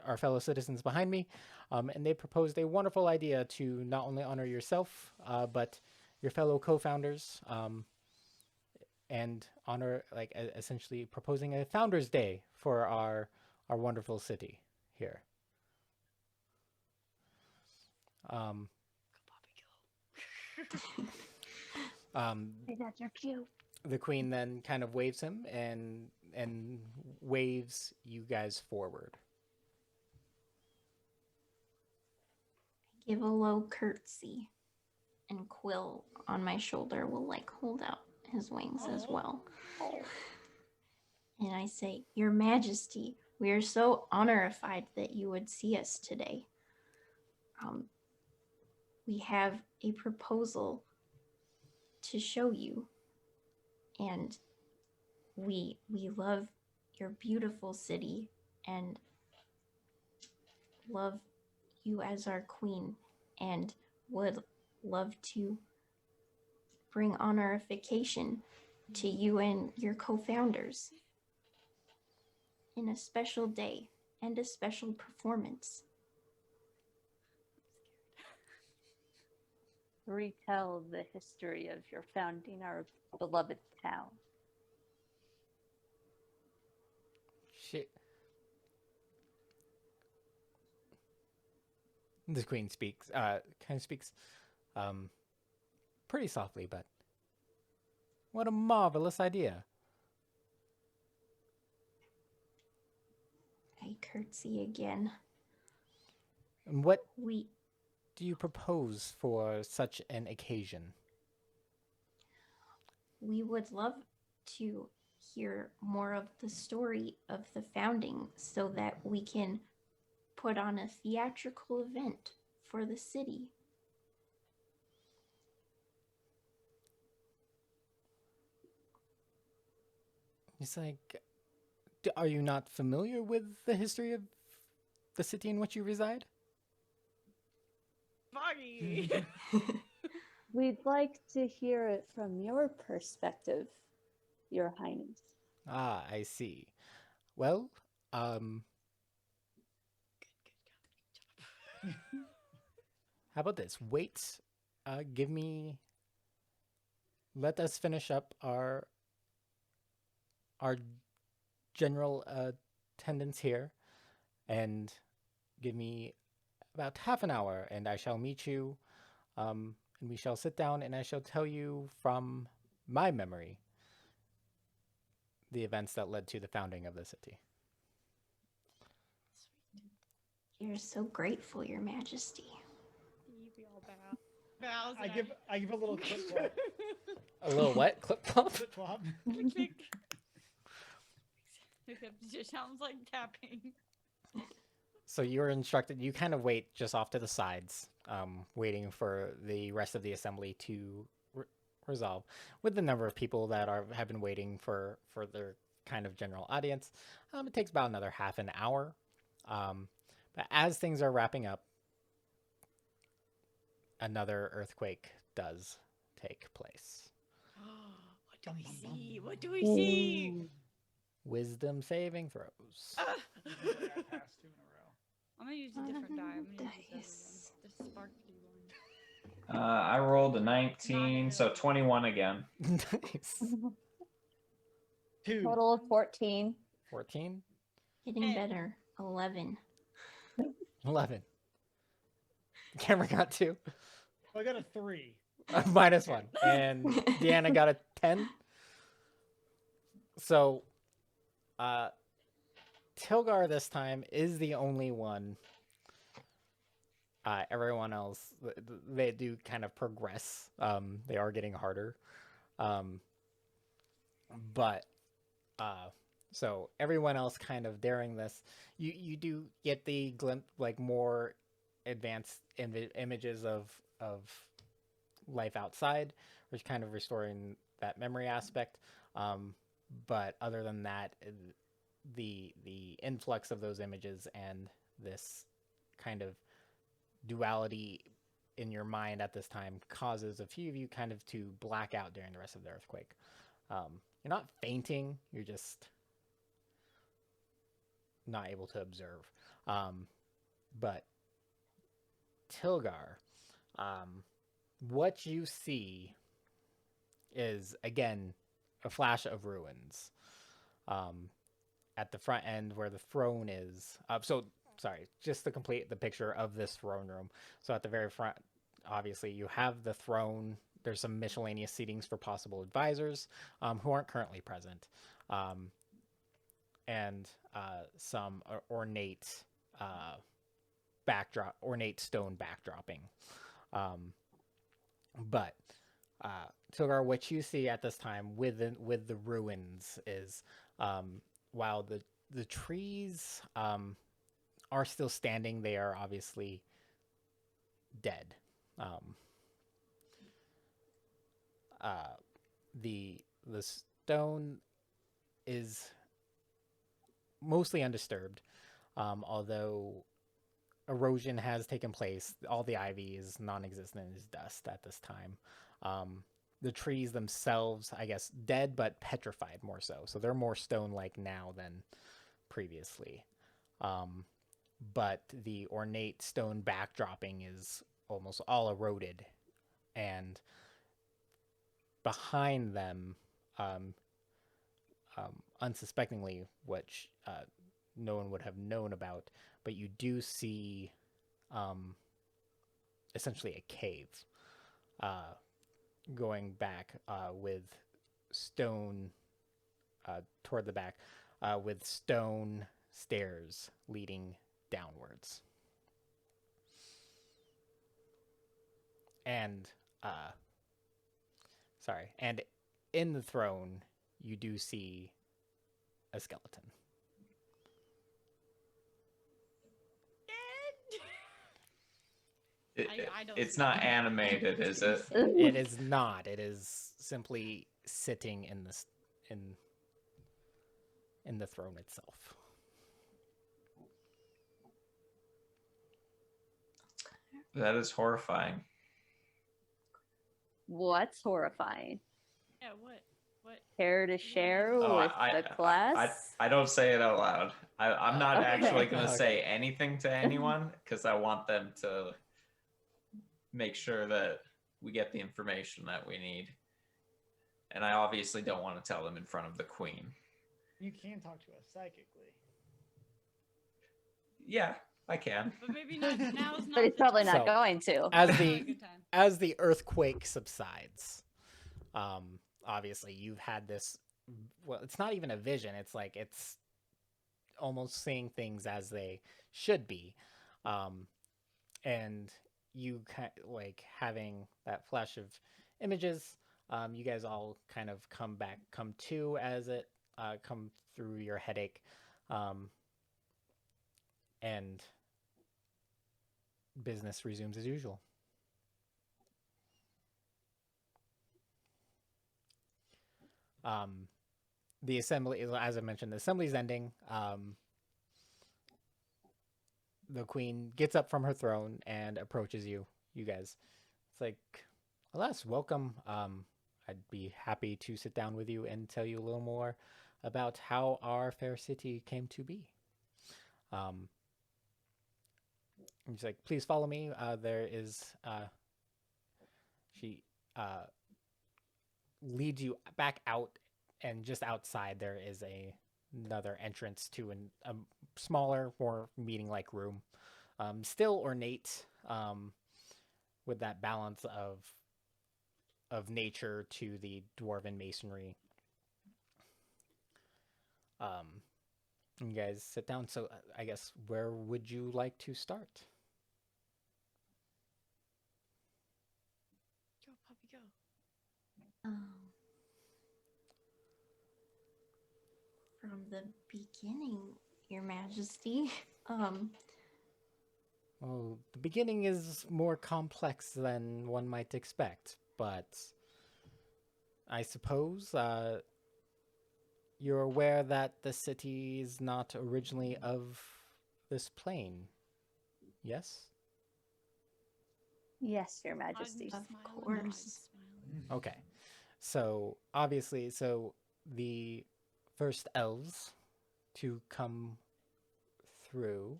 our fellow citizens behind me, and they proposed a wonderful idea to not only honor yourself, but your fellow co-founders, and honor, like, essentially proposing a Founders Day for our wonderful city here. Hey, that's your cue. The queen then kind of waves him and waves you guys forward. Give a low curtsy, and Quill on my shoulder will like hold out his wings as well. And I say, Your Majesty, we are so honorified that you would see us today. We have a proposal to show you, and we love your beautiful city and love you as our queen, and would love to bring honorification to you and your co-founders in a special day and a special performance. Retell the history of your founding our beloved town. Shit. The queen speaks, kind of speaks, pretty softly, but what a marvelous idea. I curtsy again. And what We do you propose for such an occasion? would love to hear more of the story of the founding so that we can put on a theatrical event for the city. It's like, are you not familiar with the history of the city in which you reside? Foggy. We'd like to hear it from your perspective, Your Highness. Ah, I see. Well, how about this? Wait, let us finish up our general attendance here, and give me about half an hour, and I shall meet you, and we shall sit down, and I shall tell you from my memory the events that led to the founding of the city. You're so grateful, Your Majesty. We all bow. Bows. I give a little clip flop. A little what? Clip flop? Clip flop. Click, click. It just sounds like tapping. So you're instructed. You kind of wait just off to the sides, waiting for the rest of the assembly to resolve. With the number of people that have been waiting for their kind of general audience, it takes about another half an hour. But as things are wrapping up, another earthquake does take place. What do we see? What do we see? Wisdom saving throws. Ah! I passed 2 in a row. I'm gonna use a different die. I'm gonna use Dice. the sparkly one. I rolled a 19, so 21 again. Nice. 2. Total of 14. 14, Getting better. 11. 11. Cameron got 2. I got a 3. Minus 1. And Deanna got a 10. So, Tilgar this time is the only one. Everyone else, they do kind of progress. They are getting harder. But, so everyone else kind of during this, you do get the glimpse, like more advanced images of life outside, which kind of restoring that memory aspect. But other than that, the influx of those images and this kind of duality in your mind at this time causes a few of you kind of to black out during the rest of the earthquake. You're not fainting, you're just not able to observe. But Tilgar, what you see is, again, a flash of ruins. At the front end where the throne is. Sorry, just to complete the picture of this throne room. So at the very front, obviously, you have the throne. There's some miscellaneous seatings for possible advisors who aren't currently present. And some ornate stone backdropping. But Tilgar, what you see at this time with the ruins is, while the trees are still standing, they are obviously dead. The stone is mostly undisturbed, although erosion has taken place. All the ivy is non-existent and is dust at this time. The trees themselves, I guess, dead but petrified more so. So they're more stone-like now than previously. But the ornate stone backdropping is almost all eroded. And behind them, unsuspectingly, which no one would have known about, but you do see essentially a cave going back with stone toward the back, with stone stairs leading downwards. And and in the throne, you do see a skeleton. I don't It's see not that. animated, is it? It is not. It is simply sitting in the throne itself. That is horrifying. What's horrifying? Yeah, what? Care to share Oh, with the class? I don't say it out loud. I'm not Okay. actually going to Okay. say anything to anyone because I want them to make sure that we get the information that we need. And I obviously don't want to tell them in front of the queen. You can talk to us psychically. Yeah, I can. But maybe not now. Is not But he's the probably time. not So, going to. As Not a the good time. as the earthquake subsides, obviously you've had this. Well, it's not even a vision. It's like it's almost seeing things as they should be, and you like having that flash of images. You guys all kind of come to as it come through your headache, and business resumes as usual. The assembly, as I mentioned, the assembly's ending. The queen gets up from her throne and approaches you guys. It's like, alas, welcome. I'd be happy to sit down with you and tell you a little more about how our fair city came to be. She's like, please follow me. There is, she leads you back out, and just outside there is another entrance to a smaller, more meeting-like room. Still ornate, with that balance of nature to the dwarven masonry. You guys sit down. So I guess, where would you like to start? Go, puppy, go. From the beginning, Your Majesty. Well, the beginning is more complex than one might expect, but I suppose you're aware that the city is not originally of this plane, yes? Yes, Your Majesty. Of Smile and course. nod, smile. Okay. So, obviously, the first elves to come through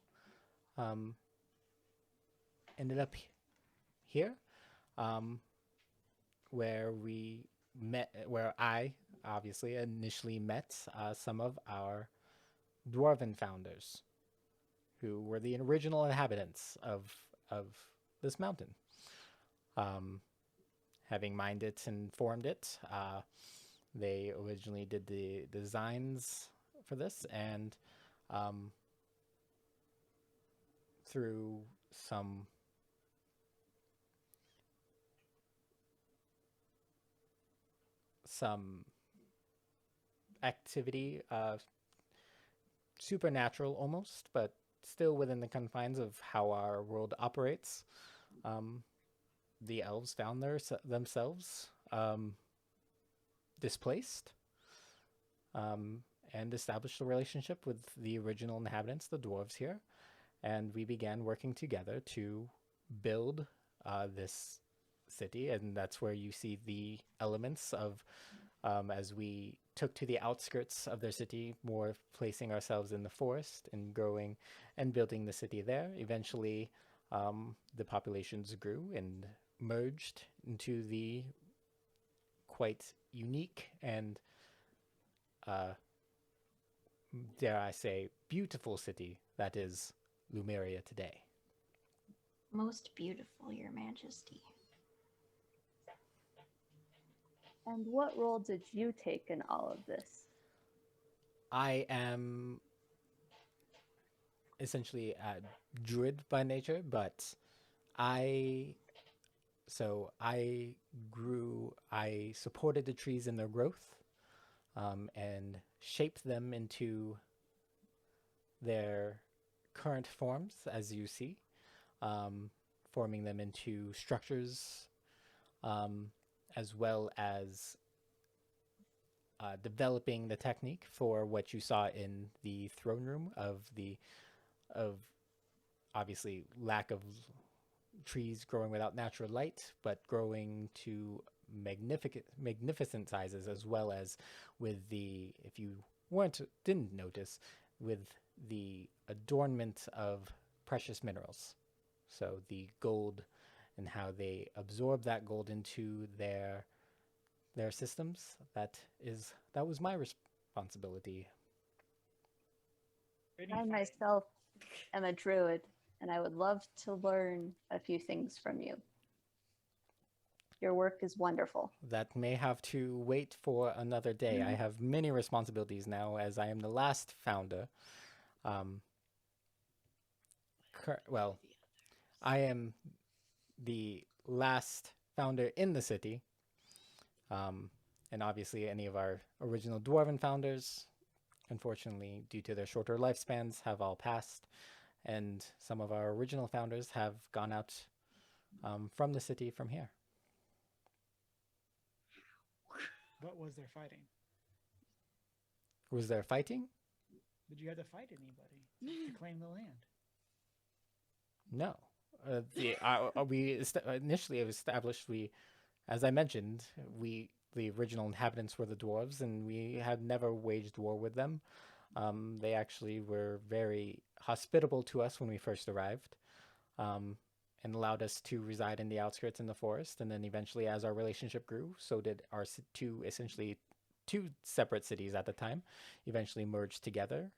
ended up here, where we met, where I obviously initially met some of our dwarven founders, who were the original inhabitants of this mountain. Having mined it and formed it, they originally did the designs for this, and through some activity, supernatural almost, but still within the confines of how our world operates, the elves found themselves displaced, and established a relationship with the original inhabitants, the dwarves here, and we began working together to build this city, and that's where you see the elements of, as we took to the outskirts of their city, more placing ourselves in the forest and growing and building the city there. Eventually, the populations grew and merged into the quite unique and, dare I say, beautiful city that is Lumeria today. Most beautiful, Your Majesty. And what role did you take in all of this? I am essentially a druid by nature, but I supported the trees in their growth, and shaped them into their current forms, as you see, forming them into structures, as well as developing the technique for what you saw in the throne room of obviously lack of trees growing without natural light, but growing to magnificent sizes, as well as with the, if you didn't notice, with the adornment of precious minerals. So the gold and how they absorb that gold into their systems, that was my responsibility. I myself am a druid, and I would love to learn a few things from you. Your work is wonderful. That may have to wait for another day. I have many responsibilities now, as I am the last founder. Well, I am the last founder in the city. And obviously any of our original dwarven founders, unfortunately, due to their shorter lifespans, have all passed. and some of our original founders have gone out from the city from here. What was their fighting? Was there fighting? Did you have to fight anybody to claim the land? No. Initially established, as I mentioned, the original inhabitants were the dwarves, and we had never waged war with them. They actually were very hospitable to us when we first arrived, and allowed us to reside in the outskirts in the forest. And then eventually, as our relationship grew, so did our two separate cities at the time eventually merged together.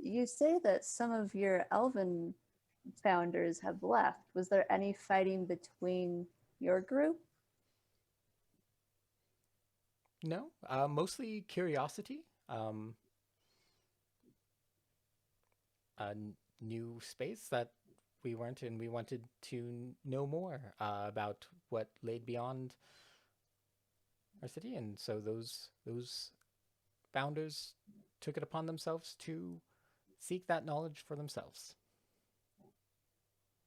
You say that some of your elven founders have left. Was there any fighting between your group? No, mostly curiosity. A new space that we weren't in. We wanted to know more about what laid beyond our city, and so those founders took it upon themselves to seek that knowledge for themselves.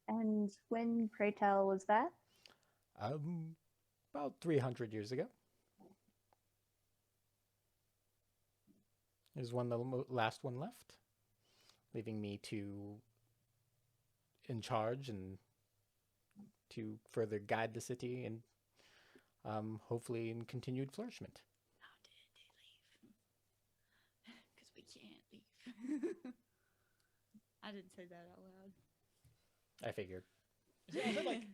And when, pray tell, was that? About 300 years ago. There's the last one left, leaving me in charge and to further guide the city and hopefully in continued flourishment. How did they leave? Because we can't leave. I didn't say that out loud. I figured.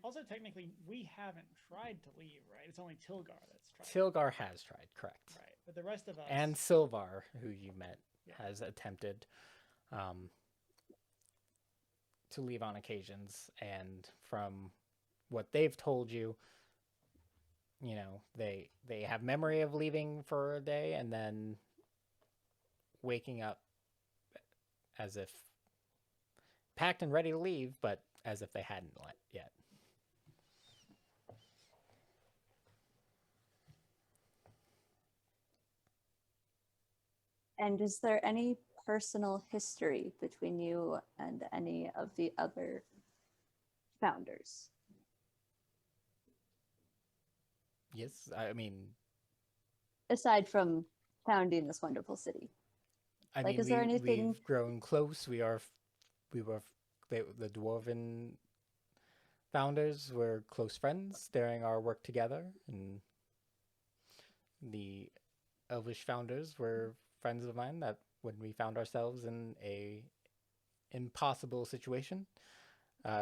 Also, technically, we haven't tried to leave, right? It's only Tilgar that's tried. Tilgar has tried, correct. Right, but the rest of us... And Silvar, who you met, has attempted to leave on occasions. And from what they've told you, they have memory of leaving for a day and then waking up as if packed and ready to leave, but as if they hadn't yet. And is there any personal history between you and any of the other founders? Yes, I mean... Aside from founding this wonderful city. Is there anything... We've grown close. We were the dwarven founders were close friends during our work together, and the elvish founders were friends of mine that when we found ourselves in a impossible situation,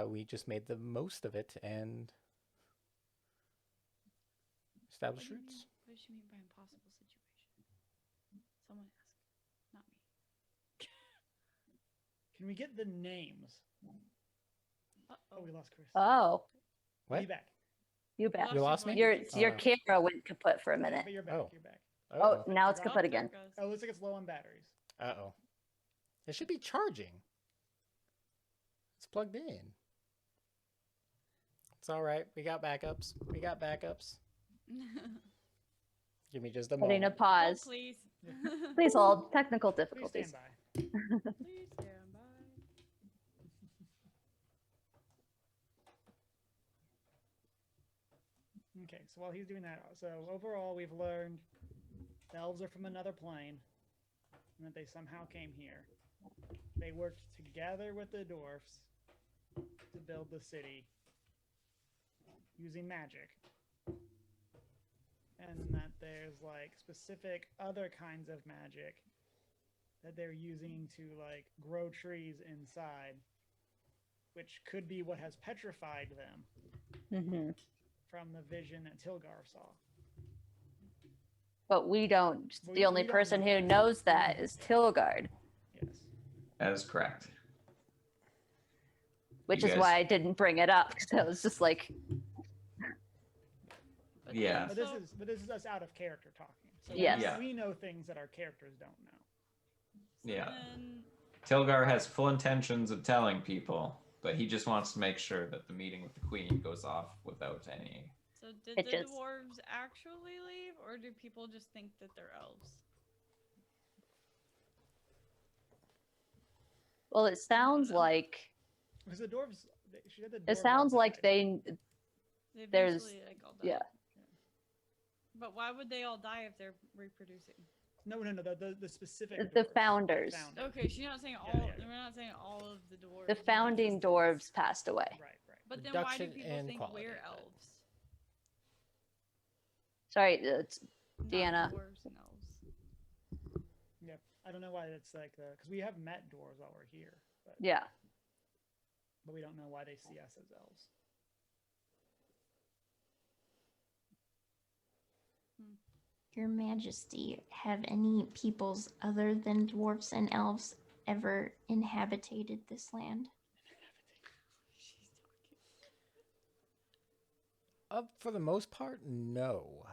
we just made the most of it and established roots. What does she mean by impossible situation? Someone ask, not me. Can we get the names? Oh, we lost Chris. Oh, What? Be back. you bet. You lost me? Your camera went kaput for a minute. But you're back. Oh. You're back. Oh, now it's Oh, kaput there again. it goes. Oh, it looks like it's low on batteries. Uh-oh. It should be charging. It's plugged in. It's all right. We got backups. Give me just a Putting a moment. pause. Please. Please hold. Technical Please difficulties. stand by. Please stand by. Okay, so while he's doing that, so overall we've learned the elves are from another plane, and that they somehow came here. They worked together with the dwarfs to build the city using magic. And that there's like specific other kinds of magic that they're using to like grow trees inside, which could be what has petrified them Mm-hmm. from the vision that Tilgar saw. But we don't. Well, The only we don't person know. who knows that is Tilgard, Yes. That is correct. which You is guys- why I didn't bring it up because I was just like, But Yeah. But this is us out of character talking. So Yes. Yeah. we know things that our characters don't know. Yeah. then Tilgar has full intentions of telling people, but he just wants to make sure that the meeting with the queen goes off without any. So did It the just- dwarves actually leave, or do people just think that they're elves? Well, it sounds like Because the dwarves, she said the dwarves it all sounds like died. they They There's- eventually like all died. yeah. But why would they all die if they're reproducing? No, the specific The dwarves, founders. Okay, she's not saying all. Yeah, yeah. We're not saying all of the dwarves. The founding dwarves passed away. Right. But then why do Reduction people in think quality, we're but- elves? Sorry, it's not Deanna. dwarves and elves? Yep. I don't know why it's like because we have met dwarves while we're here, but we don't know why they see us as elves. Your Majesty, have any peoples other than dwarfs and elves ever inhabited this land? She's talking. For the most part, no.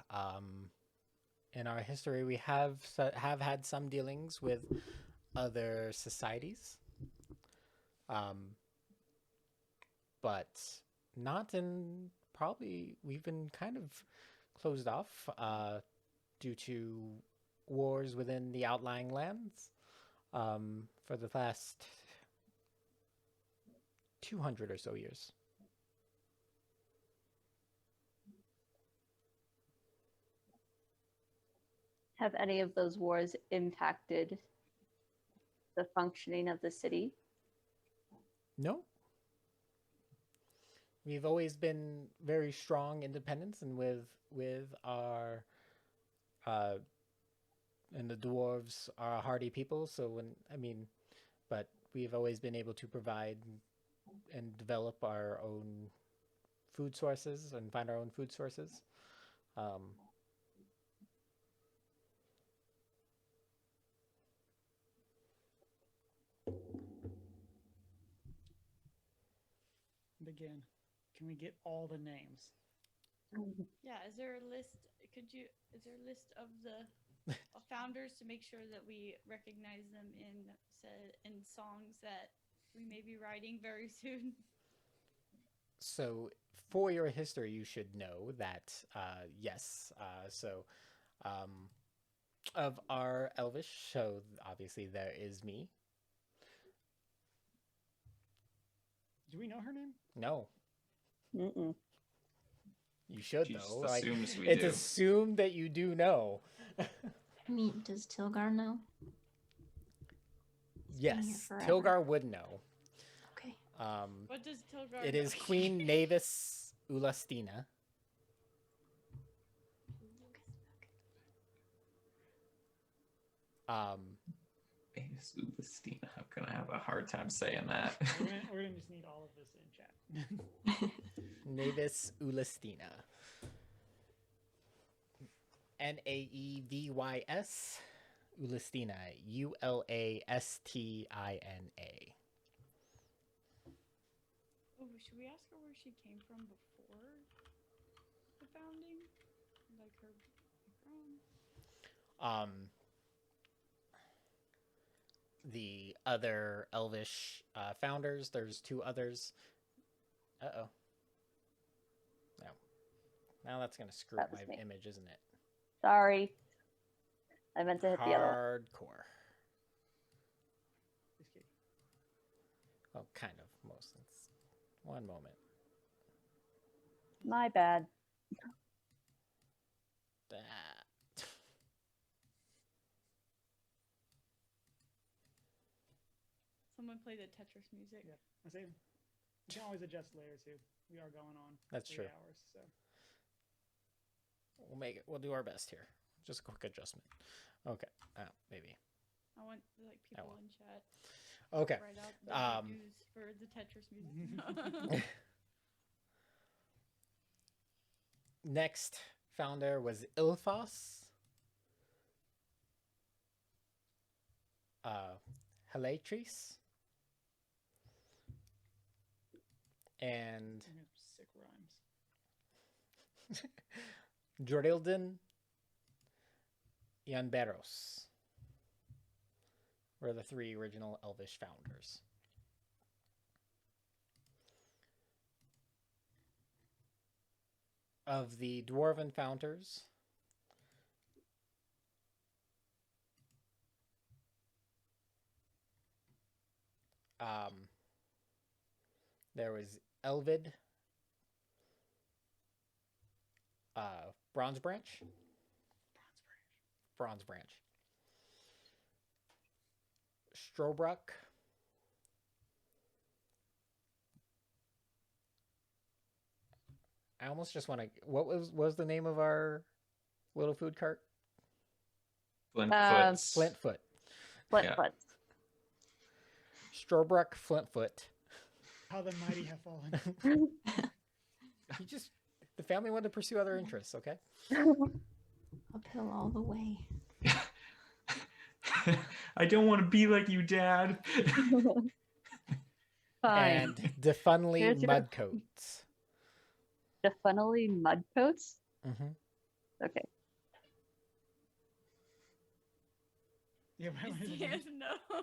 In our history, we have had some dealings with other societies, but not in probably. We've been kind of closed off due to wars within the outlying lands for the last 200 or so years. Have any of those wars impacted the functioning of the city? No. We've always been very strong independents, and with our and the dwarves are a hardy people. So but we've always been able to provide and develop our own food sources and find our own food sources. And again, can we get all the names? Yeah, is there a list? Is there a list of the founders to make sure that we recognize them in songs that we may be writing very soon? So for your history, you should know that yes. Of our Elvish, so obviously there is me. Do we know her name? No, Mm-mm. you should She just though. Like, assumes we it's do. assumed that you do know. I mean, does Tilgar know? He's been here Yes, forever. Tilgar would know. Okay. What does Tilgar It know? is Queen Navis Ulastina. Venus Ulistina. I'm gonna have a hard time saying that. We're gonna just need all of this in chat. Navis Ulastina. Naevys Ulastina. Ulastina. Oh, should we ask her where she came from before the founding? Like her background? The other Elvish founders. There's two others. Uh-oh. No. Now that's gonna screw up That my was me. image, isn't it? Sorry. I meant to hit the other one. Hardcore. Just kidding. Well, kind of. Most. One moment. My bad. That. Someone play the Tetris music. Yeah, I say you can always adjust layers too. We are going on. That's 3 true. hours, so We'll make it. We'll do our best here. Just a quick adjustment. Okay. Maybe. I want like people well. in chat Okay. to write out the reviews for the Tetris music. Next founder was Ilfos. Helatrice. And we have sick rhymes. Jorildan Yanberos were the three original Elvish founders. Of the Dwarven founders, There was Elvid, Bronze Branch, Strobruck, I almost just want to. What was the name of our little food cart? Flintfoot's. Flintfoot. Flintfoot. Strobruck, Flintfoot. How the mighty have fallen. The family wanted to pursue other interests. Okay. Uphill all the way. I don't want to be like you, Dad. Fine. And Defunly Here's your- Mudcoats. Defunally Mudcoats? Mm-hmm. Okay. Yeah, why would it be- Yes, no.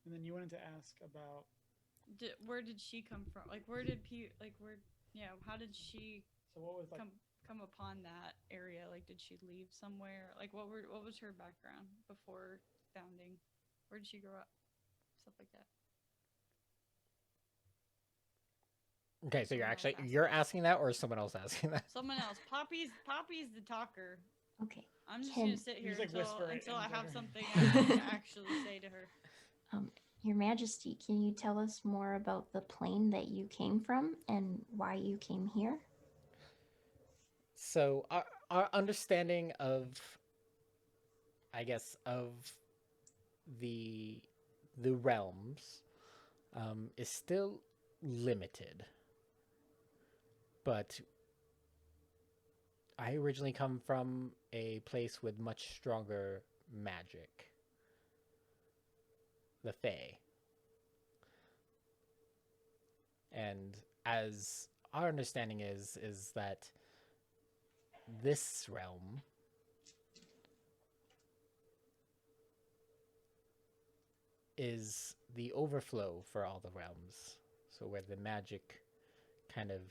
And then you wanted to ask about. Where did she come from? Like, how did she So what was like? come upon that area? Like, did she leave somewhere? Like, what was her background before founding? Where did she grow up? Stuff like that. Okay, so Someone else you're asking. asking that, or is someone else asking that? Someone else. Poppy's the talker. Okay. I'm just Can- gonna sit here Just, like, whisper it until I into have her. something I want to actually say to her. Your Majesty, can you tell us more about the plane that you came from and why you came here? So our understanding of, I guess, of the realms is still limited. But I originally come from a place with much stronger magic. The Fae. And as our understanding is that this realm is the overflow for all the realms. So where the magic kind of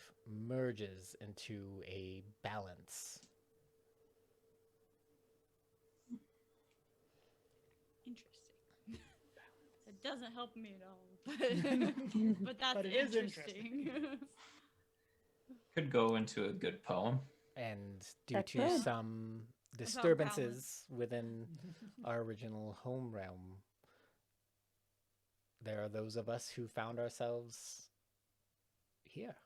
merges into a balance. Interesting. It doesn't help me at all, but that's But it is interesting. Could go into a good poem. And due That to could. some balance. disturbances within our original home realm, there are those of us who found ourselves here.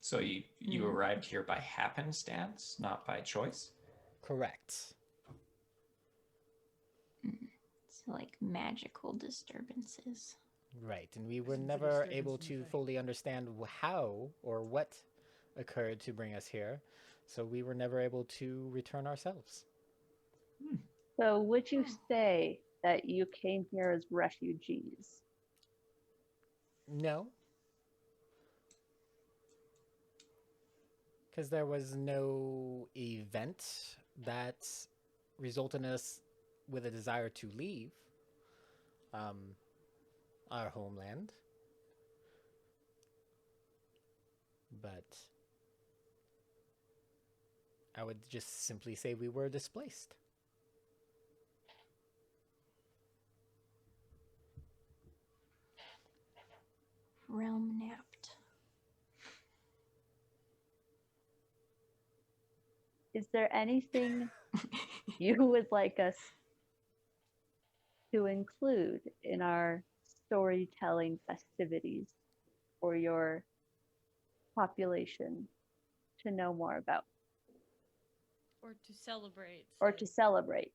So you arrived here by happenstance, not by choice? Correct. So, like magical disturbances. Right, and we This were is a never disturbance able in the to Fae. fully understand how or what occurred to bring us here, so we were never able to return ourselves. So would you say that you came here as refugees? No. Because there was no event that resulted in us with a desire to leave our homeland. But I would just simply say we were displaced. Realm napped. Is there anything you would like us to include in our storytelling festivities for your population to know more about Or to celebrate. or to celebrate?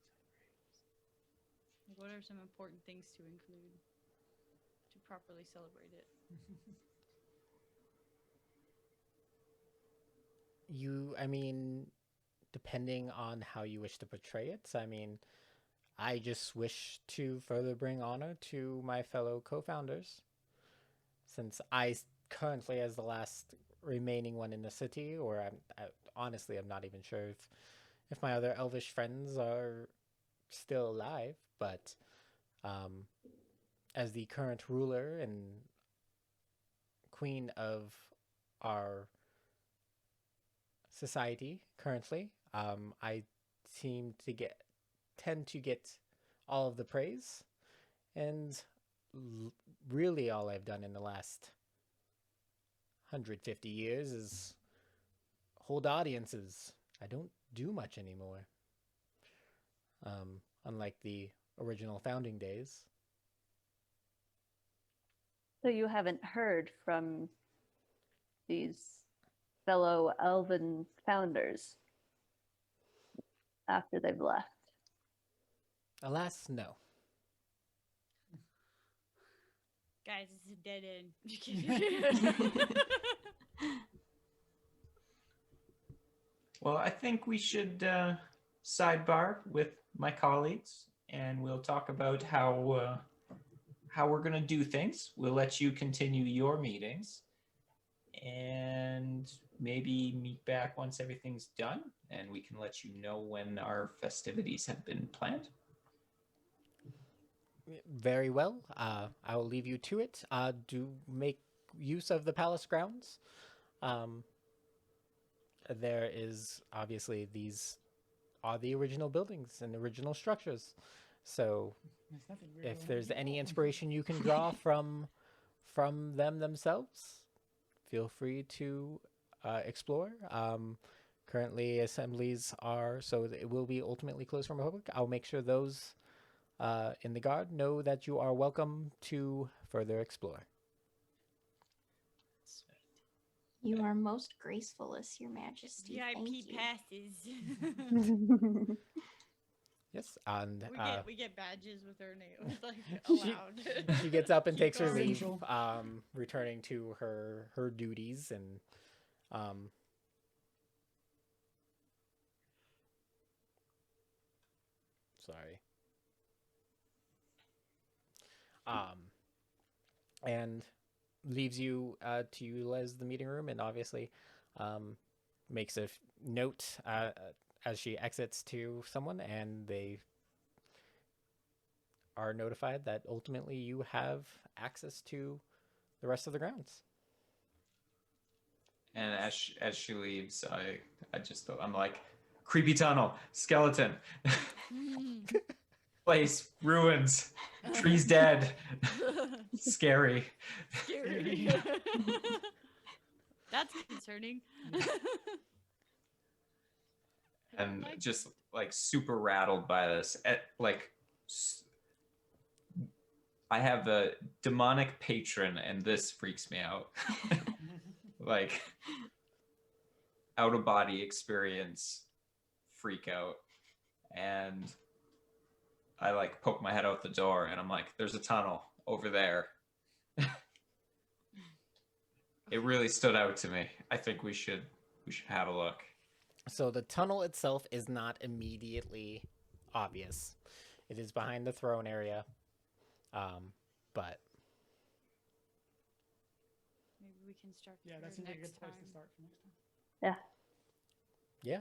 Like, what are some important things to include to properly celebrate it? Depending on how you wish to portray it, I just wish to further bring honor to my fellow co-founders, since currently, as the last remaining one in the city, or honestly, I'm not even sure if my other elvish friends are still alive, but as the current ruler and queen of our society currently. I tend to get all of the praise, and really all I've done in the last 150 years is hold audiences. I don't do much anymore. Unlike the original founding days. So you haven't heard from these fellow elven founders after they've left? Alas, no. Guys, it's a dead end. Just kidding. Well, I think we should sidebar with my colleagues, and we'll talk about how we're going to do things. We'll let you continue your meetings, and maybe meet back once everything's done, and we can let you know when our festivities have been planned. Very well. I will leave you to it. Do make use of the palace grounds. There is obviously these are the original buildings and original structures. So There's nothing weird if going on there's here. any inspiration you can draw from them themselves, feel free to explore. Currently, assemblies are so it will be ultimately closed from the public. I'll make sure those in the guard know that you are welcome to further explore. You are most graceful, Your Majesty. Thank VIP you. passes. Yes, and we get badges with her name, like She- allowed. she gets up and Keep takes her going. leave, Essential. returning to her duties and sorry. And leaves you to utilize the meeting room, and obviously makes a note as she exits to someone, and they are notified that ultimately you have access to the rest of the grounds. And as she leaves, I'm like, creepy tunnel, skeleton, place, ruins, trees dead, scary. Scary. That's concerning. And just like super rattled by this. I have a demonic patron, and this freaks me out. Like out of body experience, freak out, and I like poke my head out the door, and I'm like, "There's a tunnel over there." It really stood out to me. I think we should have a look. So the tunnel itself is not immediately obvious. It is behind the throne area, but Maybe we can start. Yeah, there that seems like a next good place time. to start for next time. Yeah. yeah.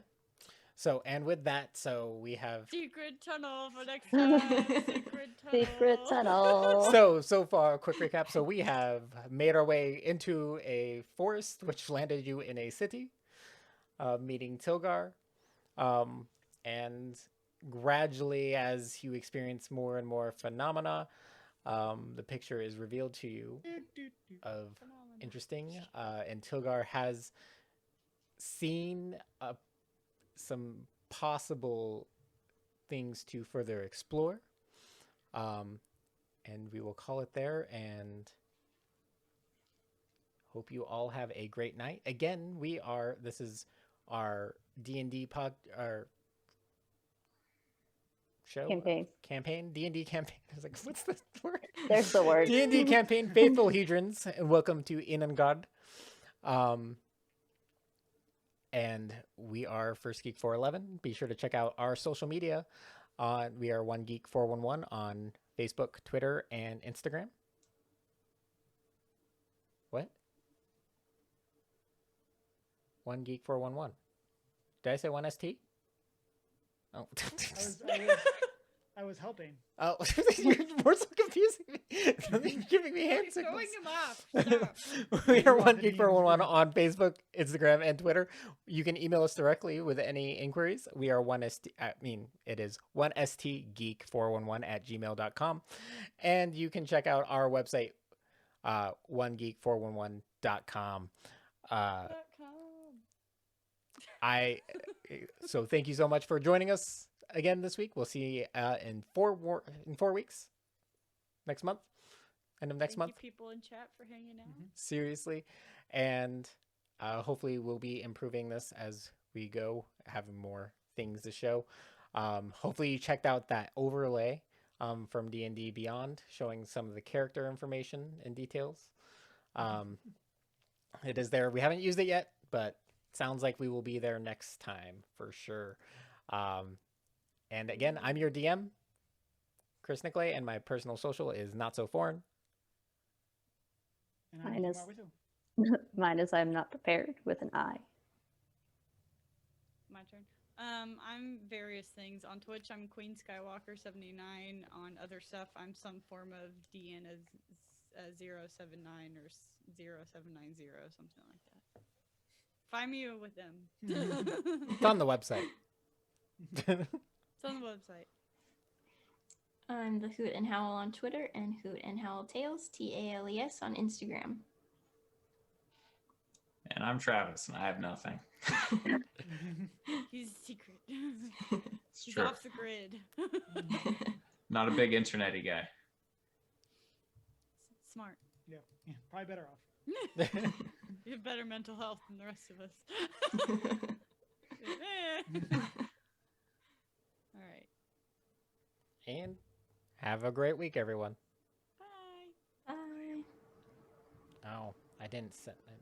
So and with that, so we have Secret tunnel for next time. Secret tunnel. Secret tunnel. so far, quick recap. So we have made our way into a forest, which landed you in a city, meeting Tilgar, and gradually, as you experience more and more phenomena, the picture is revealed to you of interesting. And Tilgar has seen some possible things to further explore. And we will call it there, and hope you all have a great night. Again, this is our D&D our show Campaign. D&D campaign. I was like, what's the word? There's the word. D&D campaign, Faithful Hedrons, and welcome to Inangad. And we are First Geek 411. Be sure to check out our social media. We are One Geek 411 on Facebook, Twitter, and Instagram. What? One Geek 411. Did I say one ST? Oh. I was helping. Oh, you're more so confusing me. You're giving me hand You're throwing signals. him off. Stop. We are You're One off Geek in 411 Ian's on Facebook, Instagram, and Twitter. You can email us directly with any inquiries. We are it is 1stgeek411@gmail.com. And you can check out our website, onegeek411.com. So thank you so much for joining us again this week. We'll see you in 4 weeks, next month, end of next month. Thank you people in chat for hanging out. Seriously, and hopefully we'll be improving this as we go, having more things to show. Hopefully you checked out that overlay from D&D Beyond, showing some of the character information and details. It is there. We haven't used it yet, but sounds like we will be there next time for sure. And again, I'm your DM, Chris Nicolay, and my personal social is Not So Foreign. And Mine is- with you. Mine is I'm not prepared with an I. My turn. I'm various things. On Twitch, I'm Queen Skywalker 79. On other stuff, I'm some form of DN as 079 or 0790, something like that. Find me with them. It's on the website. It's on the website. I'm the Hoot and Howl on Twitter and Hoot and Howl Tales, TALES on Instagram. And I'm Travis, and I have nothing. He's a secret. It's He's true. off the grid. Not a big internety guy. Smart. Yeah, probably better off. You have better mental health than the rest of us. All right. And have a great week, everyone. Bye. Bye. Oh, I didn't set the